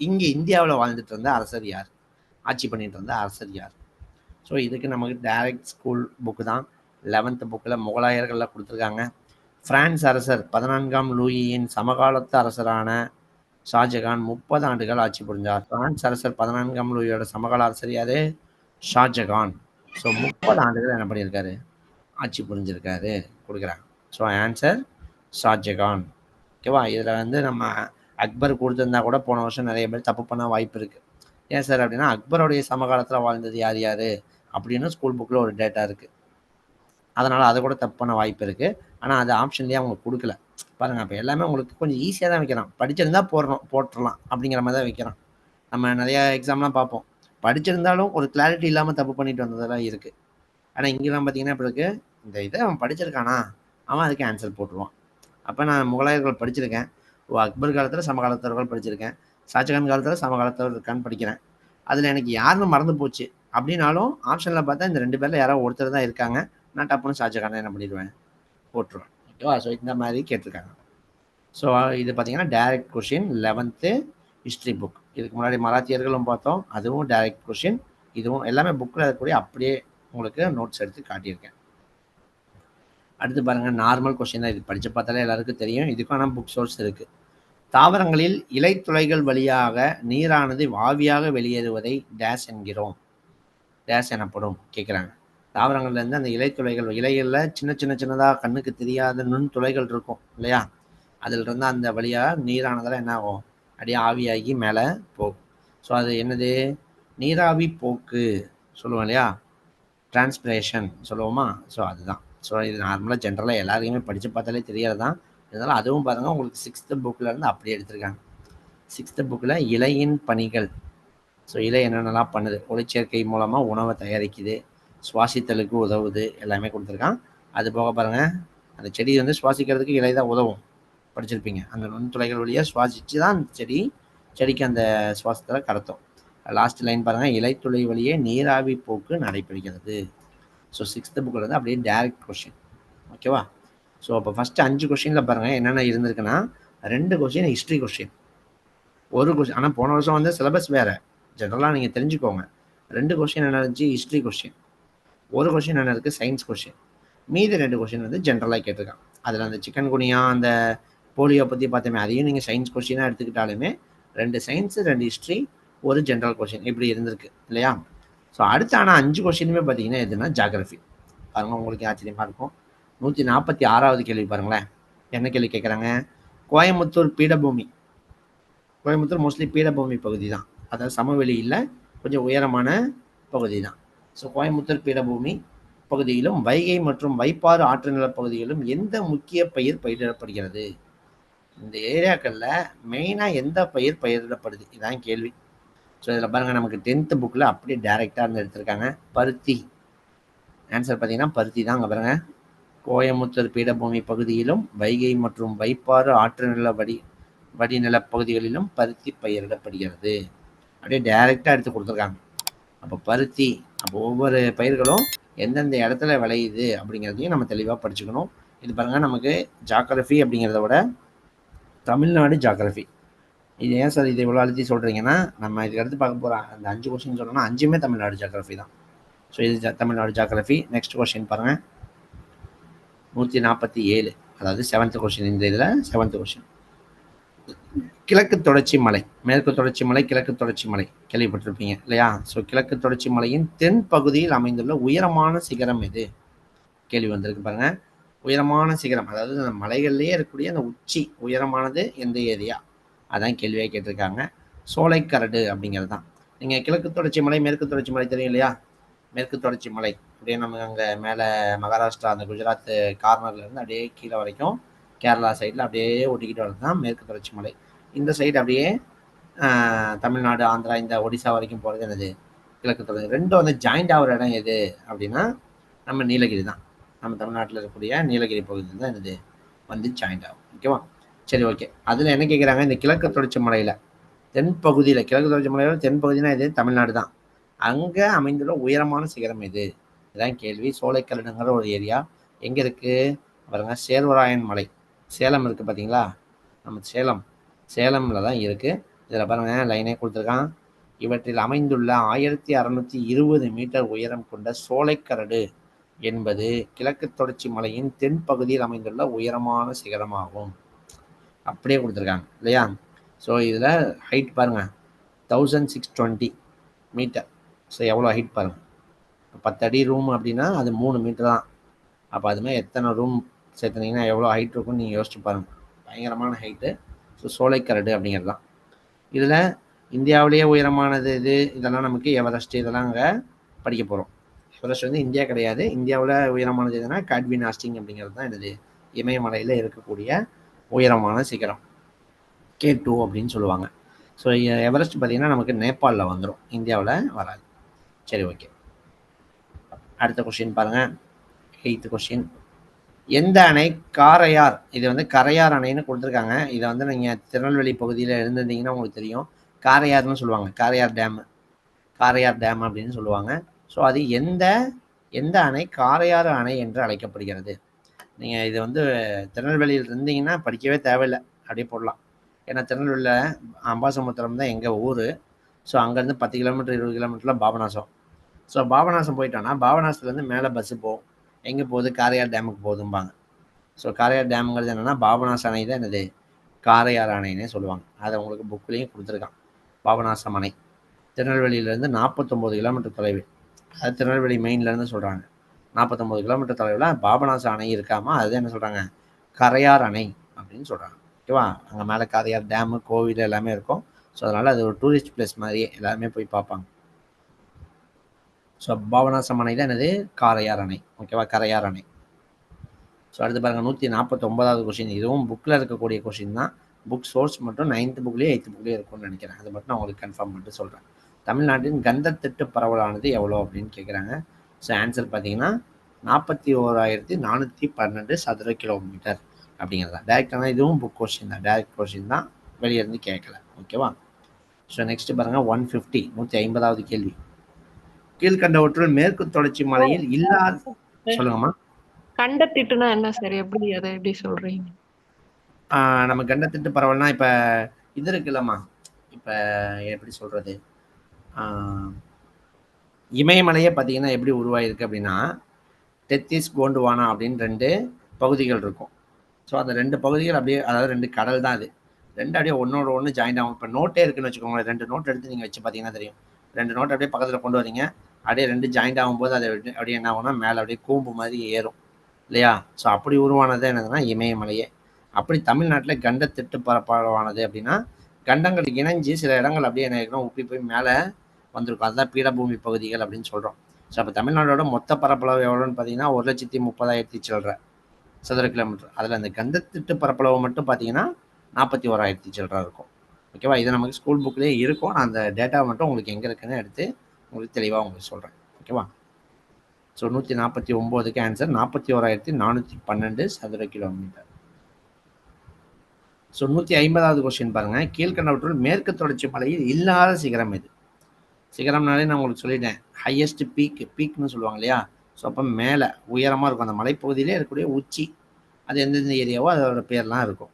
இங்கே இந்தியாவில் வாழ்ந்துட்டு இருந்த அரசர் யார்? ஆட்சி பண்ணிட்டு இருந்த அரசர் யார்? ஸோ இதுக்கு நமக்கு டைரக்ட் ஸ்கூல் புக்கு தான். 11th புக்கில் முகலாயர்களில் கொடுத்துருக்காங்க. பிரான்ஸ் அரசர் 14ஆம் லூயியின் சமகாலத்து அரசரான ஷாஜகான் 30 ஆண்டுகள் ஆட்சி புரிஞ்சார். பிரான்ஸ் அரசர் 14ஆம் லூயியோட சமகால அரசர் யாரு? ஷாஜகான். ஸோ 30 ஆண்டுகள் என்ன பண்ணியிருக்காரு? ஆட்சி புரிஞ்சிருக்காரு கொடுக்குறாங்க. So answer Shah Jahan. ஓகேவா? இதில் வந்து நம்ம அக்பர் கொடுத்துருந்தா கூட போன வருஷம் நிறைய பேர் தப்பு பண்ண வாய்ப்பு இருக்குது. ஏன் சார் அப்படின்னா, அக்பருடைய சமகாலத்தில் வாழ்ந்தது யார் யார் அப்படின்னு ஸ்கூல் புக்கில் ஒரு டேட்டா இருக்குது. அதனால் அதை கூட தப்பு பண்ண வாய்ப்பு இருக்குது. ஆனால் அது ஆப்ஷன்லேயே அவங்க கொடுக்கல. பாருங்கள், அப்போ எல்லாமே உங்களுக்கு கொஞ்சம் ஈஸியாக தான் வைக்கிறான். படிச்சிருந்தா போட்டுடலாம் அப்படிங்கிற மாதிரி தான் வைக்கிறான். நம்ம நிறையா எக்ஸாம்லாம் பார்ப்போம், படிச்சிருந்தாலும் ஒரு கிளாரிட்டி இல்லாமல் தப்பு பண்ணிட்டு வந்ததெல்லாம் இருக்குது. ஆனால் இங்கெல்லாம் பார்த்தீங்கன்னா இப்படி இருக்குது, இந்த இதை அவன் படிச்சிருக்கானா, அவன் அதுக்கு ஆன்சர் போட்டுருவான். அப்போ நான் முகலாயர்கள் படிச்சிருக்கேன், அக்பர் காலத்தில் சமகாலத்தவர்கள் படிச்சிருக்கேன், ஷாஜகான் காலத்தில் சமகாலத்தவர் இருக்கான்னு படிக்கிறேன். அதில் எனக்கு யாருன்னு மறந்து போச்சு அப்படின்னாலும் ஆப்ஷனில் பார்த்தா இந்த 2 பேரில் யாரோ ஒருத்தர் தான் இருக்காங்க, நான் டப்புன்னு ஷாஜகானை என்ன பண்ணிடுவேன், போட்டுருவேன். ஓகேவா? ஸோ இந்த மாதிரி கேட்டிருக்காங்க. ஸோ இது பார்த்தீங்கன்னா direct question, 11th history book. இதுக்கு முன்னாடி மராத்தியர்களும் பார்த்தோம், அதுவும் டைரக்ட் கொஷின். இதுவும் எல்லாமே புக்கில் இருக்கக்கூடிய அப்படியே உங்களுக்கு நோட்ஸ் எடுத்து காட்டியிருக்கேன். அடுத்து பாருங்கள், நார்மல் கொஷின் தான். இது படித்து பார்த்தாலே எல்லாருக்கும் தெரியும், இதுக்கான புக் சோர்ஸ் இருக்குது. தாவரங்களில் இலைத்துளைகள் வழியாக நீரானது ஆவியாக வெளியேறுவதை டேஷ் என்கிறோம், டேஷ் எனப்படும் கேட்குறாங்க. தாவரங்கள்லேருந்து அந்த இலைத்துளைகள், இலைகளில் சின்ன சின்ன சின்னதாக கண்ணுக்கு தெரியாத நுண்துளைகள் இருக்கும் இல்லையா, அதிலிருந்து அந்த வழியாக நீரானதெல்லாம் என்ன ஆகும், அப்படியே ஆவியாகி மேலே போகும். ஸோ அது என்னது? நீராவி போக்கு சொல்லுவோம் இல்லையா, டிரான்ஸ்பிரேஷன் சொல்லுவோமா? ஸோ அதுதான். ஸோ இது நார்மலாக ஜென்ரலாக எல்லாருக்குமே படித்து பார்த்தாலே தெரியறது தான். இதனால் அதுவும் பாருங்கள், உங்களுக்கு 6th புக்கிலேருந்து அப்படியே எடுத்திருக்காங்க. 6th புக்கில் இலையின் பணிகள். ஸோ இலை என்னென்னலாம் பண்ணுது, ஒளிச்சேர்க்கை மூலமாக உணவை தயாரிக்குது, சுவாசித்தலுக்கு உதவுது, எல்லாமே கொடுத்துருக்கான். அது போக பாருங்கள், அந்த செடி வந்து சுவாசிக்கிறதுக்கு இலை தான் உதவும், படிச்சிருப்பீங்க. அந்த நுண்துளைகள் வழியாக சுவாசித்து தான் செடிக்கு அந்த சுவாசத்தில் கடத்தும். லாஸ்ட் லைன் பாருங்கள், இலைத்துளை வழியே நீராவி போக்கு நடைபெறுகிறது. ஸோ 6th புக்கில் வந்து அப்படியே டைரக்ட் கொஷின். ஓகேவா? ஸோ அப்போ ஃபஸ்ட்டு 5 கொஷினில் பாருங்கள் என்னென்ன இருந்திருக்குன்னா, 2 கொஷின் ஹிஸ்ட்ரி கொஷின், ஒரு கொஷின். ஆனால் போன வருஷம் வந்து சிலபஸ் வேறு, ஜென்ரலாக நீங்கள் தெரிஞ்சுக்கோங்க. 2 கொஸ்டின் என்ன இருந்துச்சு? History question. ஒரு கொஸ்டின் என்ன இருக்குது? Science question. மீதி 2 கொஸ்டின் வந்து ஜென்ரலாக கேட்டிருக்கான். அதில் அந்த சிக்கன் குனியா அந்த போலியோ பற்றி பார்த்தோமே, அதையும் நீங்கள் சயின்ஸ் கொஸ்டினாக எடுத்துக்கிட்டாலுமே 2 சயின்ஸு, 2 ஹிஸ்ட்ரி, ஒரு ஜென்ரல் கொஸ்டின் இப்படி இருந்திருக்கு இல்லையா? ஸோ அடுத்த ஆனால் 5 கொஸ்டினுமே பார்த்தீங்கன்னா எதுனா ஜாகிரஃபி. பாருங்கள், உங்களுக்கு ஆச்சரியமாக இருக்கும். 146வது கேள்வி பாருங்களேன். என்ன கேள்வி கேட்குறாங்க? கோயம்புத்தூர் பீடபூமி. கோயம்புத்தூர் மோஸ்ட்லி பீடபூமி பகுதி தான், அதாவது சமவெளி இல்லை, கொஞ்சம் உயரமான பகுதி தான். ஸோ கோயம்புத்தூர் பீடபூமி பகுதியிலும் வைகை மற்றும் வைப்பாறு ஆற்று நில பகுதிகளிலும் எந்த முக்கிய பயிர் பயிரிடப்படுகிறது? இந்த ஏரியாக்களில் மெயினாக எந்த பயிர் பயிரிடப்படுது? இதான் கேள்வி. ஸோ இதில் பாருங்கள், நமக்கு 10th புக்கில் அப்படியே டைரெக்டாக இருந்து எடுத்திருக்காங்க. பருத்தி. ஆன்சர் பார்த்தீங்கன்னா பருத்தி தான். அங்கே பாருங்கள், கோயம்புத்தூர் பீடபூமி பகுதியிலும் வைகை மற்றும் வைப்பாறு ஆற்று நில வடிநில பகுதிகளிலும் பருத்தி பயிரிடப்படுகிறது. அப்படியே டைரெக்டாக எடுத்து கொடுத்துருக்காங்க. அப்போ பருத்தி, அப்போ ஒவ்வொரு பயிர்களும் எந்தெந்த இடத்துல விளையுது அப்படிங்கிறதையும் நம்ம தெளிவாக படிச்சுக்கணும். இது பாருங்கள், நமக்கு ஜாகிரஃபி அப்படிங்கிறத விட தமிழ்நாடு ஜாகிரஃபி. இது ஏன் சார் இது இவ்வளோ அழுத்தி சொல்கிறீங்கன்னா, நம்ம இதுக்கு அடுத்து பார்க்க போகிற அந்த 5 கொஸ்டின் சொன்னோம்னா 5மே தமிழ்நாடு ஜாகிரஃபி தான். ஸோ இது தமிழ்நாடு ஜாகிரஃபி. நெக்ஸ்ட் கொஸ்டின் பாருங்கள், 147, அதாவது 7th கொஸ்டின். இந்த இதில் 7th கொஸ்டின், கிழக்கு தொடர்ச்சி மலை, மேற்கு தொடர்ச்சி மலை, கிழக்கு தொடர்ச்சி மலை கேள்விப்பட்டிருப்பீங்க இல்லையா? ஸோ கிழக்கு தொடர்ச்சி மலையின் தென் பகுதியில் அமைந்துள்ள உயரமான சிகரம் எது? கேள்வி வந்திருக்கு பாருங்க. உயரமான சிகரம், அதாவது அந்த மலைகள்லேயே இருக்கக்கூடிய அந்த உச்சி உயரமானது எந்த ஏரியா? அதான் கேள்வியாக கேட்டிருக்காங்க. சோலைக்கரடு அப்படிங்கிறது தான். நீங்கள் கிழக்கு தொடர்ச்சி மலை, மேற்கு தொடர்ச்சி மலை தெரியும் இல்லையா? மேற்கு தொடர்ச்சி மலை அப்படியே நம்ம அங்கே மேலே மகாராஷ்டிரா அந்த குஜராத் கார்னர்லேருந்து அப்படியே கீழே வரைக்கும் கேரளா சைடில் அப்படியே ஒட்டிக்கிட்டு வரது தான் மேற்கு தொடர்ச்சி மலை. இந்த சைடு அப்படியே தமிழ்நாடு, ஆந்திரா, இந்த ஒடிசா வரைக்கும் போகிறது என்னது? கிழக்கு தொடர்ச்சி. ரெண்டும் வந்து ஜாயிண்ட் ஆகிற இடம் எது அப்படின்னா நம்ம நீலகிரி தான். நம்ம தமிழ்நாட்டில் இருக்கக்கூடிய நீலகிரி பகுதியில் தான் என்னது வந்து ஜாயிண்ட் ஆகும். ஓகேவா? சரி, ஓகே. அதில் என்ன கேட்குறாங்க? இந்த கிழக்கு தொடர்ச்சி மலையில் தென்பகுதியில், கிழக்கு தொடர்ச்சி மலையில் தென்பகுதினா இது தமிழ்நாடு தான். அங்கே அமைந்துள்ள உயரமான சிகரம் எது? இதுதான் கேள்வி. சோலைக்கரடுங்கிற ஒரு ஏரியா எங்கே இருக்குது பாருங்க, சேர்வராயன் மலை, சேலம் இருக்குது பார்த்தீங்களா? நம்ம சேலமில் தான் இருக்குது. இதில் பாருங்கள், லைனே கொடுத்துருக்கான். இவற்றில் அமைந்துள்ள 1620 மீட்டர் உயரம் கொண்ட சோலைக்கரடு என்பது கிழக்கு தொடர்ச்சி மலையின் தென்பகுதியில் அமைந்துள்ள உயரமான சிகரமாகும். அப்படியே கொடுத்துருக்காங்க இல்லையா? ஸோ இதில் ஹைட் பாருங்கள், 1620 மீட்டர். ஸோ எவ்வளோ ஹைட் பாருங்கள். 10 அடி ரூம் அப்படின்னா அது 3 மீட்டர் தான். அப்போ அதுமாதிரி எத்தனை ரூம் சேர்த்துனீங்கன்னா எவ்வளோ ஹைட் இருக்குன்னு நீங்கள் யோசிச்சு பாருங்கள். பயங்கரமான ஹைட்டு. ஸோ சோலைக்கரடு அப்படிங்கிறது தான். இதில் இந்தியாவிலேயே உயரமானது இது, இதெல்லாம் நமக்கு எவரெஸ்ட் இதெல்லாம் அங்கே படிக்க போகிறோம். எவரெஸ்ட் வந்து இந்தியா கிடையாது. இந்தியாவில் உயரமானது எதுனா காட்வின் ஆஸ்டிங் அப்படிங்கிறது தான் என்னது, இமயமலையில் இருக்கக்கூடிய உயரமான சிகரம், K2 அப்படின்னு சொல்லுவாங்க. ஸோ எவரெஸ்ட் பார்த்தீங்கன்னா நமக்கு நேபாளில் வந்துடும், இந்தியாவில் வராது. சரி, ஓகே. அடுத்த கொஸ்டின் பாருங்கள், 8th கொஸ்டின். எந்த அணை காரையார்? இது வந்து கரையார் அணைன்னு கொடுத்துருக்காங்க. இதை வந்து நீங்கள் திருநெல்வேலி பகுதியில் இருந்திருந்தீங்கன்னா உங்களுக்கு தெரியும். காரையார்னு சொல்லுவாங்க, காரையார் டேம் அப்படின்னு சொல்லுவாங்க. ஸோ அது எந்த அணை காரையாறு அணை என்று அழைக்கப்படுகிறது? நீங்கள் இது வந்து திருநெல்வேலியில் இருந்தீங்கன்னா படிக்கவே தேவையில்லை, அப்படியே போடலாம். ஏன்னா திருநெல்வேலியில் அம்பாசமுத்திரம் தான் எங்கள் ஊர். ஸோ அங்கேருந்து 10 கிலோமீட்டர் 20 கிலோமீட்டரில் பாபநாசம். ஸோ பாபநாசம் போயிட்டோன்னா பாபநாசத்துலேருந்து மேலே பஸ்ஸு போகும். எங்கே போகுது? காரையார் டேமுக்கு போகுதும்பாங்க. ஸோ காரையார் டேமுங்கிறது என்னென்னா பாபநாசம் அணை தான் என்னது, காரையார் அணைன்னே சொல்லுவாங்க. அதை உங்களுக்கு புக்லேயும் கொடுத்துருக்கான். பாபநாசம் அணை திருநெல்வேலியிலேருந்து 49 கிலோமீட்டர் தொலைவில், அது திருநெல்வேலி மெயின்லேருந்து சொல்கிறாங்க. 49 கிலோமீட்டர் தொலைவில் பாபநாசம் அணை இருக்காமல் அது என்ன சொல்கிறாங்க, கரையார் அணை அப்படின்னு சொல்கிறாங்க. ஓகேவா? அங்கே மேலே காரையார் டேமு, கோவில் எல்லாமே இருக்கும். ஸோ அதனால் அது ஒரு டூரிஸ்ட் பிளேஸ் மாதிரியே எல்லாருமே போய் பார்ப்பாங்க. ஸோ பாபநாசம் அணை தான் என்னது, காரையார் அணை. ஓகேவா? கரையார் அணை. ஸோ அடுத்து பாருங்கள், 149வது கொஸ்டின். இதுவும் புக்கில் இருக்கக்கூடிய கொஸ்டின் தான். புக் சோர்ஸ் மட்டும் 9th புக்லேயே 8th புக்லேயே இருக்கும்னு நினைக்கிறேன். அது மட்டும் நான் உங்களுக்கு கன்ஃபார்ம் பண்ணிட்டு சொல்கிறேன். தமிழ்நாட்டின் கந்தத்திட்டு பரவலானது எவ்வளோ அப்படின்னு கேட்குறாங்க. ஸோ ஆன்சர் பார்த்தீங்கன்னா 41,412 சதுர கிலோமீட்டர் அப்படிங்கிறது தான். டேரெக்டான இதுவும் புக் கொஸ்டின் தான், டேரெக்ட் கொஸ்டின் தான், வெளியே இருந்து கேட்கல. ஓகேவா? ஸோ நெக்ஸ்ட் பாருங்கள், 150, 150வது கேள்வி. கீழ்கண்டவற்றுள் மேற்கு தொடர்ச்சி மலையில் இல்லாத, சொல்லுங்கம்மா. கண்டத்திட்டுனா என்ன சார்? எப்படி அதை எப்படி சொல்றீங்க? நம்ம கண்டத்திட்டு பரவல்னா இப்போ இது இருக்குல்லம்மா, இப்போ எப்படி சொல்கிறது, இமயமலையே பார்த்தீங்கன்னா எப்படி உருவாயிருக்கு அப்படின்னா, டெத்திஸ், கோண்டுவானா அப்படின்னு 2 பகுதிகள் இருக்கும். ஸோ அந்த 2 பகுதிகள் அப்படியே அதாவது 2 கடல் தான் அது. 2 அப்படியே ஒண்ணோட ஒண்ணு ஜாயிண்ட் ஆகும். இப்ப நோட்டே இருக்குன்னு வச்சுக்கோங்களேன். 2 நோட் எடுத்து நீங்க வச்சு பார்த்தீங்கன்னா தெரியும். 2 நோட் அப்படியே பக்கத்துல கொண்டு வரீங்க. அப்படியே 2 ஜாயிண்ட் ஆகும்போது அது அப்படியே என்ன ஆகும்னா, மேல அப்படியே கூம்பு மாதிரி ஏறும். இல்லையா? ஸோ அப்படி உருவானது என்னதுன்னா இமயமலையே. அப்படி தமிழ்நாட்டுல கண்டத்திட்டு பரப்பளவானது அப்படின்னா, கண்டங்கள் இணைஞ்சு சில இடங்கள் அப்படியே என்ன ஆயிருக்கும், உப்பி போய் மேல வந்திருக்கும். அதுதான் பீடபூமி பகுதிகள் அப்படின்னு சொல்றோம். ஸோ அப்ப தமிழ்நாடோட மொத்த பரப்பளவு எவ்வளோன்னு பார்த்தீங்கன்னா, 1,30,30,000 சில்ற சதுர கிலோமீட்டர். அதில் அந்த கந்தத்திட்டு பரப்பளவு மட்டும் பார்த்தீங்கன்னா 41,000 சில்லற இருக்கும். ஓகேவா? இது நமக்கு ஸ்கூல் புக்லேயே இருக்கும். நான் அந்த டேட்டா மட்டும் உங்களுக்கு எங்கே இருக்குன்னு எடுத்து உங்களுக்கு தெளிவாக உங்களுக்கு சொல்கிறேன். ஓகேவா? ஸோ 149க்கு ஆன்சர் 41,412 சதுர கிலோமீட்டர். ஸோ 150வது கொஸ்டின் பாருங்க. கீழ்கண்டவற்றுள் மேற்கு தொடர்ச்சி மலையில் இல்லாத சிகரம் எது? சிகரம்னாலே நான் உங்களுக்கு சொல்லிட்டேன். ஹையஸ்ட் பீக்னு சொல்லுவாங்க இல்லையா? ஸோ அப்போ மேலே உயரமாக இருக்கும். அந்த மலைப்பகுதியிலே இருக்கக்கூடிய உச்சி. அது எந்தெந்த ஏரியாவோ அதோட பேர்லாம் இருக்கும்.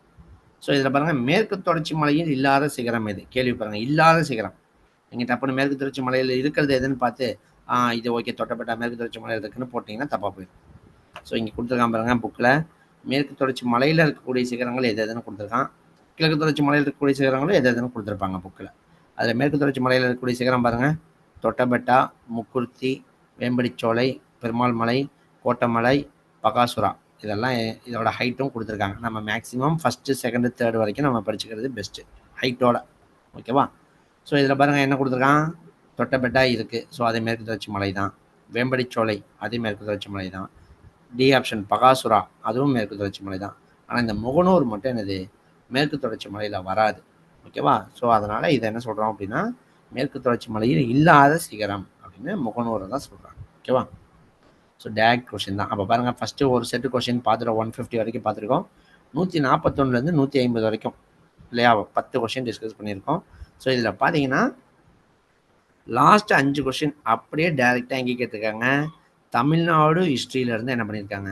ஸோ இதில் பாருங்கள், மேற்கு தொடர்ச்சி மலையில் இல்லாத சிகரம் எது? கேள்வி பாருங்கள், இல்லாத சிகரம். நீங்கள் டப்புன்னு மேற்கு தொடர்ச்சி மலையில் இருக்கிறது எதுன்னு பார்த்து இது ஓகே தொட்டப்பட்ட மேற்கு தொடர்ச்சி மலையில் இருக்குன்னு போட்டிங்கன்னா தப்பாக போயிடும். ஸோ இங்கே கொடுத்துருக்கான் பாருங்க புக்கில், மேற்கு தொடர்ச்சி மலையில் இருக்கக்கூடிய சிகரங்கள் எது எதுன்னு கொடுத்துருக்கான். கிழக்கு தொடர்ச்சி மலையில் இருக்கக்கூடிய சிகரங்களும் எது எதுன்னு கொடுத்துருப்பாங்க புக்கில். அதில் மேற்கு தொடர்ச்சி மலையில் இருக்கக்கூடிய சிகரம் பாருங்கள், தொட்டபெட்டா, முக்குர்த்தி, வேம்படிச்சோலை, பெருமாள் மலை, கோட்டமலை, பகாசுரா. இதெல்லாம் இதோட ஹைட்டும் கொடுத்துருக்காங்க. நம்ம மேக்ஸிமம் ஃபஸ்ட்டு, செகண்டு, தேர்டு வரைக்கும் நம்ம படிச்சுக்கிறது பெஸ்ட்டு ஹைட்டோட. ஓகேவா? ஸோ இதில் பாருங்கள் என்ன கொடுத்துருக்கான், தொட்டபெட்டா இருக்குது. ஸோ அதே மேற்கு தொடர்ச்சி மலை தான். வேம்படிச்சோலை அதே மேற்கு தொடர்ச்சி மலை தான். டி ஆப்ஷன் பகாசுரா அதுவும் மேற்கு தொடர்ச்சி மலை தான். ஆனால் இந்த முகனூர் மட்டும் என்னது மேற்கு தொடர்ச்சி மலையில் வராது. ஓகேவா? ஸோ அதனால் இதை என்ன சொல்கிறோம் அப்படின்னா, மேற்கு தொடர்ச்சி மலையில் இல்லாத சிகரம் அப்படின்னு முகனூரை தான் சொல்கிறாங்க. ஓகேவா? ஸோ டேரக்ட் கொஷின் தான். அப்போ பாருங்கள், ஃபஸ்ட்டு ஒரு செட்டு கொஷின் பார்த்துட்டு 150 வரைக்கும் பார்த்துருக்கோம். 141லேருந்து 150 வரைக்கும் இல்லையா 10 கொஷின் டிஸ்கஸ் பண்ணியிருக்கோம். ஸோ இதில் பார்த்தீங்கன்னா லாஸ்ட் 5 கொஷின் அப்படியே டேரெக்டாக எங்கே கேட்டிருக்காங்க, தமிழ்நாடு ஹிஸ்ட்ரியிலேருந்து என்ன பண்ணியிருக்காங்க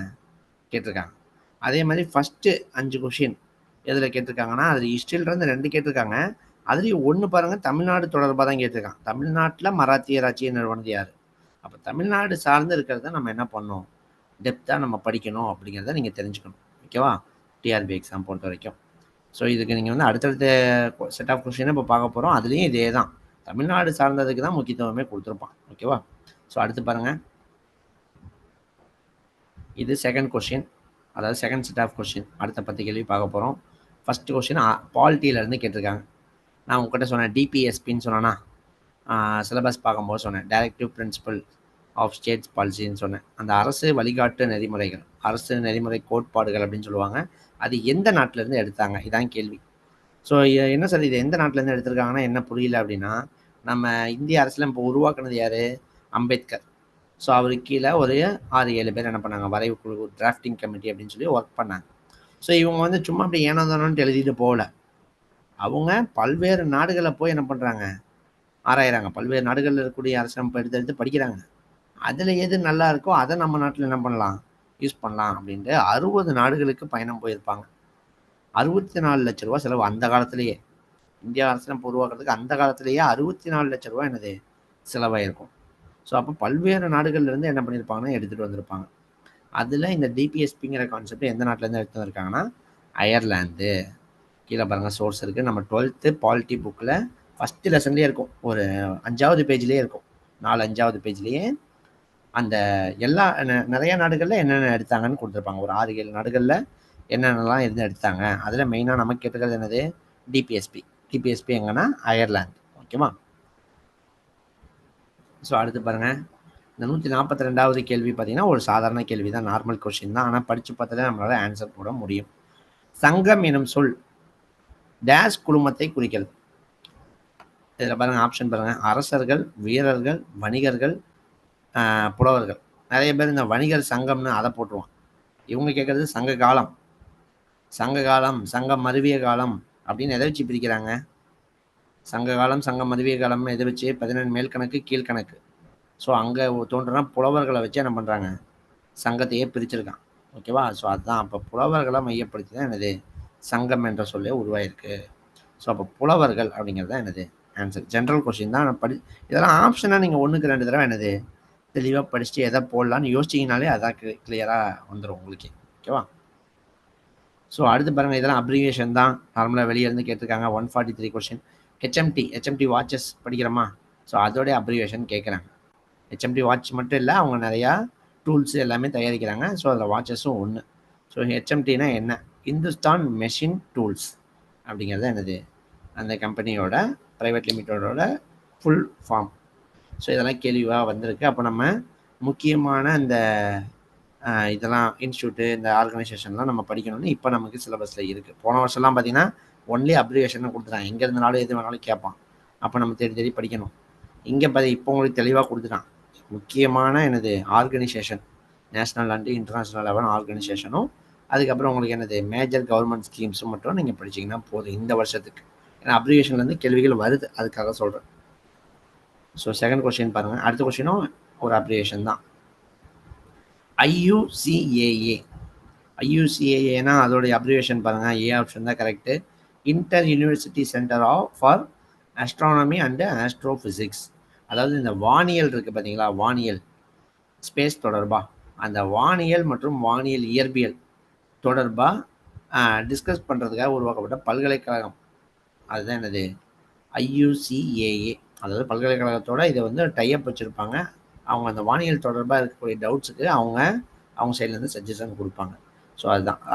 கேட்டிருக்காங்க. அதே மாதிரி ஃபஸ்ட்டு 5 கொஷின் எதில் கேட்டிருக்காங்கன்னா, அதில் ஹிஸ்ட்ரியிலேருந்து 2 கேட்டிருக்காங்க. அதுலேயும் ஒன்று பாருங்கள், தமிழ்நாடு தொடர்பாக தான் கேட்டிருக்காங்க. தமிழ்நாட்டில் மராத்திய ராச்சிய நிறுவனது யார்? அப்போ தமிழ்நாடு சார்ந்து இருக்கிறத நம்ம என்ன பண்ணணும், டெப்த்தாக நம்ம படிக்கணும் அப்படிங்கிறத நீங்கள் தெரிஞ்சுக்கணும். ஓகேவா? டிஆர்பி எக்ஸாம் பொறுத்த வரைக்கும். ஸோ இதுக்கு நீங்கள் வந்து அடுத்தடுத்த செட் ஆஃப் கொஸ்டினை இப்போ பார்க்க போகிறோம். அதுலேயும் இதே தான், தமிழ்நாடு சார்ந்ததுக்கு தான் முக்கியத்துவமே கொடுத்துருப்பான். ஓகேவா? ஸோ அடுத்து பாருங்கள், இது செகண்ட் கொஸ்டின், அதாவது செகண்ட் செட் ஆஃப் கொஸ்டின். அடுத்த 10 கேள்வி பார்க்க போகிறோம். ஃபஸ்ட்டு கொஸ்டின் பாலிட்டியிலேருந்து கேட்டிருக்காங்க. நான் உங்கள்கிட்ட சொன்னேன் டிபிஎஸ்பின்னு சொன்னேன்னா, சிலபஸ் பார்க்கும்போது சொன்னேன் டைரக்டிவ் பிரின்சிபல் ஆஃப் ஸ்டேட்ஸ் பாலிசின்னு சொன்னேன். அந்த அரசு வழிகாட்டு நெறிமுறைகள், அரசு நெறிமுறை கோட்பாடுகள் அப்படின்னு சொல்லுவாங்க. அது எந்த நாட்டிலேருந்து எடுத்தாங்க, இதான் கேள்வி. ஸோ என்ன சார் இது எந்த நாட்டிலேருந்து எடுத்திருக்காங்கன்னா என்ன புரியல அப்படின்னா, நம்ம இந்திய அரசில் இப்போ உருவாக்குனது யார், அம்பேத்கர். ஸோ அவருக்கு கீழே ஒரு 6-7 பேர் என்ன பண்ணாங்க, வரைவு குழு, டிராஃப்டிங் கமிட்டி அப்படின்னு சொல்லி ஒர்க் பண்ணாங்க. ஸோ இவங்க வந்து சும்மா அப்படி ஏனோதானோன்ட்டு எழுதிட்டு போகல. அவங்க பல்வேறு நாடுகளை போய் என்ன பண்ணுறாங்க, ஆராயிறாங்க. பல்வேறு நாடுகளில் இருக்கக்கூடிய அரசமைப்பு எடுத்து எடுத்து படிக்கிறாங்க. அதில் எது நல்லா இருக்கோ அதை நம்ம நாட்டில் என்ன பண்ணலாம், யூஸ் பண்ணலாம் அப்படின்ட்டு 60 நாடுகளுக்கு பயணம் போயிருப்பாங்க. 64 லட்ச ரூபா செலவு அந்த காலத்திலேயே. இந்தியா அரசியலமைப்பு உருவாக்குறதுக்கு அந்த காலத்திலேயே 64 லட்ச ரூபா என்னது செலவாயிருக்கும். ஸோ அப்போ பல்வேறு நாடுகள்லேருந்து என்ன பண்ணியிருப்பாங்கன்னா எடுத்துகிட்டு வந்திருப்பாங்க. அதில் இந்த டிபிஎஸ்பிங்கிற கான்செப்ட் எந்த நாட்டிலேருந்து எடுத்து வந்திருக்காங்கன்னா, அயர்லாந்து. கீழே பாருங்கள் சோர்ஸ் இருக்குது. நம்ம 12th பாலிட்டி புக்கில் ஃபஸ்ட்டு லெசன்லேயே இருக்கும், ஒரு 5வது பேஜ்லேயே இருக்கும். 4-5வது பேஜ்லேயே அந்த எல்லா நிறைய நாடுகளில் என்னென்ன எடுத்தாங்கன்னு கொடுத்துருப்பாங்க. ஒரு 6-7 நாடுகளில் என்னென்னலாம் இருந்து எடுத்தாங்க. அதில் மெயினாக நமக்கு கேட்டுக்கிறது என்னது, டிபிஎஸ்பி. டிபிஎஸ்பி எங்கன்னா அயர்லாந்து. ஓகேவா? ஸோ அடுத்து பாருங்கள், இந்த 142வது கேள்வி பார்த்தீங்கன்னா ஒரு சாதாரண கேள்வி தான், நார்மல் கொஸ்டின் தான். ஆனால் படித்து பார்த்தாலே நம்மளால் ஆன்சர் போட முடியும். சங்கம் எனும் சொல் டேஷ் குழுமத்தை குறிக்கிறது. இதில் பாருங்கள் ஆப்ஷன் பாருங்கள், அரசர்கள், வீரர்கள், வணிகர்கள், புலவர்கள். நிறைய பேர் இந்த வணிகர் சங்கம்னு அதை போட்டுருவான். இவங்க கேட்குறது சங்க காலம். சங்க காலம், சங்கம் மருவிய காலம் அப்படின்னு எதை வச்சு பிரிக்கிறாங்க, சங்க காலம், சங்கம் மருவிய காலம்னு எதை வச்சு 17 மேல் கணக்கு கீழ்கணக்கு. ஸோ அங்கே தோன்றுனா புலவர்களை வச்சு என்ன பண்ணுறாங்க, சங்கத்தையே பிரிச்சிருக்கான். ஓகேவா? ஸோ அதுதான், அப்போ புலவர்களை மையப்படுத்தி தான் என்னது சங்கம் என்ற சொல்லே உருவாயிருக்கு. ஸோ அப்போ புலவர்கள் அப்படிங்கிறது தான் என்னது ஆன்சர். ஜென்ரல் கொஸ்டின் தான் இதெல்லாம் ஆப்ஷனாக நீங்கள் 1க்கு 2 தடவை என்னது தெளிவாக படிச்சுட்டு எதை போடலான்னு யோசிச்சிங்கனாலே அதான் கிளியராக வந்துடும் உங்களுக்கு. ஓகேவா? ஸோ அடுத்து பாருங்கள், இதெல்லாம் அப்ரிவியேஷன் தான். நார்மலாக வெளியே இருந்து கேட்டிருக்காங்க. 143 கொஸ்டின். ஹெச்எம்டி வாட்சஸ் படிக்கிறோமா? ஸோ அதோடைய அப்ரிவியேஷன் கேட்குறாங்க. ஹெச்எம்டி வாட்ச் மட்டும் இல்லை, அவங்க நிறையா டூல்ஸ் எல்லாமே தயாரிக்கிறாங்க. ஸோ அதில் வாட்சஸும் ஒன்று. ஸோ ஹெச்எம்டினா என்ன? இந்துஸ்தான் மெஷின் டூல்ஸ் அப்படிங்கிறது என்னது அந்த கம்பெனியோட ப்ரைவேட் லிமிட்டடோட ஃபுல் ஃபார்ம். ஸோ இதெல்லாம் கேள்வியாக வந்திருக்கு. அப்போ நம்ம முக்கியமான இந்த இதெல்லாம் இன்ஸ்டியூட்டு இந்த ஆர்கனைசேஷன்லாம் நம்ம படிக்கணும்னு இப்போ நமக்கு சிலபஸில் இருக்குது. போன வருஷம்லாம் பார்த்தீங்கன்னா ஒன்லி அப்ரிவேஷன் கொடுத்துட்டான். எங்கே இருந்தாலும் எது வேணாலும் கேட்பான். அப்போ நம்ம தேடி தேடி படிக்கணும். இங்கே இப்போ உங்களுக்கு தெளிவாக கொடுத்துட்டான். முக்கியமான என்னது organisation, national and international level ஆர்கனைசேஷனும், அதுக்கப்புறம் உங்களுக்கு என்னது மேஜர் கவர்மெண்ட் ஸ்கீம்ஸும் மட்டும் நீங்கள் படிச்சிங்கன்னா போதும் இந்த வருஷத்துக்கு. ஏன்னா அப்ரிவேஷன்லேருந்து கேள்விகள் வருது, அதுக்காக சொல்கிறேன். ஸோ செகண்ட் கொஸ்டின் பாருங்கள். அடுத்த கொஸ்டினும் ஒரு அப்ரிவேஷன் தான். ஐயூசிஏஏனா அதோடைய அப்ரிவேஷன் பாருங்கள். ஏ ஆப்ஷன் தான் correct. Inter university centre for astronomy and astrophysics. அதாவது இந்த வானியல் இருக்குது பார்த்தீங்களா, வானியல் ஸ்பேஸ் தொடர்பாக, அந்த வானியல் மற்றும் வானியல் இயற்பியல் தொடர்பாக டிஸ்கஸ் பண்ணுறதுக்காக உருவாக்கப்பட்ட பல்கலைக்கழகம். அதுதான் என்னது ஐயூசிஏஏ. அதாவது பல்கலைக்கழகத்தோட இதை வந்து டைப் வச்சுருப்பாங்க. அவங்க அந்த வானியல் தொடர்பாக இருக்கக்கூடிய டவுட்ஸுக்கு அவங்க சைட்லேருந்து சஜஷன் கொடுப்பாங்க. ஸோ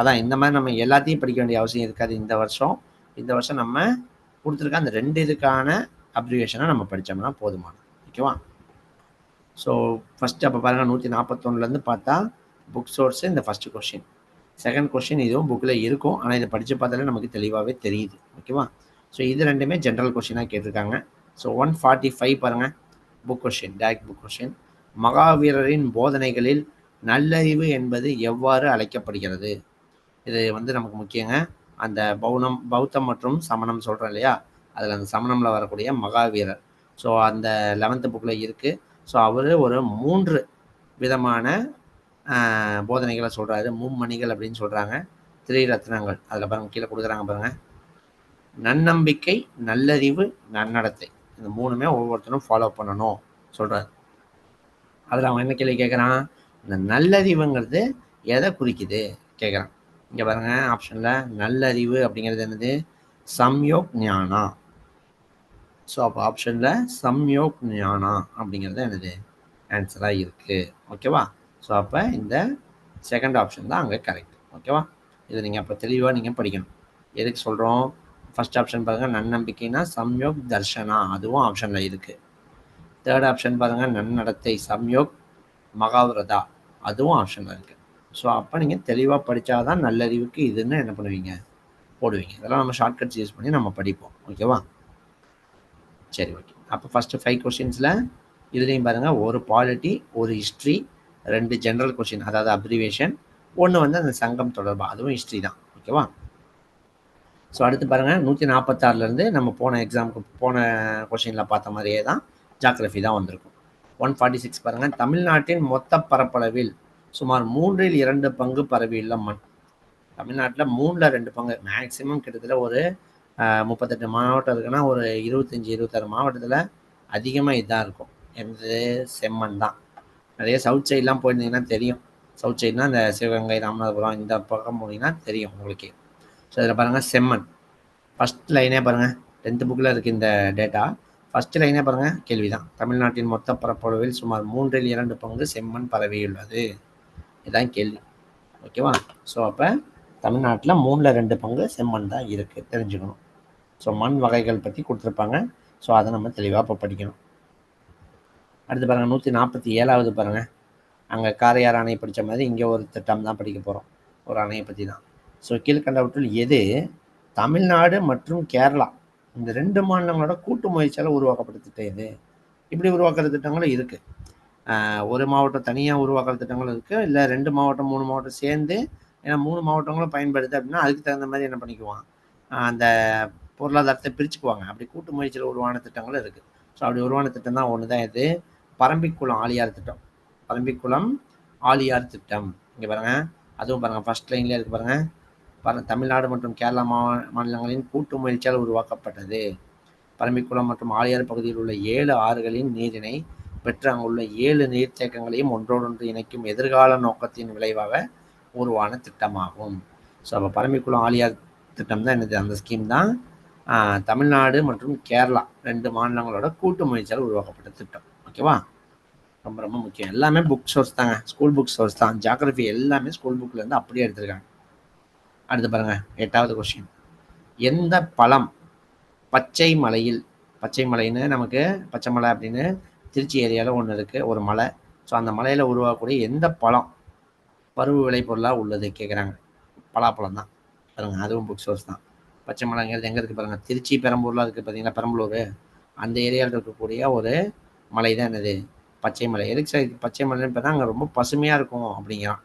அதான் இந்த மாதிரி நம்ம எல்லாத்தையும் படிக்க வேண்டிய அவசியம் இருக்காது இந்த வருஷம் நம்ம கொடுத்துருக்க அந்த 2 இதுக்கான அப்ரிவேஷனை நம்ம படித்தோம்னா போதுமானது. ஓகேவா? ஸோ ஃபஸ்ட்டு அப்போ பாருங்கள், 141லேருந்து பார்த்தா புக் சோர்ஸு இந்த ஃபஸ்ட்டு கொஸ்டின். செகண்ட் கொஸ்டின் இதுவும் புக்கில் இருக்கும், ஆனால் இதை படித்து பார்த்தாலே நமக்கு தெளிவாகவே தெரியுது. ஓகேவா? ஸோ இது ரெண்டுமே ஜென்ரல் கொஸ்டினாக கேட்டிருக்காங்க. ஸோ 145 பாருங்கள், book question, direct book question. மகாவீரரின் போதனைகளில் நல்லறிவு என்பது எவ்வாறு அழைக்கப்படுகிறது? இது வந்து நமக்கு முக்கியங்க. அந்த பௌத்தம் மற்றும் சமணம் சொல்கிறோம் இல்லையா, அதில் அந்த சமணமில் வரக்கூடிய மகாவீரர். ஸோ அந்த 11th புக்கில் இருக்குது. ஸோ அவர் ஒரு 3 விதமான போதனைகளை சொல்கிறாரு. மும்மணிகள் அப்படின்னு சொல்கிறாங்க. 3 ரத்னங்கள் அதில் பாருங்கள், கீழே கொடுக்குறாங்க பாருங்கள். நன்னம்பிக்கை, நல்லறிவு, நன்னடத்தை. இந்த 3மே ஒவ்வொருத்தரும் ஃபாலோ பண்ணணும் சொல்கிறார். அதில் அவன் என்ன கேள்வி கேட்குறான்? இந்த நல்லறிவுங்கிறது எதை குறிக்குது கேட்குறான். இங்கே பாருங்கள், ஆப்ஷனில் நல்லறிவு அப்படிங்கிறது என்னது? சம்யோக் ஞானா. ஸோ அப்போ ஆப்ஷனில் சம்யோக் ஞானா அப்படிங்கிறது என்னது ஆன்சராக இருக்குது. ஓகேவா? ஸோ அப்போ இந்த செகண்ட் ஆப்ஷன் தான் அங்கே கரெக்ட். ஓகேவா? இதை நீங்கள் அப்போ தெளிவாக நீங்கள் படிக்கணும். எதுக்கு சொல்கிறோம்? ஃபஸ்ட் ஆப்ஷன் பாருங்கள், நன்னம்பிக்கைனா சம்யோக் தர்ஷனா, அதுவும் ஆப்ஷனில் இருக்குது. தேர்ட் ஆப்ஷன் பாருங்கள், நன்னடத்தை சம்யோக் மகாவிரதா, அதுவும் ஆப்ஷனில் இருக்குது. ஸோ அப்போ நீங்கள் தெளிவாக படித்தா தான் நல்லறிவுக்கு இதுன்னு என்ன பண்ணுவீங்க, போடுவீங்க. இதெல்லாம் நம்ம ஷார்ட்கட்ஸ் யூஸ் பண்ணி நம்ம படிப்போம். ஓகேவா? சரி, ஓகே. அப்போ ஃபஸ்ட்டு 5 கொஸ்டின்ஸில் இதுலேயும் பாருங்கள், ஒரு பாலிட்டி, ஒரு ஹிஸ்ட்ரி, 2 ஜென்ரல் கொஸ்டின் அதாவது அப்ரிவேஷன், 1 வந்து அந்த சங்கம் தொடர்பாக, அதுவும் ஹிஸ்ட்ரி தான். ஓகேவா? ஸோ அடுத்து பாருங்கள், 146லேருந்து நம்ம போன கொஸ்டினில் பார்த்த மாதிரியே தான் ஜாகிரஃபி தான் வந்திருக்கும். 146 பாருங்கள், தமிழ்நாட்டின் மொத்த பரப்பளவில் சுமார் 2/3 பங்கு பரவியுள்ள மண். தமிழ்நாட்டில் 2/3 பங்கு, மேக்சிமம் கிட்டத்தட்ட ஒரு 38 மாவட்டம் இருக்குன்னா ஒரு 25-26 மாவட்டத்தில் அதிகமாக இதாக இருக்கும். எந்த செம்மண் தான். நிறைய சவுத் சைட்லாம் போயிருந்தீங்கன்னா தெரியும். சவுத் சைட்னா இந்த சிவகங்கை, ராமநாதபுரம் இந்த பக்கம் போனீங்கன்னா தெரியும் உங்களுக்கே. ஸோ இதில் பாருங்கள், செம்மண் ஃபஸ்ட் லைனே பாருங்கள், 10th புக்கில் இருக்குது இந்த டேட்டா. ஃபஸ்ட்டு லைனே பாருங்கள், கேள்வி தான். தமிழ்நாட்டின் மொத்த பரப்பளவில் சுமார் 2/3 பங்கு செம்மண் பரவியுள்ளது. இதுதான் கேள்வி. ஓகேவா? ஸோ அப்போ தமிழ்நாட்டில் 2/3 பங்கு செம்மண் தான் இருக்குது, தெரிஞ்சுக்கணும். ஸோ மண் வகைகள் பற்றி கொடுத்துருப்பாங்க. ஸோ அதை நம்ம தெளிவாக இப்போ படிக்கணும். அடுத்து பாருங்கள், 147வது பாருங்கள், அங்கே காரையார் அணை படித்த மாதிரி இங்கே ஒரு திட்டம் தான் படிக்க போகிறோம், ஒரு அணையை பற்றி தான். ஸோ கீழ்கண்டவற்றில் எது தமிழ்நாடு மற்றும் கேரளா இந்த 2 மாநிலங்களோட கூட்டு முயற்சியால் உருவாக்கப்பட்ட திட்டம் எது? இப்படி உருவாக்குற திட்டங்களும் இருக்குது. ஒரு மாவட்டம் தனியாக உருவாக்குற திட்டங்களும் இருக்குது, இல்லை 2 மாவட்டம் 3 மாவட்டம் சேர்ந்து, ஏன்னா 3 மாவட்டங்களும் பயன்படுது அப்படின்னா அதுக்கு தகுந்த மாதிரி என்ன பண்ணிக்குவான், அந்த பொருளாதாரத்தை பிரிச்சுக்குவாங்க. அப்படி கூட்டு முயற்சியில் உருவான திட்டங்களும் இருக்குது. ஸோ அப்படி உருவான திட்டம் தான் ஒன்று தான் இது பரம்பிக்குளம் ஆழியார் திட்டம். பரம்பிக்குளம் ஆழியார் திட்டம் இங்கே பாருங்கள், அதுவும் பாருங்கள் ஃபஸ்ட் லைன்லேயே இருக்குது பாருங்கள். தமிழ்நாடு மற்றும் கேரளா மாநிலங்களின் கூட்டு முயற்சியால் உருவாக்கப்பட்டது. பரம்பிக்குளம் மற்றும் ஆழியார் பகுதியில் உள்ள 7 ஆறுகளின் நீரினை பெற்று அங்குள்ள 7 நீர்த்தேக்கங்களையும் ஒன்றோடொன்று இணைக்கும் எதிர்கால நோக்கத்தின் விளைவாக உருவான திட்டமாகும். ஸோ அப்போ பரம்பிக்குளம் ஆழியார் திட்டம் தான் என்னது, அந்த ஸ்கீம் தான் தமிழ்நாடு மற்றும் கேரளா 2 மாநிலங்களோட கூட்டு முயற்சியால் உருவாக்கப்பட்ட திட்டம். ஓகேவா? ரொம்ப ரொம்ப முக்கியம். எல்லாமே புக் சோர்ஸ் தாங்க, ஸ்கூல் புக் சோர்ஸ் தான். ஜியாகிரபி எல்லாமே ஸ்கூல் புக்லேருந்து அப்படியே எடுத்திருக்காங்க. அடுத்து பாருங்க, 8வது கொஸ்டின். எந்த பழம் பச்சை மலையில், பச்சை மலைன்னு நமக்கு பச்சை மலை அப்படின்னு திருச்சி ஏரியாவில் ஒன்று இருக்குது, ஒரு மலை. ஸோ அந்த மலையில் உருவாகக்கூடிய எந்த பழம் பருவ விளைபொருளாக உள்ளது கேட்குறாங்க. பலாப்பழம் தான் பாருங்க, அதுவும் புக் சோர்ஸ் தான். பச்சை மலைங்கிறது எங்கே இருக்குது பாருங்கள், திருச்சி பெரம்பூர்லாம் இருக்குது பார்த்தீங்களா, பெரம்பலூர் அந்த ஏரியாவில் இருக்கக்கூடிய ஒரு மலை தான் என்னது, பச்சை மலை. எதுக்கு சார் பச்சை மலைன்னு பார்த்தா அங்கே ரொம்ப பசுமையாக இருக்கும் அப்படிங்கிறான்.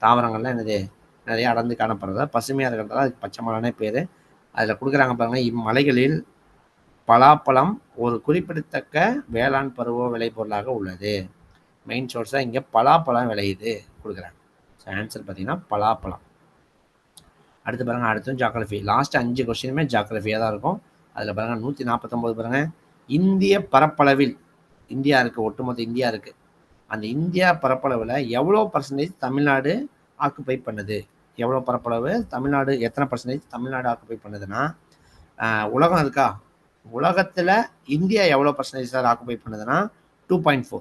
தாவரங்கள்லாம் என்னது நிறைய அடர்ந்து காணப்படுறதா பசுமையாக இருக்கிறதால அதுக்கு பச்சை மலைனே பேர். அதில் கொடுக்குறாங்க பாருங்கள், இம்மலைகளில் பலாப்பழம் ஒரு குறிப்பிடத்தக்க வேளாண் பருவ விளைபொருளாக உள்ளது. மெயின் சோர்ஸாக இங்கே பலாப்பழம் விளையுது கொடுக்குறாங்க. ஸோ ஆன்சர் பார்த்தீங்கன்னா பலாப்பழம். அடுத்து பாருங்கள், அடுத்தும் ஜாகிரபி. லாஸ்ட் 5 கொஸ்டினுமே ஜாகிரபியாக தான் இருக்கும். அதில் பாருங்கள் 149 பாருங்கள், இந்திய பரப்பளவில், இந்தியா இருக்குது, ஒட்டுமொத்த இந்தியா இருக்குது, அந்த இந்தியா பரப்பளவில் எவ்வளோ பர்சன்டேஜ் தமிழ்நாடு ஆக்குப்பை பண்ணுது, எவ்வளோ பரப்பளவு தமிழ்நாடு, எத்தனை பர்சன்டேஜ் தமிழ்நாடு ஆக்குப்பை பண்ணுதுன்னா, உலகம் இருக்கா, உலகத்தில் இந்தியா எவ்வளோ பர்சன்டேஜ் சார் ஆக்குப்பை பண்ணுதுன்னா 2.4.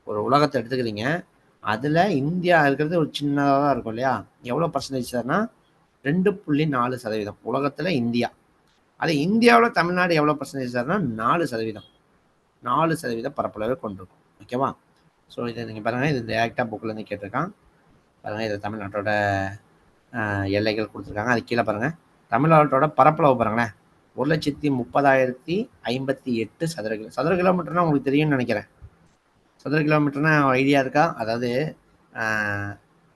ஒரு உலகத்தை எடுத்துக்கிறீங்க, அதில் இந்தியா இருக்கிறது ஒரு சின்னதாக தான் இருக்கும் இல்லையா, எவ்வளோ பர்சன்டேஜ் சார்னா 2.4%. உலகத்தில் இந்தியா. அது இந்தியாவில் தமிழ்நாடு எவ்வளோ பர்சன்டேஜ் சார்னா 4%. 4% பரப்பளவை கொண்டிருக்கும். ஓகேவா? ஸோ இதை நீங்கள் பாருங்கள், இது டேரெக்டாக புக்கிலேருந்து கேட்டிருக்கான் பாருங்கள். இது தமிழ்நாட்டோட எல்லைகள் கொடுத்துருக்காங்க. அது கீழே பாருங்கள், தமிழ்நாட்டோட பரப்பளவு பாருங்களேன், 1,30,058 சதுர கிலோமீட்டர்னா உங்களுக்கு தெரியும்னு நினைக்கிறேன். சதுர கிலோமீட்டர்னா ஐடியா இருக்கா? அதாவது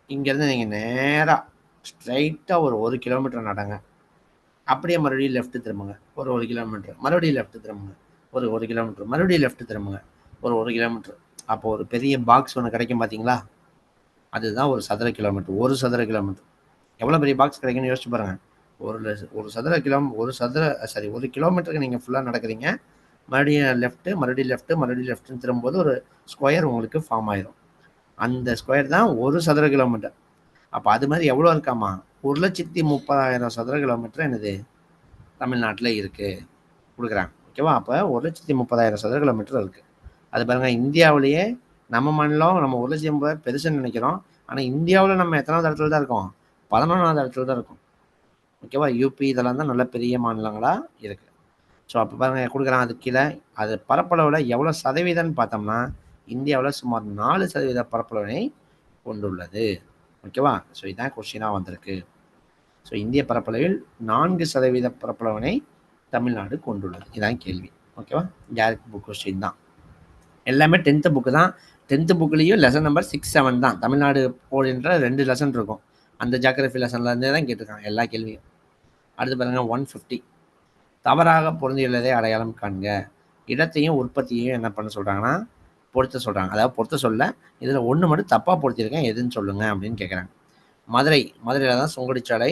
இங்கேருந்து நீங்கள் நேராக ஸ்ட்ரைட்டாக ஒரு 1 கிலோமீட்டர் நடங்க, அப்படியே மறுபடியும் லெஃப்ட்டு திரும்புங்க, ஒரு 1 கிலோமீட்டர், மறுபடியும் லெஃப்ட்டு திரும்புங்க, ஒரு 1 கிலோமீட்டர், மறுபடியும் லெஃப்ட்டு திரும்புங்க, ஒரு 1 கிலோமீட்டர். அப்போ ஒரு பெரிய பாக்ஸ் ஒன்று கிடைக்கும் பார்த்தீங்களா, அதுதான் ஒரு சதுர கிலோமீட்டர். 1 சதுர கிலோமீட்டர் எவ்வளோ பெரிய பாக்ஸ் கிடைக்குன்னு யோசிச்சு பாருங்கள். ஒரு கிலோமீட்டருக்கு நீங்கள் ஃபுல்லாக நடக்கிறீங்க, மறுபடியும் லெஃப்ட்டுன்னு திரும்பும்போது ஒரு ஸ்கொயர் உங்களுக்கு ஃபார்ம் ஆயிரும். அந்த ஸ்கொயர் தான் 1 சதுர கிலோமீட்டர். அப்போ அது மாதிரி எவ்வளோ இருக்காமா, 1,30,000 சதுர கிலோமீட்டர் என்னது தமிழ்நாட்டில் இருக்குது கொடுக்குறாங்க. ஓகேவா? அப்போ 1,30,000 சதுர கிலோமீட்டர் இருக்குது. அது பாருங்கள், இந்தியாவிலேயே நம்ம மாநிலம் நம்ம 1,30,000 பெருசுன்னு நினைக்கிறோம், ஆனால் இந்தியாவில் நம்ம எத்தனாவது இடத்துல தான் இருக்கோம், 11வது இடத்துல தான் இருக்கும். ஓகேவா? யூபி இதெல்லாம் தான் நல்ல பெரிய மாநிலங்களாக இருக்குது. ஸோ அப்போ பாருங்கள் கொடுக்குறாங்க, அது கீழே அது பரப்பளவில் எவ்வளோ சதவீதம்னு பார்த்தோம்னா இந்தியாவில் சுமார் 4% பரப்பளவினை கொண்டுள்ளது. ஓகேவா? ஸோ இதுதான் கொஸ்டினாக வந்திருக்கு. ஸோ இந்திய பரப்பளவில் 4% பரப்பளவினை தமிழ்நாடு கொண்டுள்ளது. இதான் கேள்வி. ஓகேவா? டேரக்ட் புக் கொஸ்டின் தான். எல்லாமே 10th புக்கு தான். 10th புக்லேயும் லெசன் நம்பர் 6, 7 தான். தமிழ்நாடு போடுன்ற 2 லெசன் இருக்கும், அந்த ஜியாகிரபி லெசன்லேருந்தே தான் கேட்டிருக்காங்க எல்லா கேள்வியும். அடுத்து பாருங்கள் 150. தவறாக பொருந்தியுள்ளதை அடையாளம் காண்க. இடத்தையும் உற்பத்தியையும் என்ன பண்ண சொல்கிறாங்கன்னா பொறுத்த சொல்கிறாங்க. அதாவது பொறுத்த சொல்ல இதில் ஒன்று மட்டும் தப்பாக பொறுத்திருக்கேன், எதுன்னு சொல்லுங்கள் அப்படின்னு கேட்குறாங்க. மதுரையில் தான் சுங்குடிச்சாலை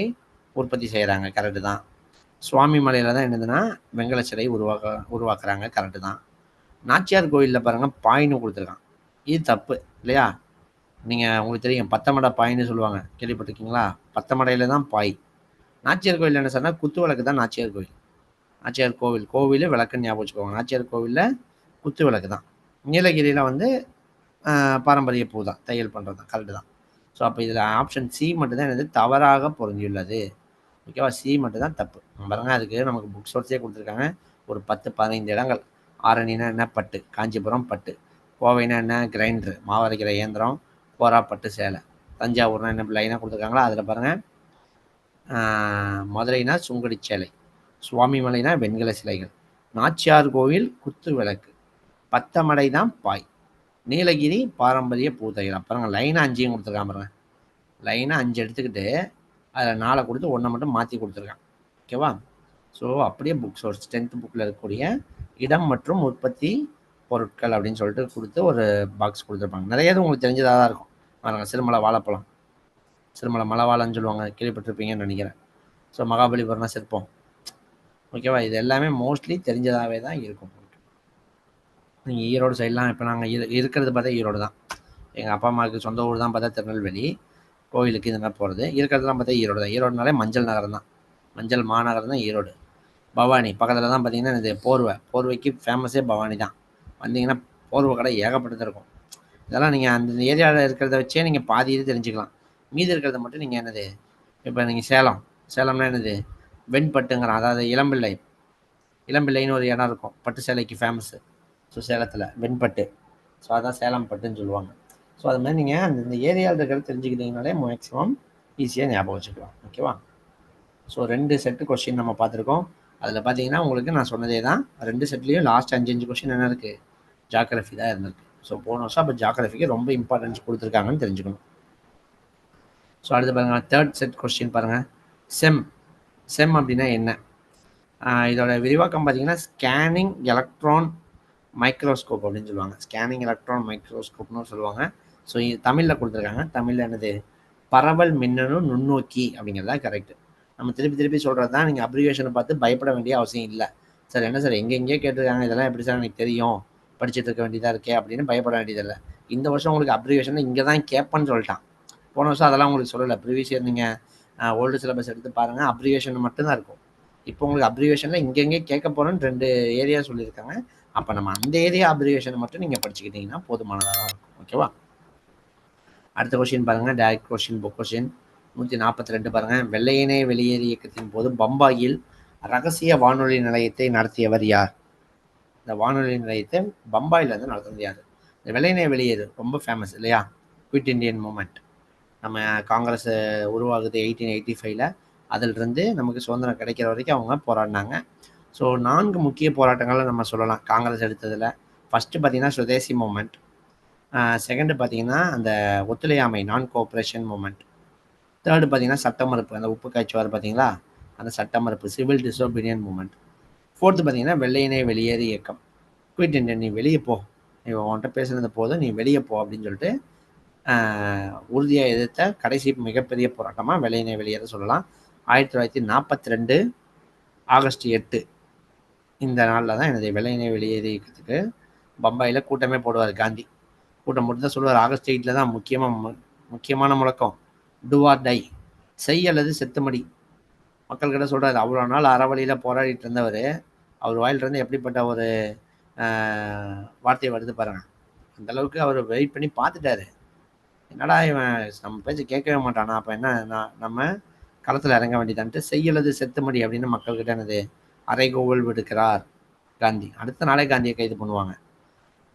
உற்பத்தி செய்கிறாங்க, கரெக்டு தான். சுவாமி மலையில் தான் என்னதுன்னா வெங்கல சிலை உருவாக்குறாங்க, கரெக்டு தான். நாச்சியார் கோயிலில் பாருங்கள் பாயின்னு கொடுத்துருக்கான், இது தப்பு இல்லையா? நீங்கள் உங்களுக்கு தெரியும் பத்தமடை பாயின்னு சொல்லுவாங்க, கேள்விப்பட்டிருக்கீங்களா? பத்தமடையில் தான் பாய். நாச்சியார் கோயில் என்ன சொன்னால் குத்து விளக்கு தான் நாச்சியார் கோயில். நாச்சியார் கோவில் விளக்குன்னு ஞாபகம் வச்சுக்கோங்க. நாச்சியார் கோவிலில் குத்து விளக்கு தான். நீலகிரியில் வந்து பாரம்பரிய பூ தான், தையல் பண்ணுறது தான், கரெக்டு தான். ஸோ அப்போ இதில் ஆப்ஷன் சி மட்டும்தான் என்னது தவறாக பொருந்தியுள்ளது. ஓகேவா? சி மட்டும் தான் தப்பு. பாருங்க, அதுக்கு நமக்கு புக் சோர்ஸே கொடுத்துருக்காங்க ஒரு 10-15 இடங்கள். ஆரணினா என்ன, பட்டு, காஞ்சிபுரம் பட்டு. கோவைனா என்ன, கிரைண்டரு, மாவரைக்கிற இயந்திரம், கோரா பட்டு சேலை. தஞ்சாவூர்னா என்ன லைனாக கொடுத்துருக்காங்களா, அதில் பாருங்கள். மதுரைனா சுங்குடி சேலை, சுவாமிமலைனா வெண்கல சிலைகள், நாச்சியார் கோவில் குத்து விளக்கு, பத்தமடை தான் பாய், நீலகிரி பாரம்பரிய பூதைகள். அப்புறம் லைனாக 5 கொடுத்துருக்கான் பாருங்க. லைனாக 5 எடுத்துக்கிட்டு அதில் 4 கொடுத்து 1 மட்டும் மாற்றி கொடுத்துருக்கான். ஓகேவா? ஸோ அப்படியே புக் சோர்ஸ் 10th புக்கில் இருக்கக்கூடிய இடம் மற்றும் உற்பத்தி பொருட்கள் அப்படின்னு சொல்லிட்டு கொடுத்து ஒரு பாக்ஸ் கொடுத்துருப்பாங்க. நிறைய உங்களுக்கு தெரிஞ்சதாக தான் இருக்கும். பாருங்க, சிறுமலை வாழைப்பழம், சிறுமலை மலைவாழைன்னு சொல்லுவாங்க, கேள்விப்பட்டிருப்பீங்கன்னு நினைக்கிறேன். ஸோ மகாபலிபுரம்னா சிற்பம், ஓகேவா? இது எல்லாமே மோஸ்ட்லி தெரிஞ்சதாவே தான் இருக்கும். நீங்கள் ஈரோடு சைட்லாம் இப்போ நாங்கள் இருக்கிறது பார்த்தா ஈரோடு தான். எங்கள் அப்பா அம்மாவுக்கு சொந்த ஊர் தான் பார்த்தா திருநெல்வேலி. கோயிலுக்கு இந்த மாதிரி போகிறது. இருக்கிறதுலாம் பார்த்தா ஈரோடு தான். ஈரோடுனாலே மஞ்சள் நகரம் தான். மஞ்சள் மாநகரம் தான் ஈரோடு. பவானி பக்கத்தில் தான் பார்த்தீங்கன்னா இது போர்வைக்கு ஃபேமஸே பவானி தான். வந்தீங்கன்னா போர்வை கடை ஏகப்பட்டது இருக்கும். இதெல்லாம் நீங்கள் அந்த ஏரியாவில் இருக்கிறத வச்சே நீங்கள் பாதி இது தெரிஞ்சுக்கலாம். மீதி இருக்கிறத மட்டும் நீங்கள் என்னது இப்போ நீங்கள் சேலம்னா என்னது வெண்பட்டுங்கிறான். அதாவது இளம்பிள்ளைன்னு ஒரு இடம் இருக்கும். பட்டு சேலைக்கு ஃபேமஸ்ஸு. ஸோ சேலத்தில் வெண்பட்டு. ஸோ அதான் சேலம் பட்டுன்னு சொல்லுவாங்க. ஸோ அது மாதிரி நீங்கள் அந்த ஏரியாவில் இருக்கிறத தெரிஞ்சுக்கிட்டீங்கனாலே மேக்ஸிமம் ஈஸியாக ஞாபகம் வச்சுக்கலாம். ஓகேவா? ஸோ 2 செட்டு கொஸ்டின் நம்ம பார்த்துருக்கோம். அதில் பார்த்தீங்கன்னா உங்களுக்கு நான் சொன்னதே தான். 2 செட்லேயும் லாஸ்ட் 5 கொஸ்டின் என்ன இருக்குது? ஜியோகிராஃபி தான் இருந்திருக்கு. ஸோ போன வருஷம் அப்போ ஜியோகிராஃபிக்கு ரொம்ப இம்பார்ட்டன்ஸ் கொடுத்துருக்காங்கன்னு தெரிஞ்சுக்கணும். ஸோ அடுத்து பாருங்கள், 3rd செட் கொஸ்டின் பாருங்கள். செம் அப்படின்னா என்ன? இதோட விரிவாக்கம் பார்த்தீங்கன்னா ஸ்கேனிங் எலக்ட்ரான் மைக்ரோஸ்கோப் அப்படின்னு சொல்லுவாங்க. ஸ்கேனிங் எலக்ட்ரான் மைக்ரோஸ்கோப்னு சொல்லுவாங்க. ஸோ இது தமிழில் கொடுத்துருக்காங்க. தமிழில் என்னது? பரவல் மின்னணு நுண்ணோக்கி அப்படிங்கிறது தான் கரெக்ட். நம்ம திருப்பி சொல்கிறது தான். நீங்கள் அப்ரிவேஷனை பார்த்து பயப்பட வேண்டிய அவசியம் இல்லை. சார் என்ன சார் எங்கெங்கேயோ கேட்டிருக்காங்க, இதெல்லாம் எப்படி சார் எனக்கு தெரியும், படிச்சுட்டு இருக்க வேண்டியதாக இருக்கே அப்படின்னு பயப்பட வேண்டியதில்லை. இந்த வருஷம் உங்களுக்கு அப்ரிவேஷன் இங்கே தான் கேட்பேன்னு சொல்லிட்டான். போன வருஷம் அதெல்லாம் உங்களுக்கு சொல்லலை. ப்ரீவியஸ் இயர் நீங்கள் ஓல்டு சிலபஸ் எடுத்து பாருங்கள், அப்ரிவேஷன் மட்டும்தான் இருக்கும். இப்போ உங்களுக்கு அப்ரிவேஷனில் இங்கெங்கே கேட்க போகிறோன்னு 2 ஏரியா சொல்லியிருக்காங்க. அப்போ நம்ம அந்த ஏரியா அப்ரிவேஷனை மட்டும் நீங்கள் படிச்சுக்கிட்டிங்கன்னா போதுமானதாக தான் இருக்கும். ஓகேவா? அடுத்த கொஸ்டின் பாருங்கள், டைரக்ட் கொஸ்டின், புக் கொஸ்டின் 142 பாருங்கள். வெள்ளையனே வெளியேறு இயக்கத்தின் போது பம்பாயில் ரகசிய வானொலி நிலையத்தை நடத்தியவர் யார்? இந்த வானொலி நிலையத்தை பம்பாயில் வந்து நடத்துனது யார்? இந்த வெள்ளையனே வெளியேறு ரொம்ப ஃபேமஸ் இல்லையா? Quit Indian movement. நம்ம காங்கிரஸ் உருவாகுது 1885ல். அதிலிருந்து நமக்கு சுதந்திரம் கிடைக்கிற வரைக்கும் அவங்க போராடினாங்க. ஸோ 4 முக்கிய போராட்டங்களை நம்ம சொல்லலாம் காங்கிரஸ் எடுத்ததில். ஃபஸ்ட்டு பார்த்தீங்கன்னா சுதேசி மூமெண்ட். செகண்டு பார்த்தீங்கன்னா அந்த ஒத்துழையாமை நான் கோஆப்ரேஷன் மூமெண்ட். தேர்டு பார்த்தீங்கன்னா சட்ட மறுப்பு, அந்த உப்பு காய்ச்சுவார் பார்த்தீங்களா, அந்த சட்ட மறுப்பு சிவில் டிசோபீடியன் மூமெண்ட். ஃபோர்த்து பார்த்தீங்கன்னா வெள்ளையனே வெளியேறு இயக்கம். குவிட் இண்டியன், நீ வெளியே போ, நீ உன்கிட்ட பேசுனது போதும், நீ வெளியே போ அப்படின்னு சொல்லிட்டு உறுதியாக எதிர்த்த கடைசி மிகப்பெரிய போராட்டமாக வெள்ளையனே வெளியேற சொல்லலாம். 1942 ஆகஸ்ட் 8 இந்த நாளில் தான் எனது வெள்ளையனே வெளியேறு இயக்கத்துக்கு பம்பாயில் கூட்டமே போடுவார் காந்தி. கூட்டம் போட்டு தான் சொல்லுவார். ஆகஸ்ட் 8 தான் முக்கியமான முழக்கம், டூ ஆர் டை, செய் அல்லது செத்துமடி. மக்கள்கிட்ட சொல்கிறார். அவ்வளோ நாள் அறவழியில் போராடிட்டு இருந்தவர், அவர் வாயிலிருந்து எப்படிப்பட்ட ஒரு வார்த்தையை வருது பாருங்க. அந்தளவுக்கு அவர் வெயிட் பண்ணி பார்த்துட்டாரு. என்னடா இவன் நம்ம பேச்சு கேட்கவே மாட்டானா, அப்போ என்ன நம்ம களத்தில் இறங்க வேண்டியதான்ட்டு செய்யலது செத்துமடி அப்படின்னு மக்கள்கிட்ட என்னது அறைகோவல் விடுக்கிறார் காந்தி. அடுத்த நாளே காந்தியை கைது பண்ணுவாங்க.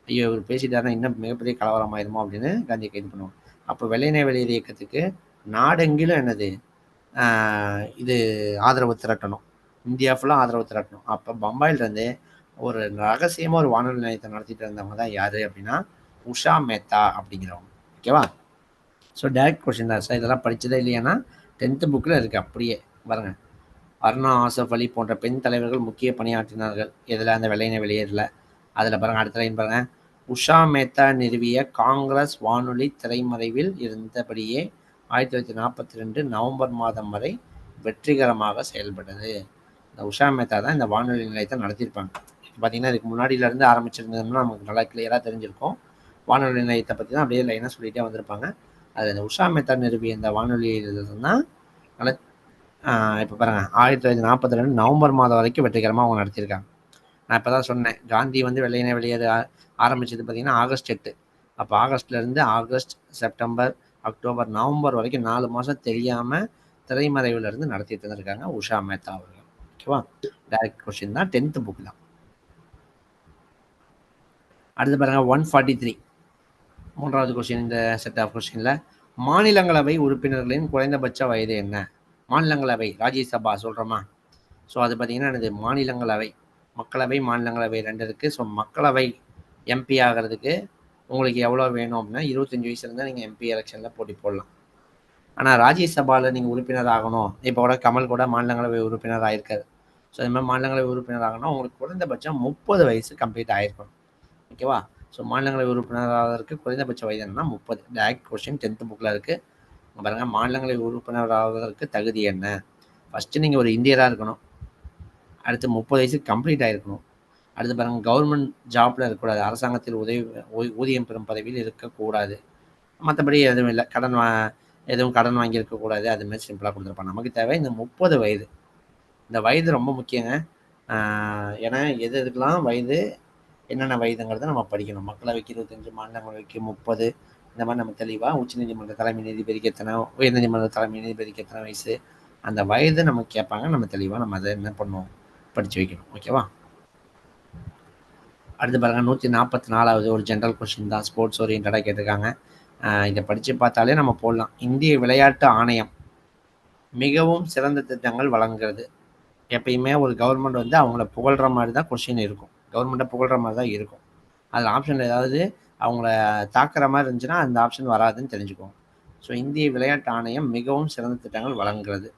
ஐயோ இவர் பேசிட்டாருன்னா இன்னும் மிகப்பெரிய கலவரம் ஆயிருமோ அப்படின்னு காந்தியை கைது பண்ணுவாங்க. அப்போ வெள்ளையனே வெளியேறு இயக்கத்துக்கு நாடெங்கிலும் என்னது இது ஆதரவு திரட்டணும், இந்தியா ஃபுல்லாக ஆதரவு திரட்டணும். அப்போ பம்பாயிலிருந்து ஒரு ரகசியமாக ஒரு வானொலி நிலையத்தை நடத்திட்டு இருந்தவங்க தான் யார் அப்படின்னா உஷா மேத்தா அப்படிங்கிறவங்க. ஓகேவா? ஸோ டைரக்ட் கொஸ்டின் தான் சார். இதெல்லாம் படித்ததே இல்லையானா 10th புக்கில் இருக்குது அப்படியே பாருங்க. அருணா ஆசஃப் அலி போன்ற பெண் தலைவர்கள் முக்கிய பணியாற்றினார்கள். இதில் அந்த வெள்ளையனே வெளியேறல. அதில் பாருங்கள், அடுத்த லைன் பாருங்கள். உஷா மேத்தா நிறுவிய காங்கிரஸ் வானொலி திரைமறைவில் இருந்தபடியே 1942 நவம்பர் மாதம் வரை வெற்றிகரமாக செயல்பட்டது. இந்த உஷா மேத்தா தான் இந்த வானொலி நிலையத்தை நடத்தியிருப்பாங்க. பார்த்தீங்கன்னா இதுக்கு முன்னாடியிலேருந்து ஆரம்பிச்சிருந்தோம்னா நமக்கு நல்லா கிளியராக தெரிஞ்சிருக்கும். வானொலி நிலையத்தை பற்றி தான் அப்படியே லைனாக சொல்லிகிட்டே வந்திருப்பாங்க. அதில் இந்த உஷா மேத்தா நிறுவிய இந்த வானொலி தான் நல்லா இப்போ பாருங்கள் 1942 நவம்பர் மாதம் வரைக்கும் வெற்றிகரமாக அவங்க நடத்தியிருக்காங்க. நான் இப்போ தான் சொன்னேன், காந்தி வந்து வெள்ளையனே வெளியேற ஆரம்பிச்சது பார்த்தீங்கன்னா ஆகஸ்ட் 8. அப்போ ஆகஸ்ட்லேருந்து ஆகஸ்ட், செப்டம்பர், அக்டோபர், நவம்பர் வரைக்கும் 4 மாதம் தெரியாமல் திரைமறைவிலிருந்து நடத்திட்டு இருந்திருக்காங்க உஷா மேத்தா அவர்கள். ஓகேவா? டைரக்ட் கொஸ்டின் தான், 10th புக் தான். அடுத்து பாருங்கள் 143 3வது கொஸ்டின் இந்த செட் ஆஃப் கொஸ்டினில். மாநிலங்களவை உறுப்பினர்களின் குறைந்தபட்ச வயது என்ன? மாநிலங்களவை ராஜ்யசபா சொல்கிறோமா? ஸோ அது பார்த்தீங்கன்னா எனது மாநிலங்களவை, மக்களவை, மாநிலங்களவை 2 இருக்குது. ஸோ மக்களவை எம்பி ஆகிறதுக்கு உங்களுக்கு எவ்வளோ வேணும் அப்படின்னா 25 வயசு இருந்தால் நீங்கள் எம்பி எலெக்ஷனில் போட்டி போடலாம். ஆனால் ராஜ்யசபாவில் நீங்கள் உறுப்பினர் ஆகணும். இப்போ கூட கமல் கூட மாநிலங்களவை உறுப்பினர் ஆகிருக்காரு. ஸோ இது மாதிரி மாநிலங்களவை உறுப்பினர் ஆகணும் உங்களுக்கு குறைந்தபட்சம் 30 வயசு கம்ப்ளீட் ஆகிருக்கணும். ஓகேவா? ஸோ மாநிலங்களவை உறுப்பினர் ஆகிறதுக்கு குறைந்தபட்ச வயது என்னன்னா 30. டைரக்ட் கொஸ்டின் 10th புக்கில் இருக்குது. பாருங்கள், மாநிலங்களவை உறுப்பினர் ஆவதற்கு தகுதி என்ன? ஃபஸ்ட்டு நீங்கள் ஒரு இந்தியராக இருக்கணும். அடுத்து 30 வயசு கம்ப்ளீட் ஆகிருக்கணும். அடுத்து பாருங்கள், கவர்மெண்ட் ஜாப்பில் இருக்கக்கூடாது, அரசாங்கத்தில் ஊதியம் பெறும் பதவியில் இருக்கக்கூடாது. மற்றபடி எதுவும் இல்லை, எதுவும் கடன் வாங்கியிருக்கக்கூடாது. அதுமாதிரி சிம்பிளாக கொடுத்துருப்பாங்க. நமக்கு தேவை இந்த 30 வயது. இந்த வயது ரொம்ப முக்கியங்க. ஏன்னா எதுக்கெல்லாம் வயது, என்னென்ன வயதுங்கிறத நம்ம படிக்கணும். மக்களவைக்கு 25, மாநிலங்களவைக்கு 30, இந்த மாதிரி நம்ம தெளிவாக உச்சநீதிமன்ற தலைமை நீதிபதிக்கு எத்தனை, உயர்நீதிமன்ற தலைமை நீதிபதிக்கு எத்தனை வயசு, அந்த வயது நமக்கு கேட்பாங்க. நம்ம தெளிவாக நம்ம அதை என்ன பண்ணணும், படித்து வைக்கணும். ஓகேவா? அடுத்து பாருங்கள், 144வது ஒரு ஜென்ரல் கொஸ்டின் தான், ஸ்போர்ட்ஸ் ஓரியன்டாக கேட்டிருக்காங்க. இதை படித்து பார்த்தாலே நம்ம போடலாம். இந்திய விளையாட்டு ஆணையம் மிகவும் சிறந்த திட்டங்கள் வழங்குகிறது. எப்பயுமே ஒரு கவர்மெண்ட் வந்து அவங்கள புகழ்கிற மாதிரி தான் கொஸ்டின் இருக்கும், கவர்மெண்ட்டை புகழ்கிற மாதிரி தான் இருக்கும். அதில் ஆப்ஷனில் ஏதாவது அவங்கள தாக்குற மாதிரி இருந்துச்சுன்னா அந்த ஆப்ஷன் வராதுன்னு தெரிஞ்சுக்கோங்க. ஸோ இந்திய விளையாட்டு ஆணையம் மிகவும் சிறந்த திட்டங்கள் வழங்குகிறது.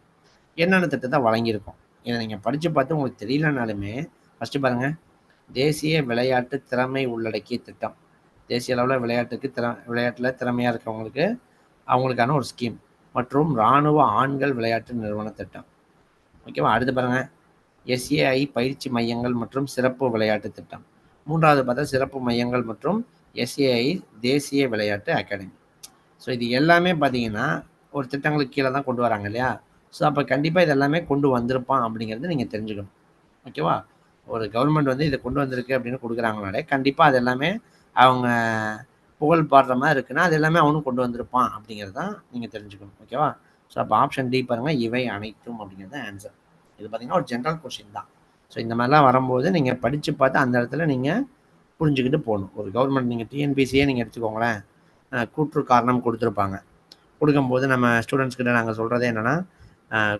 என்னென்ன திட்டத்தை வழங்கியிருக்கோம் இதை நீங்கள் படித்து பார்த்து உங்களுக்கு தெரியலனாலுமே ஃபஸ்ட்டு பாருங்கள், தேசிய விளையாட்டு திறமை உள்ளடக்கிய திட்டம். தேசிய அளவில் விளையாட்டில் திறமையாக இருக்கவங்களுக்கு அவங்களுக்கான ஒரு ஸ்கீம். மற்றும் இராணுவ ஆண்கள் விளையாட்டு நிறுவன திட்டம். ஓகேவா? அடுத்து பாருங்கள், எஸ்ஏஐ பயிற்சி மையங்கள் மற்றும் சிறப்பு விளையாட்டு திட்டம். மூன்றாவது பார்த்தா சிறப்பு மையங்கள் மற்றும் எஸ்ஏஐ தேசிய விளையாட்டு அகாடமி. ஸோ இது எல்லாமே பார்த்தீங்கன்னா ஒரு திட்டங்களுக்கு கீழே தான் கொண்டு வராங்க இல்லையா? ஸோ அப்போ கண்டிப்பாக இது எல்லாமே கொண்டு வந்திருப்பான் அப்படிங்கிறது நீங்கள் தெரிஞ்சுக்கணும். ஓகேவா? ஒரு கவர்மெண்ட் வந்து இதை கொண்டு வந்திருக்கு அப்படின்னு கொடுக்குறாங்கனாலே கண்டிப்பாக அது எல்லாமே அவங்க புகழ் பாடுற மாதிரி இருக்குன்னா அது எல்லாமே அவனும் கொண்டு வந்திருப்பான் அப்படிங்கிறது தான் நீங்கள் தெரிஞ்சுக்கணும். ஓகேவா? ஸோ அப்போ ஆப்ஷன் டி பாருங்கள், இவை அனைத்தும் அப்படிங்கிறது ஆன்சர். இது பார்த்தீங்கன்னா ஒரு ஜென்ரல் கொஸ்டின் தான். ஸோ இந்த மாதிரிலாம் வரும்போது நீங்கள் படித்து பார்த்து அந்த இடத்துல நீங்கள் புரிஞ்சுக்கிட்டு போகணும். ஒரு கவர்மெண்ட் நீங்கள் டிஎன்பிசியே நீங்கள் எடுத்துக்கோங்களேன், கூற்று காரணம் கொடுத்துருப்பாங்க. கொடுக்கும்போது நம்ம ஸ்டூடெண்ட்ஸ் கிட்ட நாங்கள் சொல்கிறதே என்னென்னா,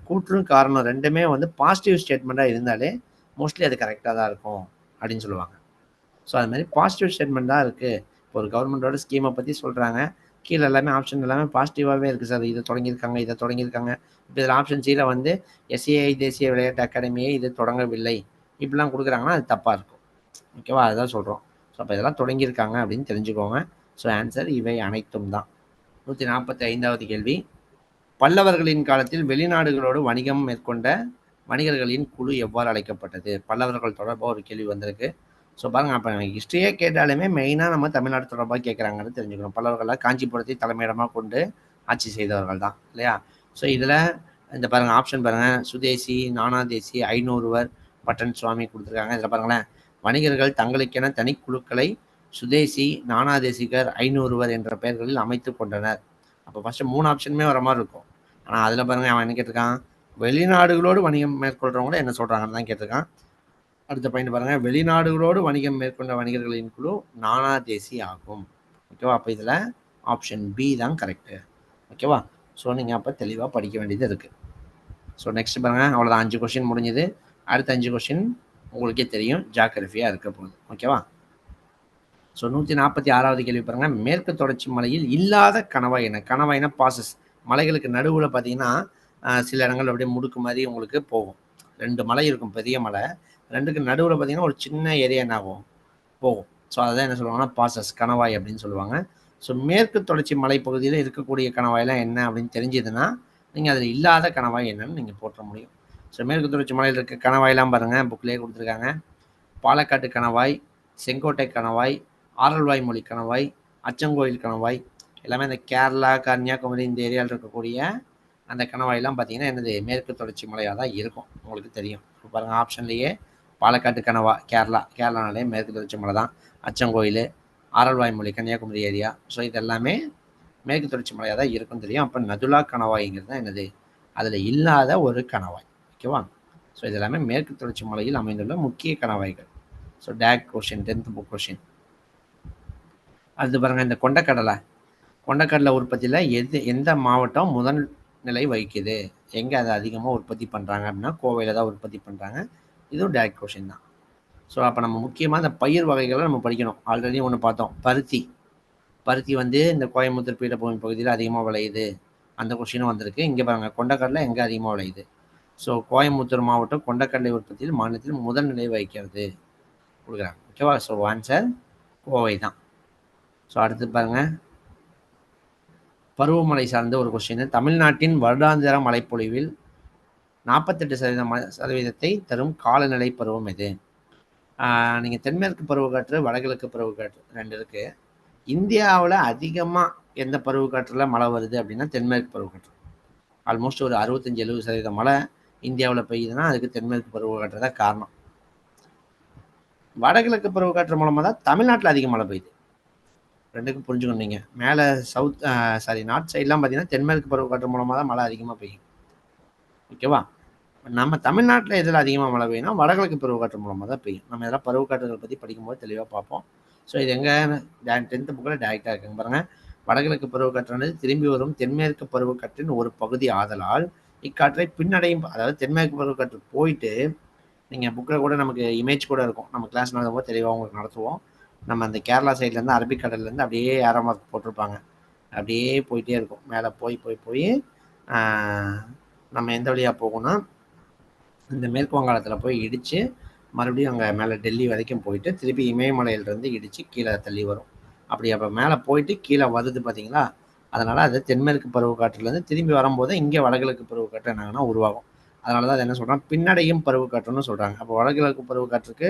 கூற்று காரணம் ரெண்டுமே வந்து பாசிட்டிவ் ஸ்டேட்மெண்ட்டாக இருந்தாலே மோஸ்ட்லி அது கரெக்டாக தான் இருக்கும் அப்படின்னு சொல்லுவாங்க. ஸோ அது மாதிரி பாசிட்டிவ் ஸ்டேட்மெண்ட் தான் இருக்குது. இப்போ ஒரு கவர்மெண்ட்டோட ஸ்கீமை பற்றி சொல்கிறாங்க, கீழே எல்லாமே ஆப்ஷன் எல்லாமே பாசிட்டிவாகவே இருக்குது சார். இதை தொடங்கியிருக்காங்க. இப்போ இதில் ஆப்ஷன் சியில் வந்து எஸ்ஏஐ தேசிய விளையாட்டு அகாடமியை இது தொடங்கவில்லை இப்படிலாம் கொடுக்குறாங்கன்னா அது தப்பாக இருக்கும். ஓகேவா? அதுதான் சொல்கிறோம். ஸோ அப்போ இதெல்லாம் தொடங்கியிருக்காங்க அப்படின்னு தெரிஞ்சுக்கோங்க. ஸோ ஆன்சர் இவை அனைத்தும் தான். 145வது கேள்வி, பல்லவர்களின் காலத்தில் வெளிநாடுகளோடு வணிகம் மேற்கொண்ட வணிகர்களின் குழு எவ்வாறு அழைக்கப்பட்டது? பல்லவர்கள் தொடர்பாக ஒரு கேள்வி வந்திருக்கு. ஸோ பாருங்கள், அப்போ ஹிஸ்ட்ரியே கேட்டாலுமே மெயினாக நம்ம தமிழ்நாடு தொடர்பாக கேட்குறாங்கன்னு தெரிஞ்சுக்கணும். பல்லவர்களாக காஞ்சிபுரத்தை தலைமையிடமாக கொண்டு ஆட்சி செய்தவர்கள் தான் இல்லையா? ஸோ இதில் இந்த பாருங்கள், ஆப்ஷன் பாருங்கள், சுதேசி, நானாதேசி, ஐநூறுவர், பட்டன் சுவாமி கொடுத்துருக்காங்க. இதில் பாருங்களேன், வணிகர்கள் தங்களுக்கென தனிக்குழுக்களை சுதேசி, நானாதேசிகர், ஐநூறுவர் என்ற பெயர்களில் அமைத்து கொண்டனர். அப்போ ஃபஸ்ட்டு 3 ஆப்ஷனுமே வர மாதிரி இருக்கும். ஆனால் அதில் பாருங்கள், அவன் என்ன கேட்டிருக்கான், வெளிநாடுகளோடு வணிகம் மேற்கொள்கிறவங்கள என்ன சொல்கிறாங்கன்னு தான் கேட்டிருக்கான். அடுத்த பாயிண்ட் பாருங்கள், வெளிநாடுகளோடு வணிகம் மேற்கொண்ட வணிகர்களின் குழு நானாதேசி ஆகும். ஓகேவா? அப்போ இதில் ஆப்ஷன் பி தான் கரெக்டு. ஓகேவா? ஸோ நீங்கள் அப்போ தெளிவாக படிக்க வேண்டியது இருக்குது. ஸோ நெக்ஸ்ட் பாருங்கள், அவ்வளோதான், 5 கொஸ்டின் முடிஞ்சுது. அடுத்த 5 கொஸ்டின் உங்களுக்கே தெரியும், ஜாகிரஃபியாக இருக்க போகுது. ஓகேவா? ஸோ 146வது கேள்வி பாருங்கள், மேற்கு தொடர்ச்சி மலையில் இல்லாத கணவாய் என்ன? கணவாய்னா பாசஸ். மலைகளுக்கு நடுவில் பார்த்தீங்கன்னா சில இடங்கள் அப்படியே முடுக்கு மாதிரி உங்களுக்கு போகும். 2 மலை இருக்கும், பெரிய மலை, 2க்கு நடுவில் பார்த்தீங்கன்னா ஒரு சின்ன ஏரியா என்ன ஆகும், போகும். ஸோ அதான் என்ன சொல்லுவாங்கன்னா பாசஸ், கணவாய் அப்படின்னு சொல்லுவாங்க. ஸோ மேற்கு தொடர்ச்சி மலைப்பகுதியில் இருக்கக்கூடிய கணவாயெல்லாம் என்ன அப்படின்னு தெரிஞ்சதுன்னா நீங்கள் அதில் இல்லாத கணவாய் என்னன்னு நீங்கள் போற்ற முடியும். ஸோ மேற்கு தொடர்ச்சி மலையில் இருக்க கணவாயெல்லாம் பாருங்கள், புக்லேயே கொடுத்துருக்காங்க. பாலக்காட்டு கணவாய், செங்கோட்டை கணவாய், ஆரல்வாய் மொழி கணவாய், அச்சங்கோயில் கணவாய், எல்லாமே இந்த கேரளா, கன்னியாகுமரி இந்த ஏரியாவில் இருக்கக்கூடிய அந்த கணவாயெல்லாம் பார்த்தீங்கன்னா என்னது, மேற்கு தொடர்ச்சி மலையாக தான் இருக்கும். உங்களுக்கு தெரியும். இப்போ பாருங்கள், ஆப்ஷன்லேயே பாலக்காட்டு கணவாய் கேரளானாலே மேற்கு தொடர்ச்சி மலை தான். அச்சங்கோயில், ஆரல்வாய் மொழி கன்னியாகுமரி ஏரியா, ஸோ இது எல்லாமே மேற்கு தொடர்ச்சி மலையாக தான் இருக்குன்னு தெரியும். அப்போ நதுலா கணவாய்ங்கிறது தான் என்னது, அதில் இல்லாத ஒரு கணவாய். ஓகேவா? ஸோ இது எல்லாமே மேற்கு தொடர்ச்சி மலையில் அமைந்துள்ள முக்கிய கணவாய்கள். So take question, 10th book question. அடுத்து பாருங்கள், இந்த கொண்டக்கடலை உற்பத்தியில் எந்த மாவட்டம் முதல் நிலை வகிக்குது? எங்கே அதை அதிகமாக உற்பத்தி பண்ணுறாங்க அப்படின்னா கோவையில் தான் உற்பத்தி பண்ணுறாங்க. இதுவும் டேரக்ட் கொஷின் தான். ஸோ அப்போ நம்ம முக்கியமாக இந்த பயிர் வகைகளை நம்ம படிக்கணும். ஆல்ரெடி ஒன்று பார்த்தோம், பருத்தி வந்து இந்த கோயம்புத்தூர் பீடபூமி பகுதியில் அதிகமாக விளையுது, அந்த கொஷினும் வந்திருக்கு. இங்கே பாருங்கள், கொண்டக்கடலை எங்கே அதிகமாக விளையுது? ஸோ கோயம்புத்தூர் மாவட்டம் கொண்டக்கடலை உற்பத்தியில் மாநிலத்தில் முதல் நிலை வகிக்கிறது கொடுக்குறாங்க. ஓகேவா? ஸோ ஆன்சர் கோவை தான். ஸோ அடுத்து பாருங்கள், பருவமழை சார்ந்த ஒரு கொஸ்டின். தமிழ்நாட்டின் வருடாந்திர மழைப்பொழிவில் 48% தரும் காலநிலை பருவம் எது? நீங்கள் தென்மேற்கு பருவக்காற்று, வடகிழக்கு பருவக்காற்று 2 இருக்குது. இந்தியாவில் அதிகமாக எந்த பருவக்காற்றில் மழை வருது அப்படின்னா தென்மேற்கு பருவக்காற்று. ஆல்மோஸ்ட் ஒரு 65-70% மழை இந்தியாவில் பெய்யுதுன்னா அதுக்கு தென்மேற்கு பருவக்காற்று தான் காரணம். வடகிழக்கு பருவக்காற்று மூலமாக தான் தமிழ்நாட்டில் அதிக மழை பெய்யுது. ரெண்டுக்கும் புரிஞ்சுக்கணும். நீங்கள் மேலே நார்த் சைட்லாம் பார்த்தீங்கன்னா தென்மேற்கு பருவக்காற்று மூலமாக தான் மழை அதிகமாக பெய்யும். ஓகேவா? நம்ம தமிழ்நாட்டில் எதில் அதிகமாக மழை பெய்யும்னா வடகிழக்கு பருவக்காற்று மூலமாக தான் பெய்யும். நம்ம இதெல்லாம் பருவக்காற்றுகள் பற்றி படிக்கும்போது தெளிவாக பார்ப்போம். ஸோ இது எங்கே 10th புக்கில் டேரெக்டாக இருக்குங்க பாருங்கள். வடகிழக்கு பருவக்காற்றானது திரும்பி வரும் தென்மேற்கு பருவக்காற்றின் ஒரு பகுதி ஆதலால் இக்காற்றை பின்னடையும், அதாவது தென்மேற்கு பருவக்காற்று போயிட்டு நீங்கள் புக்கில் கூட நமக்கு இமேஜ் கூட இருக்கும். நம்ம கிளாஸ் நடத்தும்போது தெளிவாக உங்களுக்கு நடத்துவோம். நம்ம அந்த கேரளா சைட்லேருந்து அரபிக்கடல்லேருந்து அப்படியே ஏரோ மார்க் போட்டிருப்பாங்க. அப்படியே போயிட்டே இருக்கும். மேலே போய் போய் போய் நம்ம எந்த வழியாக போகணும்னா இந்த மேற்கு வங்காளத்தில் போய் இடித்து மறுபடியும் அங்கே மேலே டெல்லி வரைக்கும் போயிட்டு திருப்பி இமயமலையிலேருந்து இடித்து கீழே தள்ளி வரும். அப்படி அப்போ மேலே போயிட்டு கீழே வருது பார்த்தீங்களா? அதனால் அது தென்மேற்கு பருவக்காற்றுலேருந்து திரும்பி வரும்போது இங்கே வடகிழக்கு பருவக்காற்று என்னாங்கன்னா உருவாகும். அதனால தான் அது என்ன சொல்கிறாங்க, பின்னடையும் பருவக்காற்றுன்னு சொல்கிறாங்க. அப்போ வடகிழக்கு பருவக்காற்றுக்கு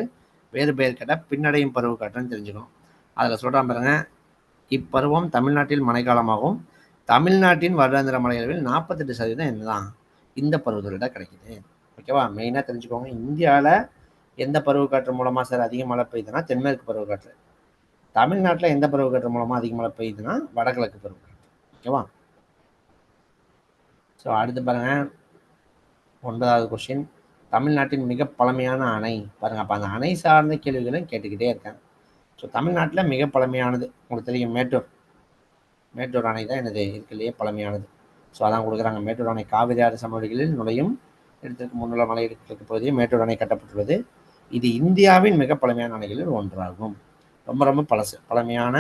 வேறு பெயர் கேட்டால் பின்னடையும் பருவக்காற்றுன்னு தெரிஞ்சுக்கணும். அதில் சொல்கிறான் பாருங்க, இப்பருவம் தமிழ்நாட்டில் மழைக்காலமாகும். தமிழ்நாட்டின் வருடாந்திர மழையளவில் 48% என்னதான் இந்த பருவத்தோட கிடைக்குது. ஓகேவா? மெயினாக தெரிஞ்சுக்கோங்க, இந்தியாவில் எந்த பருவக்காற்று மூலமாக சார் அதிக மழை பெய்யுதுன்னா தென்மேற்கு பருவக்காற்று. தமிழ்நாட்டில் எந்த பருவக்காற்று மூலமாக அதிக மழை பெய்யுதுன்னா வடகிழக்கு பருவக்காற்று. ஓகேவா? ஸோ அடுத்து பாருங்க, 9வது கொஸ்டின், தமிழ்நாட்டின் மிக பழமையான அணை. பாருங்க, அப்போ அந்த அணை சார்ந்த கேள்விகளும் கேட்டுக்கிட்டே இருக்கேன். ஸோ தமிழ்நாட்டில் மிக பழமையானது உங்களுக்கு தெரியும், மேட்டூர் அணை தான் எனது இருக்கிறதுலேயே பழமையானது. ஸோ அதான் கொடுக்குறாங்க. மேட்டூர் அணை காவிரி ஆறு சமவெளிகளில் நுழையும் இடத்திற்கு முன்னுள்ள மலை இடத்திற்கு பகுதியில் மேட்டூர் அணை கட்டப்பட்டுள்ளது. இது இந்தியாவின் மிக பழமையான அணைகளில் ஒன்றாகும். ரொம்ப ரொம்ப பழமையான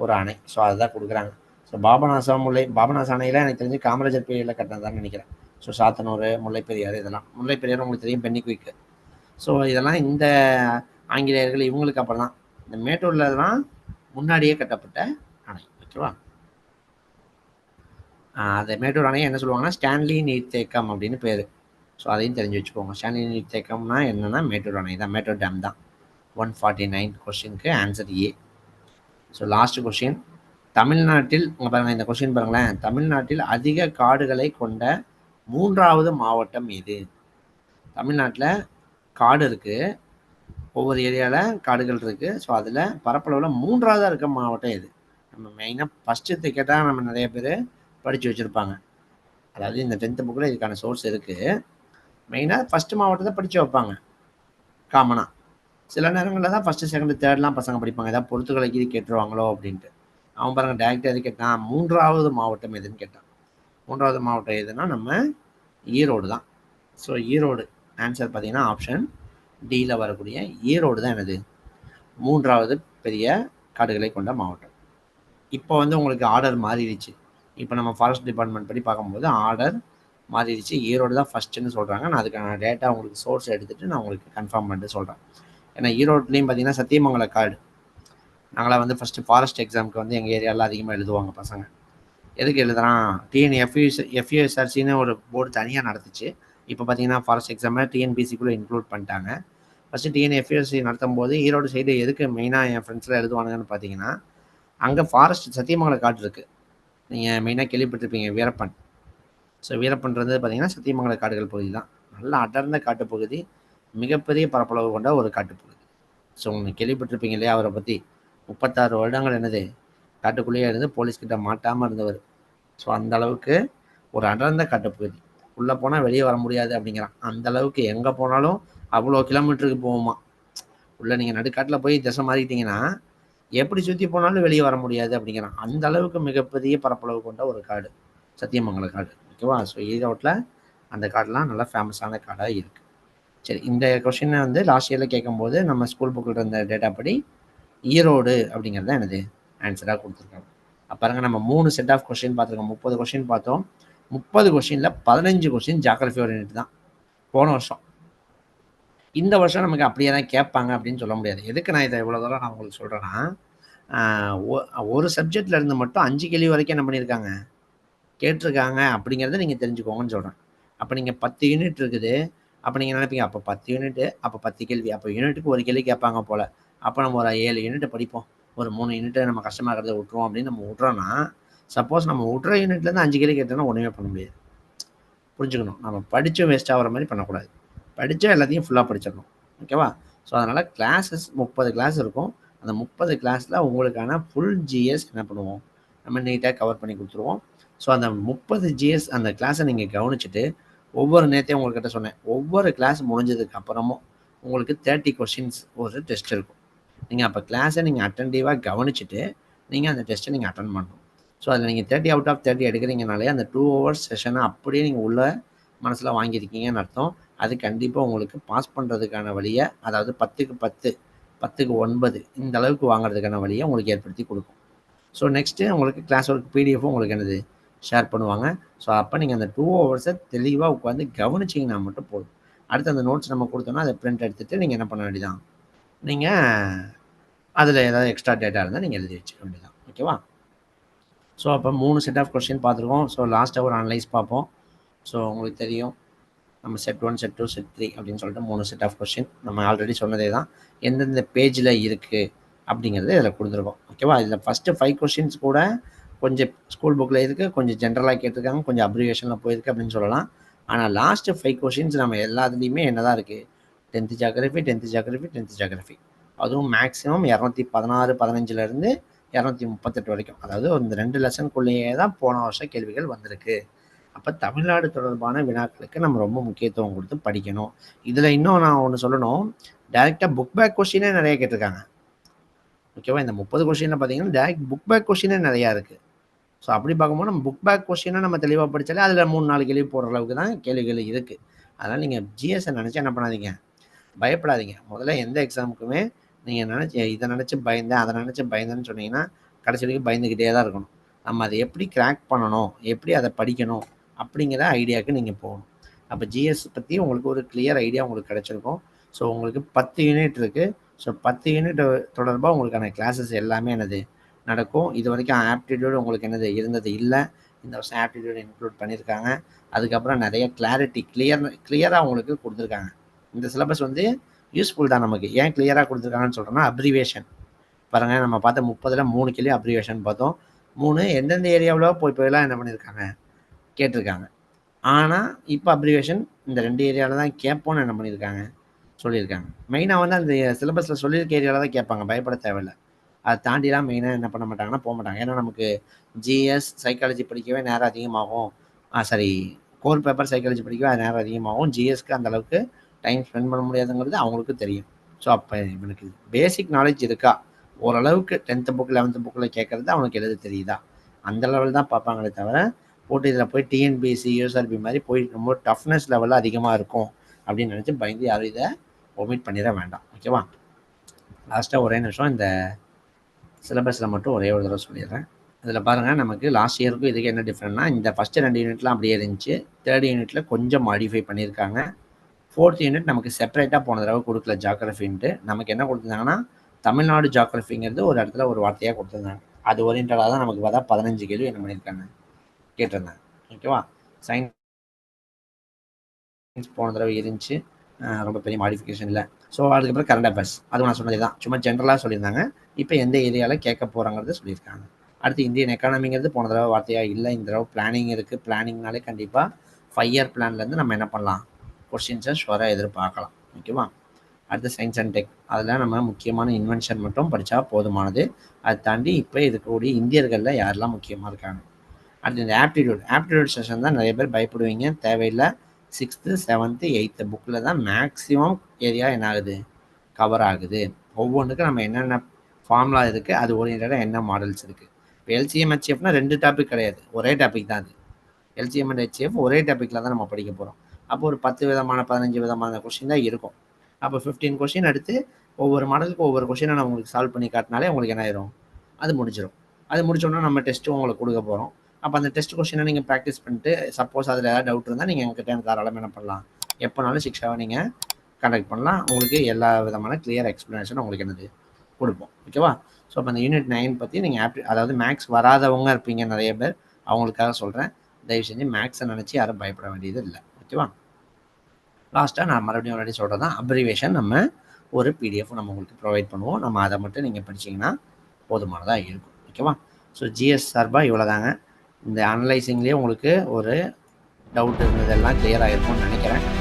ஒரு அணை. ஸோ அதுதான் கொடுக்குறாங்க. ஸோ பாபநாச அணையில் எனக்கு தெரிஞ்சு காமராஜர் பீரியடில் கட்டினதான்னு நினைக்கிறேன். ஸோ சாத்தனூர், முல்லைப்பெரியாறு, இதெல்லாம் முல்லைப்பெரியாறு உங்களுக்கு தெரியும், பென்னிக்குயிக்கு. ஸோ இதெல்லாம் இந்த ஆங்கிலேயர்கள் இவங்களுக்கு அப்புறம் தான். இந்த மேட்டூரில் தான் முன்னாடியே கட்டப்பட்ட அணை. ஓகேவா? அந்த மேட்டூர் அணையை என்ன சொல்லுவாங்கன்னா ஸ்டான்லி நீர்த்தேக்கம் அப்படின்னு பேர். ஸோ அதையும் தெரிஞ்சு வச்சுக்கோங்க. ஸ்டான்லி நீர்த்தேக்கம்னா என்னென்னா மேட்டூர் அணை தான், மேட்டூர் டேம் தான். 149 கொஸ்டினுக்கு answer A. So last question, தமிழ்நாட்டில் உங்கள் பாருங்கள், இந்த கொஸ்டின் பாருங்களேன், தமிழ்நாட்டில் அதிக காடுகளை கொண்ட 3வது மாவட்டம் எது? தமிழ்நாட்டில் காடு இருக்குது, ஒவ்வொரு ஏரியாவில் காடுகள் இருக்குது. ஸோ அதில் பரப்பளவில் 3ஆவதாக இருக்க மாவட்டம் எது? நம்ம மெயினாக ஃபஸ்ட்டு கேட்டால் நம்ம நிறைய பேர் படித்து வச்சுருப்பாங்க. அதாவது இந்த 10th புக்கில் இதுக்கான சோர்ஸ் இருக்குது. மெயினாக ஃபஸ்ட்டு மாவட்டத்தை படித்து வைப்பாங்க காமனாக. சில நேரங்களில் தான் ஃபஸ்ட்டு, செகண்டு, தேர்ட்லாம் பசங்க படிப்பாங்க. ஏதாவது பொறுத்துக்கலைக்கு இது கேட்டுருவாங்களோ அப்படின்ட்டு. அவன் பாருங்கள் டேரெக்டாக எது கேட்டான், 3வது மாவட்டம் எதுன்னு கேட்டான். 3வது மாவட்டம் எதுனா நம்ம ஈரோடு தான். ஸோ ஈரோடு ஆன்சர் பார்த்தீங்கன்னா ஆப்ஷன் டியில் வரக்கூடிய ஈரோடு தான் எனது 3வது பெரிய காடுகளை கொண்ட மாவட்டம். இப்போ வந்து உங்களுக்கு ஆர்டர் மாறிடுச்சு. இப்போ நம்ம ஃபாரஸ்ட் டிபார்ட்மெண்ட் படி பார்க்கும்போது ஆர்டர் மாறிடுச்சு. ஈரோடு தான் ஃபஸ்ட்டுன்னு சொல்கிறாங்க. நான் அதுக்கான டேட்டா உங்களுக்கு சோர்ஸ் எடுத்துகிட்டு நான் உங்களுக்கு கன்ஃபார்ம் பண்ணிட்டு சொல்கிறேன். ஏன்னா ஈரோட்லேயும் பார்த்தீங்கன்னா சத்தியமங்கலம் காடு. நாங்களாம் வந்து ஃபஸ்ட்டு ஃபாரஸ்ட் எக்ஸாமுக்கு வந்து எங்கள் ஏரியாவில் அதிகமாக எழுதுவாங்க பசங்க. எதுக்கு எழுதுறான், எஃப்யூஎஸ்ஆர்சின்னு ஒரு போர்டு தனியாக நடத்துச்சு. இப்போ பார்த்தீங்கன்னா ஃபாரஸ்ட் எக்ஸாமை டிஎன்பிசிக்குள்ளே இன்க்ளூட் பண்ணிட்டாங்க. ஃபஸ்ட்டு டிஎன்எஃப்யூஎஸ்சி நடத்தும் போது ஈரோடு சைடு எதுக்கு மெயினாக என் ஃப்ரெண்ட்ஸில் எழுதுவானுங்கன்னு பார்த்தீங்கன்னா, அங்கே ஃபாரஸ்ட் சத்தியமங்கலம் காடு இருக்குது. நீங்கள் மெயினாக கேள்விப்பட்டிருப்பீங்க வீரப்பன். ஸோ வீரப்பன்றது பார்த்தீங்கன்னா சத்தியமங்கலம் காடுகள் பகுதி தான். நல்ல அடர்ந்த காட்டுப்பகுதி, மிகப்பெரிய பரப்பளவு கொண்ட ஒரு காட்டுப்பகுதி. ஸோ உங்களுக்கு கேள்விப்பட்டிருப்பீங்க இல்லையா அவரை பற்றி. 36 வருடங்கள் என்னது காட்டுக்குள்ளேயே இருந்து போலீஸ்கிட்ட மாட்டாமல் இருந்தவர். ஸோ அந்த அளவுக்கு ஒரு அடர்ந்த காட்டுப்பகுதி. உள்ளே போனால் வெளியே வர முடியாது அப்படிங்கிறான். அந்த அளவுக்கு எங்கே போனாலும் அவ்வளோ கிலோமீட்டருக்கு போகுமா. உள்ளே நீங்கள் நடுக்காட்டில் போய் திசை மாறிட்டீங்கன்னா எப்படி சுற்றி போனாலும் வெளியே வர முடியாது அப்படிங்கிறான். அந்த அளவுக்கு மிகப்பெரிய பரப்பளவு கொண்ட ஒரு காடு சத்தியமங்கலம் காடு. ஓகேவா? ஸோ ஈரோட்டில் அந்த காடெலாம் நல்லா ஃபேமஸான காடாக இருக்குது. சரி, இந்த கொஷினை வந்து லாஸ்ட் இயரில் கேட்கும்போது நம்ம ஸ்கூல் புக்கில் இருந்த டேட்டா படி ஈரோடு அப்படிங்கிறது தான் எனது ஆன்சராக கொடுத்துருக்காங்க. பாருங்க, நம்ம 3 செட் ஆஃப் கொஸ்டின் பார்த்துருக்கோம். 30 கொஸ்டின் பார்த்தோம். 30 கொஸ்டினில் 15 கொஸ்டின் ஜாகிரஃபி ஓரியன்ட் தான் போன வருஷம். இந்த வருஷம் நமக்கு அப்படியே தான் கேட்பாங்க அப்படின்னு சொல்ல முடியாது. எதுக்கு நான் இதை இவ்வளோ தூரம் நான் உங்களுக்கு சொல்கிறேன்னா, ஒரு சப்ஜெக்டில் இருந்து மட்டும் 5 கேள்வி வரைக்கும் என்ன பண்ணியிருக்காங்க கேட்டிருக்காங்க அப்படிங்கிறத நீங்கள் தெரிஞ்சுக்கோங்கன்னு சொல்கிறேன். அப்போ நீங்கள் 10 யூனிட் இருக்குது. அப்போ நீங்கள் நினைப்பீங்க, அப்போ 10 யூனிட்டு, அப்போ 10 கேள்வி, அப்போ யூனிட்டுக்கு ஒரு கேள்வி கேட்பாங்க போல், அப்போ நம்ம ஒரு 7 யூனிட் படிப்போம், ஒரு 3 யூனிட்டை நம்ம கஷ்டமாக இருக்கிறத விட்டுருவோம் அப்படின்னு நம்ம விட்றோன்னா, சப்போஸ் நம்ம விட்ற யூனிட்லேருந்து 5 கேள்வி கேட்டோன்னா ஒன்றுமே பண்ண முடியாது. புரிஞ்சுக்கணும், நம்ம படித்தும் வேஸ்ட் ஆகிற மாதிரி பண்ணக்கூடாது, படித்தா எல்லாத்தையும் ஃபுல்லாக படிச்சிடணும். ஓகேவா? ஸோ அதனால் கிளாஸஸ் 30 கிளாஸ் இருக்கும். அந்த 30 கிளாஸில் உங்களுக்கான ஃபுல் ஜிஎஸ் என்ன பண்ணுவோம், நம்ம நீட்டாக கவர் பண்ணி கொடுத்துருவோம். ஸோ அந்த 30 ஜிஎஸ் அந்த கிளாஸை நீங்கள் கவனிச்சுட்டு, ஒவ்வொரு நேரத்தையும் உங்கள்கிட்ட சொன்னேன், ஒவ்வொரு கிளாஸ் முடிஞ்சதுக்கு அப்புறமும் உங்களுக்கு 30 கொஷின்ஸ் ஒரு டெஸ்ட் இருக்கும். நீங்கள் அப்போ கிளாஸை நீங்கள் அட்டென்டிவாக கவனிச்சுட்டு நீங்கள் அந்த டெஸ்ட்டை நீங்கள் அட்டன் பண்ணணும். ஸோ அதில் நீங்கள் 30 அவுட் ஆஃப் 30 எடுக்கிறீங்கனாலே அந்த 2 ஹவர்ஸ் செஷனை அப்படியே நீங்கள் உள்ள மனசில் வாங்கியிருக்கீங்கன்னு அர்த்தம். அது கண்டிப்பாக உங்களுக்கு பாஸ் பண்ணுறதுக்கான வழியை, அதாவது 10க்கு 10, 10க்கு 9 இந்த அளவுக்கு வாங்குறதுக்கான வழியை உங்களுக்கு ஏற்படுத்தி கொடுக்கும். ஸோ நெக்ஸ்ட்டு உங்களுக்கு கிளாஸ் ஒர்க் பிடிஎஃப்பும் உங்களுக்கு என்னது ஷேர் பண்ணுவாங்க. ஸோ அப்போ நீங்கள் அந்த 2 ஹவர்ஸை தெளிவாக உட்காந்து கவனிச்சிங்கன்னா மட்டும் போதும். அடுத்து அந்த நோட்ஸ் நம்ம கொடுத்தோன்னா அதை பிரிண்ட் எடுத்துகிட்டு நீங்கள் என்ன பண்ண வேண்டியதான், நீங்கள் அதில் ஏதாவது எக்ஸ்ட்ரா டேட்டா இருந்தால் நீங்கள் எழுதி வச்சுக்க வேண்டியதான். ஓகேவா? ஸோ அப்போ 3 செட் ஆஃப் கொஸ்டின் பார்த்துருக்கோம். ஸோ லாஸ்ட்டாக ஒரு அனலைஸ் பார்ப்போம். ஸோ உங்களுக்கு தெரியும், நம்ம செட் 1, செட் 2, செட் 3 அப்படின்னு சொல்லிட்டு 3 செட் ஆஃப் கொஸ்டின் நம்ம ஆல்ரெடி சொன்னதே தான். எந்தெந்த பேஜில் இருக்குது அப்படிங்கிறது இதில் கொடுத்துருக்கோம். ஓகேவா? இதில் ஃபஸ்ட்டு 5 கொஸ்டின்ஸ் கூட கொஞ்சம் ஸ்கூல் புக்கில் இருக்குது, கொஞ்சம் ஜென்ரலாக கேட்டிருக்காங்க, கொஞ்சம் அப்ரிவேஷனில் போயிருக்கு அப்படின்னு சொல்லலாம். ஆனால் லாஸ்ட்டு 5 கொஸ்டின்ஸ் நம்ம எல்லாத்துலேயுமே என்ன தான் இருக்குது, 10th geography, 10th geography, 10th geography, அதுவும் மேக்ஸிமம் 216, 15லேருந்து 238 வரைக்கும், அதாவது இந்த 2 லெசனுக்குள்ளேயே தான் போன வருஷம் கேள்விகள் வந்திருக்கு. அப்போ தமிழ்நாடு தொடர்பான வினாக்களுக்கு நம்ம ரொம்ப முக்கியத்துவம் கொடுத்து படிக்கணும். இதில் இன்னும் நான் ஒன்று சொல்லணும், டைரெக்டாக புக் பேக் கொஸ்டினே நிறைய கேட்டிருக்காங்க. ஓகேவா? இந்த 30 கொஸ்டினில் பார்த்தீங்கன்னா டைரக்ட் புக் பேக் கொஸ்டினே நிறையா இருக்குது. ஸோ அப்படி பார்க்கும்போது நம்ம புக் பேக் கொஸ்டினை நம்ம தெளிவாக படித்தாலே அதில் 3-4 கேள்வி போடுற அளவுக்கு தான் கேள்விகள் இருக்குது. அதனால் நீங்கள் ஜிஎஸ்ஸை நினச்சி என்ன பண்ணாதீங்க, பயப்படாதீங்க. முதல்ல எந்த எக்ஸாமுக்குமே நீங்கள் இதை நினச்சி பயந்தேன், அதை நினச்சி பயந்தேன்னு சொன்னீங்கன்னா கடைசி வரைக்கும் பயந்துக்கிட்டே தான் இருக்கணும். நம்ம அதை எப்படி கிராக் பண்ணணும், எப்படி அதை படிக்கணும் அப்படிங்கிற ஐடியாவுக்கு நீங்கள் போகணும். அப்போ ஜிஎஸ் பற்றி உங்களுக்கு ஒரு கிளியர் ஐடியா உங்களுக்கு கிடச்சிருக்கும். ஸோ உங்களுக்கு 10 யூனிட் இருக்குது. ஸோ 10 யூனிட் தொடர்பாக உங்களுக்கான கிளாஸஸ் எல்லாமே என்னது நடக்கும். இது வரைக்கும் ஆப்டிடியூட் உங்களுக்கு என்னது இருந்தது இல்லை. இந்த வருஷம் ஆப்டிடியூட் இன்க்ளூட் பண்ணியிருக்காங்க. அதுக்கப்புறம் நிறைய கிளியராக உங்களுக்கு கொடுத்துருக்காங்க. இந்த சிலபஸ் வந்து யூஸ்ஃபுல் தான் நமக்கு. ஏன் கிளியராக கொடுத்துருக்காங்கன்னு சொல்கிறோன்னா, அப்ரிவேஷன் பாருங்கள், நம்ம பார்த்த 30ல் 3 கேள்வி அப்ரிவேஷன் பார்த்தோம். 3 எந்தெந்த ஏரியாவில் போய்லாம் என்ன பண்ணியிருக்காங்க கேட்டிருக்காங்க. ஆனால் இப்போ அப்ரிவேஷன் இந்த 2 ஏரியாவில் தான் கேட்போன்னு என்ன பண்ணியிருக்காங்க சொல்லியிருக்காங்க. மெயினாக வந்து அந்த சிலபஸில் சொல்லியிருக்க ஏரியாவில் தான் கேட்பாங்க, பயப்பட தேவையில்லை. அதை தாண்டிலாம் மெயினாக என்ன பண்ண மாட்டாங்கன்னா போக மாட்டாங்க. ஏன்னா நமக்கு ஜிஎஸ் சைக்காலஜி படிக்கவே நேரம் அதிகமாகும். கோர் பேப்பர் சைக்காலஜி படிக்கவே அது நேரம் அதிகமாகும். ஜிஎஸ்க்கு அந்தளவுக்கு டைம் ஸ்பெண்ட் பண்ண முடியாதுங்கிறது அவங்களுக்கு தெரியும். ஸோ அப்போ இவனுக்கு பேசிக் நாலேஜ் இருக்கா, ஓரளவுக்கு 10th புக் 11th புக்கில் கேட்குறது அவனுக்கு எழுத தெரியுதா, அந்த லெவல் தான் பார்ப்பாங்களே தவிர போட்டு இதில் போய் டிஎன்பிஎஸ்சி யூஎஸ்ஆர்பி மாதிரி போய் ரொம்ப டஃப்னஸ் லெவலில் அதிகமாக இருக்கும் அப்படின்னு நினச்சி பயந்து யாரும் இதை ஒமிட் பண்ணிட வேண்டாம். ஓகேவா? லாஸ்ட்டாக ஒரே நிமிஷம் இந்த சிலபஸில் மட்டும் ஒரே ஒரு தடவை சொல்லிடுறேன். இதில் பாருங்கள், நமக்கு லாஸ்ட் இயருக்கும் இதுக்கு என்ன டிஃப்ரெண்ட்னா, இந்த ஃபஸ்ட்டு 2 யூனிட்லாம் அப்படியே இருந்துச்சு. 3rd யூனிட்டில் கொஞ்சம் மாடிஃபை பண்ணியிருக்காங்க. 4th யூனிட் நமக்கு செப்பரேட்டாக போன தடவை கொடுக்கல ஜியோகிராஃபின்ட்டு. நமக்கு என்ன கொடுத்துருந்தாங்கன்னா, தமிழ்நாடு ஜியோகிராஃபிங்கிறது ஒரு இடத்துல ஒரு வார்த்தையாக கொடுத்துருந்தாங்க. அது ஓரியன்டாக தான் நமக்கு பார்த்தா 15 கேள்வி என்ன பண்ணியிருக்காங்க கேட்டிருந்தாங்க. ஓகேவா? சயின்ஸ் போன தடவை இருந்துச்சு, ரொம்ப பெரிய மாடிஃபிகேஷன் இல்லை. ஸோ அதுக்கப்புறம் கரண்ட் அஃபேர்ஸ், அது நான் சொன்னது தான், சும்மா ஜென்ரலாக சொல்லியிருந்தாங்க. இப்போ எந்த ஏரியாவில் கேட்க போகிறாங்கிறது சொல்லியிருக்காங்க. அடுத்து இந்தியன் எக்கானமிங்கிறது போன தடவை வார்த்தையாக இல்லை, இந்த தடவை பிளானிங் இருக்குது. பிளானிங்னாலே கண்டிப்பாக 5 இயர் பிளான்லேருந்து நம்ம என்ன பண்ணலாம், கொஸ்டின்ஸை ஷுவராக எதிர்பார்க்கலாம். ஓகேவா? அடுத்து சயின்ஸ் அண்ட் டெக், அதில் நம்ம முக்கியமான இன்வென்ஷன் மட்டும் படித்தா போதுமானது. அதை தாண்டி இப்போ இருக்கக்கூடிய இந்தியர்களில் யாரெல்லாம் முக்கியமாக இருக்காங்க. அடுத்து இந்த ஆப்டிடியூட் செஷன் தான் நிறைய பேர் பயப்படுவீங்க, தேவையில்லை. 6th 7th 8th புக்கில் தான் மேக்ஸிமம் ஏரியா என்ன ஆகுது, கவர் ஆகுது. ஒவ்வொன்றுக்கும் நம்ம என்னென்ன ஃபார்முலா இருக்குது, அது ஓரியன்டாக என்ன மாடல்ஸ் இருக்குது. இப்போ எல்சிஎம் ஹெச்எஃப்னா 2 டாபிக் கிடையாது, ஒரே டாபிக் தான் அது. எல்சிஎம் அண்ட் ஹெச்எஃப் ஒரே டாப்பிக்கில் தான் நம்ம படிக்க போகிறோம். அப்போ ஒரு 10 விதமான 15 விதமான கொஸ்டின் தான் இருக்கும். அப்போ 15 கொஸ்டின் எடுத்து ஒவ்வொரு மாடலுக்கு ஒவ்வொரு கொஸ்டினை நான் உங்களுக்கு சால்வ் பண்ணி காட்டினாலே உங்களுக்கு என்ன ஆயிரும், அது முடிஞ்சிடும். அது முடிச்சோன்னா நம்ம டெஸ்ட்டும் உங்களுக்கு கொடுக்க போகிறோம். அப்போ அந்த டெஸ்ட் கொஸ்டினை நீங்கள் ப்ராக்டிஸ் பண்ணிட்டு, சப்போஸ் அதில் ஏதாவது டவுட் இருந்தால் நீங்கள் எங்ககிட்ட தாராளமாக என்ன பண்ணலாம், எப்போனாலும் 6 ஹவர் நீங்கள் கண்டக்ட் பண்ணலாம். உங்களுக்கு எல்லா விதமான கிளியர் எக்ஸ்ப்ளனேஷன் உங்களுக்கு என்னது கொடுப்போம். ஓகேவா? ஸோ அப்போ அந்த யூனிட் 9 பற்றி நீங்கள் அதாவது மேக்ஸ் வராதவங்க இருப்பீங்க நிறைய பேர், அவங்களுக்காக சொல்கிறேன். தயவு செஞ்சு மேக்ஸை நினச்சி யாரும் பயப்பட வேண்டியது இல்லை. ஓகேவா? லாஸ்ட்டாக நான் மறுபடியும் ஆல்ரெடி சொல்கிறது தான், அப்ரிவேஷன் நம்ம ஒரு பிடிஎஃப் நம்ம உங்களுக்கு ப்ரொவைட் பண்ணுவோம். நம்ம அதை மட்டும் நீங்கள் படிச்சிங்கன்னா போதுமானதாக இருக்கும். ஓகேவா? ஸோ ஜிஎஸ் சார்பாக இவ்வளோ தாங்க. இந்த அனலைசிங்லேயே உங்களுக்கு ஒரு டவுட் இருந்ததெல்லாம் கிளியர் ஆகிருக்கும்னு நினைக்கிறேன்.